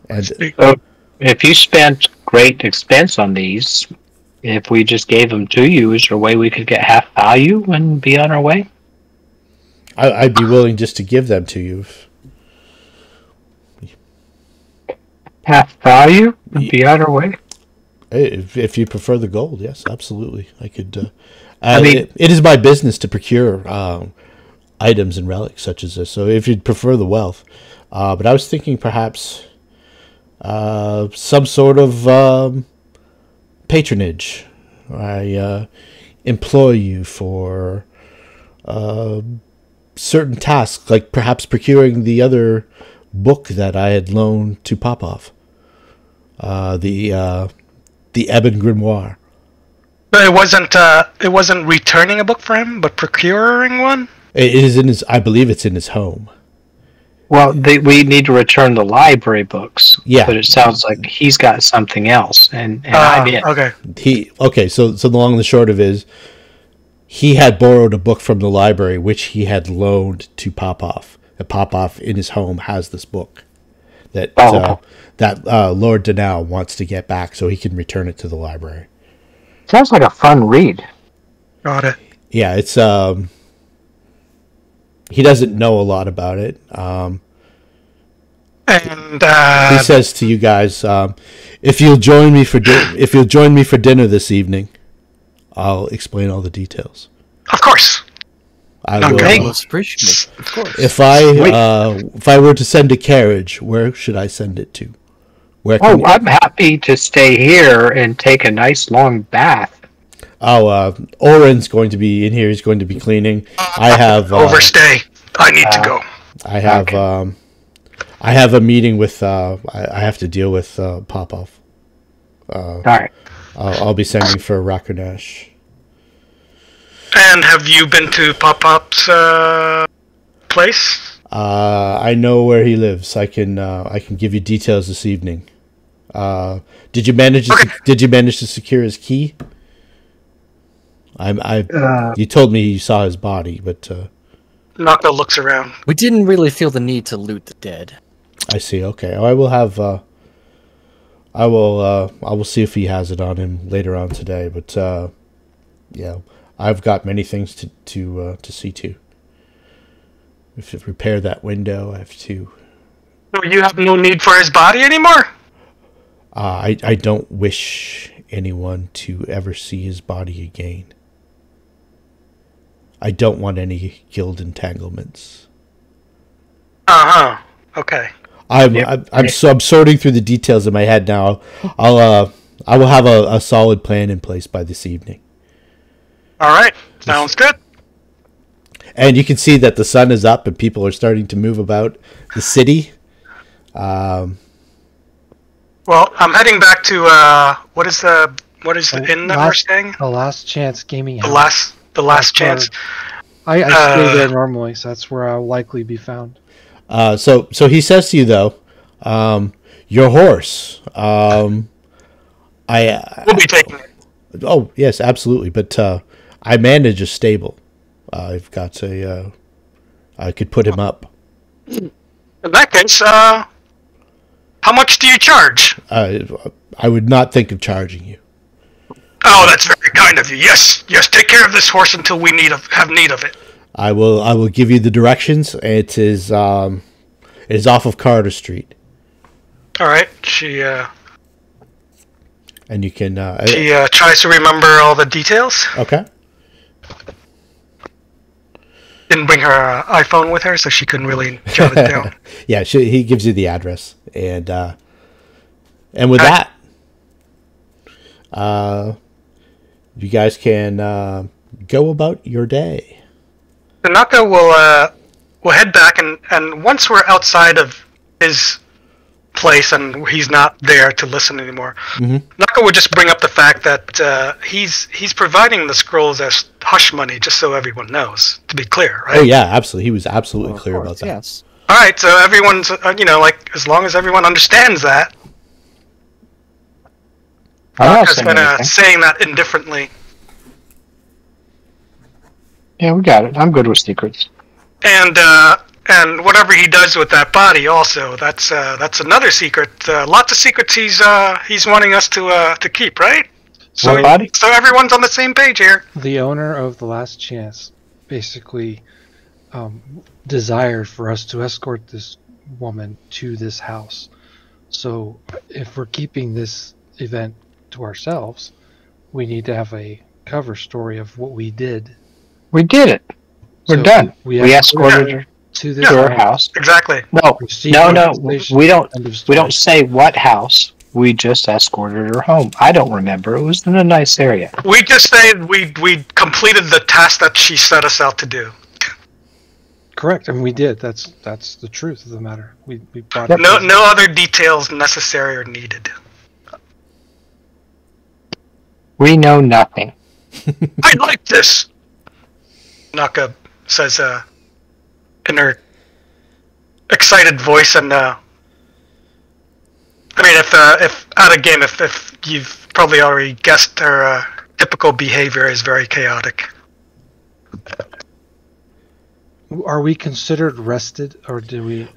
And So if you spent great expense on these, if we just gave them to you, is there a way we could get half value and be on our way? I'd be willing just to give them to you. Half value and be on our way? If you prefer the gold, yes, absolutely. I could. I mean- it is my business to procure items and relics such as this. So if you'd prefer the wealth, but I was thinking perhaps some sort of patronage. I employ you for certain tasks, like perhaps procuring the other book that I had loaned to Popoff, the Ebon Grimoire. But it wasn't returning a book for him, but procuring one. It is in his. I believe it's in his home. Well, we need to return the library books. Yeah. But it sounds like he's got something else, and I'm in. Okay. So the long and the short of it is, he had borrowed a book from the library, which he had loaned to Popoff. And Popoff in his home has this book that Lord Danao wants to get back so he can return it to the library. Sounds like a fun read. Got it. Yeah, it's he doesn't know a lot about it. And He says to you guys, if you'll join me for dinner this evening, I'll explain all the details. of course. I will. Okay. Most appreciative. Of course. If I were to send a carriage, where should I send it to? Where Oh, can I'm happy to stay here and take a nice long bath. Oren's going to be in here. He's going to be cleaning. I have Overstay. I need to go. I have I have a meeting with I have to deal with Popoff. All right. I'll be sending for Rakunesh. And have you been to Pop-Pop's place? I know where he lives. I can give you details this evening. Did you manage to secure his key? You told me you saw his body, but Naka looks around. We didn't really feel the need to loot the dead. I see. Okay, I will have. I will see if he has it on him later on today. But yeah, I've got many things to see to. I have to repair that window. I have to. So you have no need for his body anymore? I don't wish anyone to ever see his body again. I don't want any guild entanglements. Okay. I'm sorting through the details in my head now. I will have a solid plan in place by this evening. All right. Sounds good. And you can see that the sun is up and people are starting to move about the city. Well, I'm heading back to what is the inn that we're staying? The Last Chance Gaming The House. last chance. I stay there normally, so that's where I'll likely be found. So he says to you though, your horse. We'll be taking it. Oh yes, absolutely. But I manage a stable. I've got a. I could put him up. In that case, how much do you charge? I would not think of charging you. Oh, that's very kind of you. Yes, take care of this horse until we have need of it. I will give you the directions. It is off of Carter Street. All right. She and you can. She tries to remember all the details. Okay. Didn't bring her iPhone with her, so she couldn't really jot it down. Yeah, he gives you the address, and with that, you guys can go about your day. Tanaka will head back, and once we're outside of his place and he's not there to listen anymore, Naka would just bring up the fact that he's providing the scrolls as hush money, just so everyone knows. To be clear, right? Oh yeah, absolutely. He was absolutely clear about that. Yes. All right, so everyone's as long as everyone understands that. Naka's kind of saying that indifferently. Yeah, we got it. I'm good with secrets. And whatever he does with that body, also that's another secret. Lots of secrets he's wanting us to keep, right? So, what body? So everyone's on the same page here. The owner of the Last Chance basically desired for us to escort this woman to this house. So if we're keeping this event to ourselves, we need to have a cover story of what we did. We did it. We're done. We escorted her to this her house. Exactly. No. We don't say what house. We just escorted her home. I don't remember. It was in a nice area. We just say we completed the task that she set us out to do. Correct, and we did. That's the truth of the matter. We brought no other details necessary or needed. We know nothing. I like this. Naka says in her excited voice, and I mean, if out of game, if you've probably already guessed, her typical behavior is very chaotic. Are we considered rested, or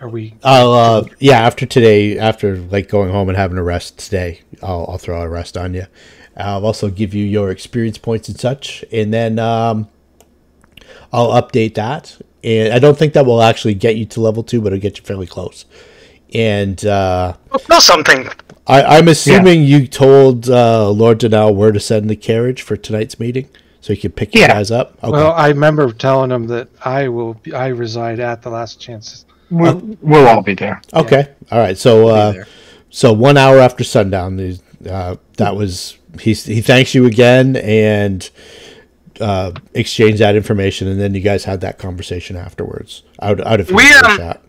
are we? Yeah. After today, after going home and having a rest today, I'll throw a rest on you. I'll also give you your experience points and such, and then I'll update that. And I don't think that will actually get you to level 2, but it'll get you fairly close. And know something. I'm assuming you told Lord Danelle where to send the carriage for tonight's meeting, so he could pick you guys up. Okay. Well, I remember telling him that I reside at the Last Chance. We'll all be there. Okay. Yeah. All right. So 1 hour after sundown, that was he thanks you again and exchange that information, and then you guys had that conversation afterwards. Out of chat.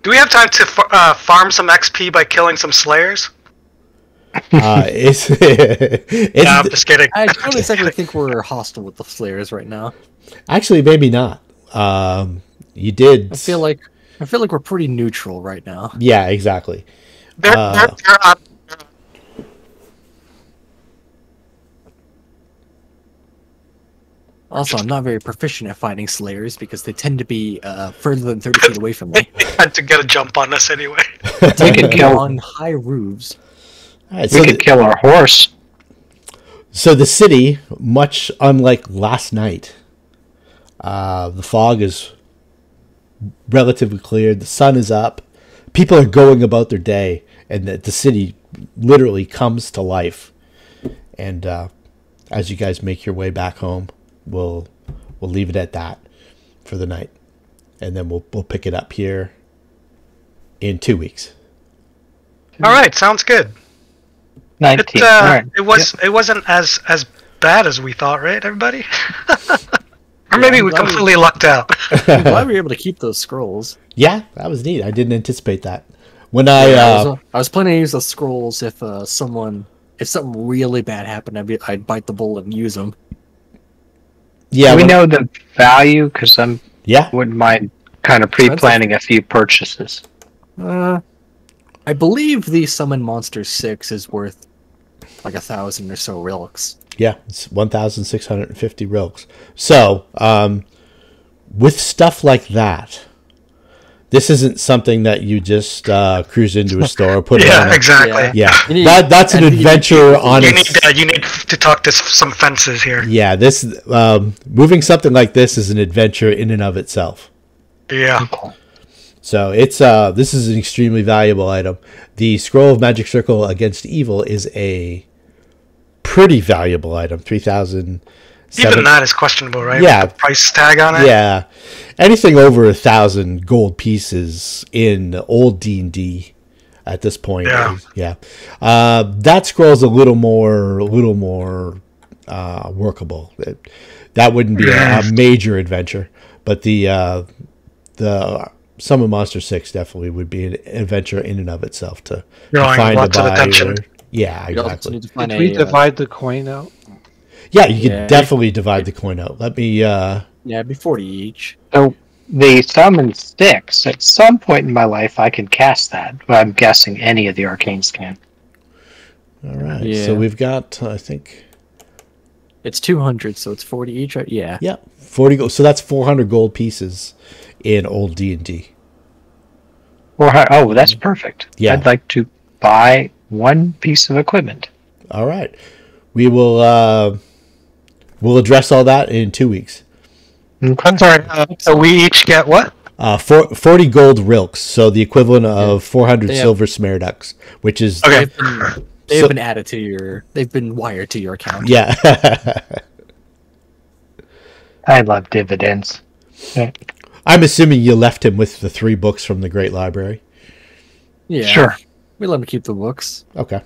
Do we have time to farm some XP by killing some Slayers? It's no, I'm just kidding. I don't exactly think we're hostile with the Slayers right now. Actually, maybe not. You did. I feel like we're pretty neutral right now. Yeah, exactly. They're Also, I'm not very proficient at fighting Slayers because they tend to be further than 30 feet away from me. They had to get a jump on us anyway. We could kill on high roofs. Right, we could kill our horse. So the city, much unlike last night, the fog is relatively clear. The sun is up. People are going about their day, and the city literally comes to life. And as you guys make your way back home, we'll leave it at that for the night. and then we'll pick it up here in 2 weeks. All right, sounds good. 19. All right. It wasn't as bad as we thought, right, everybody? Or maybe we completely lucked out. I'm glad we were able to keep those scrolls. Yeah, that was neat. I didn't anticipate that. When I was planning to use the scrolls if something really bad happened, I'd bite the bullet and use them. Yeah, we know the value because wouldn't mind kind of pre-planning a few purchases. I believe the Summon Monster 6 is worth like 1,000 or so relics. Yeah, it's 1,650 relics. So, with stuff like that, this isn't something that you just cruise into a store, put it on. Exactly. Yeah, that's an adventure on you need to talk to some fences here. Yeah, this moving something like this is an adventure in and of itself. Yeah. So it's this is an extremely valuable item. The Scroll of Magic Circle Against Evil is a pretty valuable item. 3,000. Even that is questionable, right? Yeah. With the price tag on it. Yeah, anything over 1,000 gold pieces in old D&D at this point. Yeah. That scroll's a little more workable. That wouldn't be a major adventure, but the Summon Monster 6 definitely would be an adventure in and of itself to find lots a of buy. attention. Yeah, exactly. Did we divide the coin out? Yeah, you could definitely divide the coin out. Let me... Yeah, it'd be 40 each. So the Summon 6, at some point in my life, I can cast that. But I'm guessing any of the arcanes can. All right, so we've got, I think... It's 200, so it's 40 each, right? Yeah. Yeah, 40 gold. So that's 400 gold pieces in old D&D. Oh, that's perfect. Yeah. I'd like to buy one piece of equipment. All right. We will we'll address all that in 2 weeks. I'm sorry. So we each get what? 40 gold rilks, so the equivalent of 400 silver smarducks, which is okay. They've been added to your. They've been wired to your account. Yeah. I love dividends. Yeah. I'm assuming you left him with the 3 books from the Great Library. Yeah. Sure. We let him keep the books. Okay.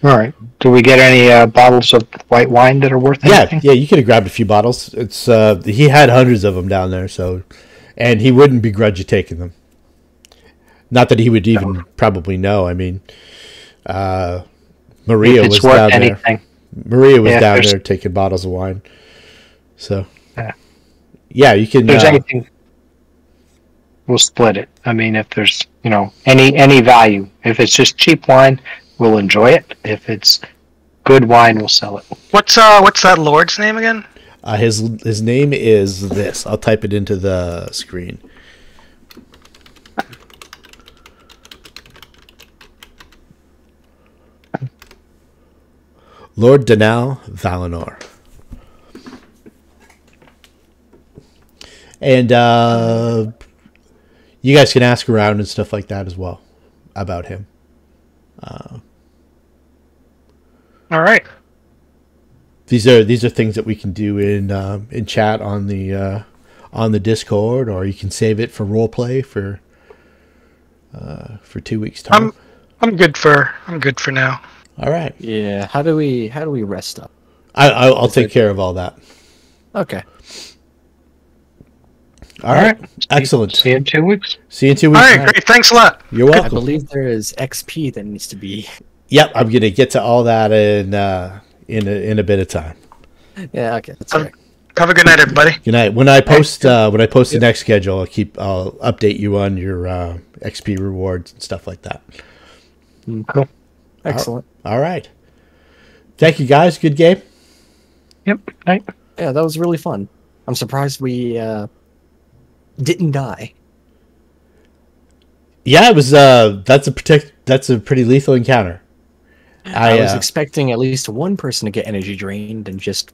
All right. Do we get any bottles of white wine that are worth anything? Yeah, you could have grabbed a few bottles. It's he had hundreds of them down there, so, and he wouldn't begrudge you taking them. Not that he would even probably know. I mean, Maria was down there. Maria was down there taking bottles of wine. So, yeah, you can. If there's anything, we'll split it. I mean, if there's any value, if it's just cheap wine, we'll enjoy it. If it's good wine, we'll sell it. What's that lord's name again? His name is this. I'll type it into the screen. Lord Danal Valinor. And you guys can ask around and stuff like that as well about him. All right. These are things that we can do in chat on the Discord, or you can save it for roleplay for 2 weeks time. I'm good for now. All right. Yeah. How do we rest up? I'll take care of all that. Okay. All right. Excellent. See you in 2 weeks. See you in 2 weeks. All right, great. Thanks a lot. You're welcome. I believe there is XP that needs to be. Yep, I'm gonna get to all that in a bit of time. Yeah. Okay. That's all right. Have a good night, everybody. Good night. When I post the next schedule, I'll update you on your XP rewards and stuff like that. Cool. Excellent. All right. Thank you, guys. Good game. Yep. Night. Yeah, that was really fun. I'm surprised we didn't die. Yeah, it was. That's a pretty lethal encounter. I was expecting at least one person to get energy drained and just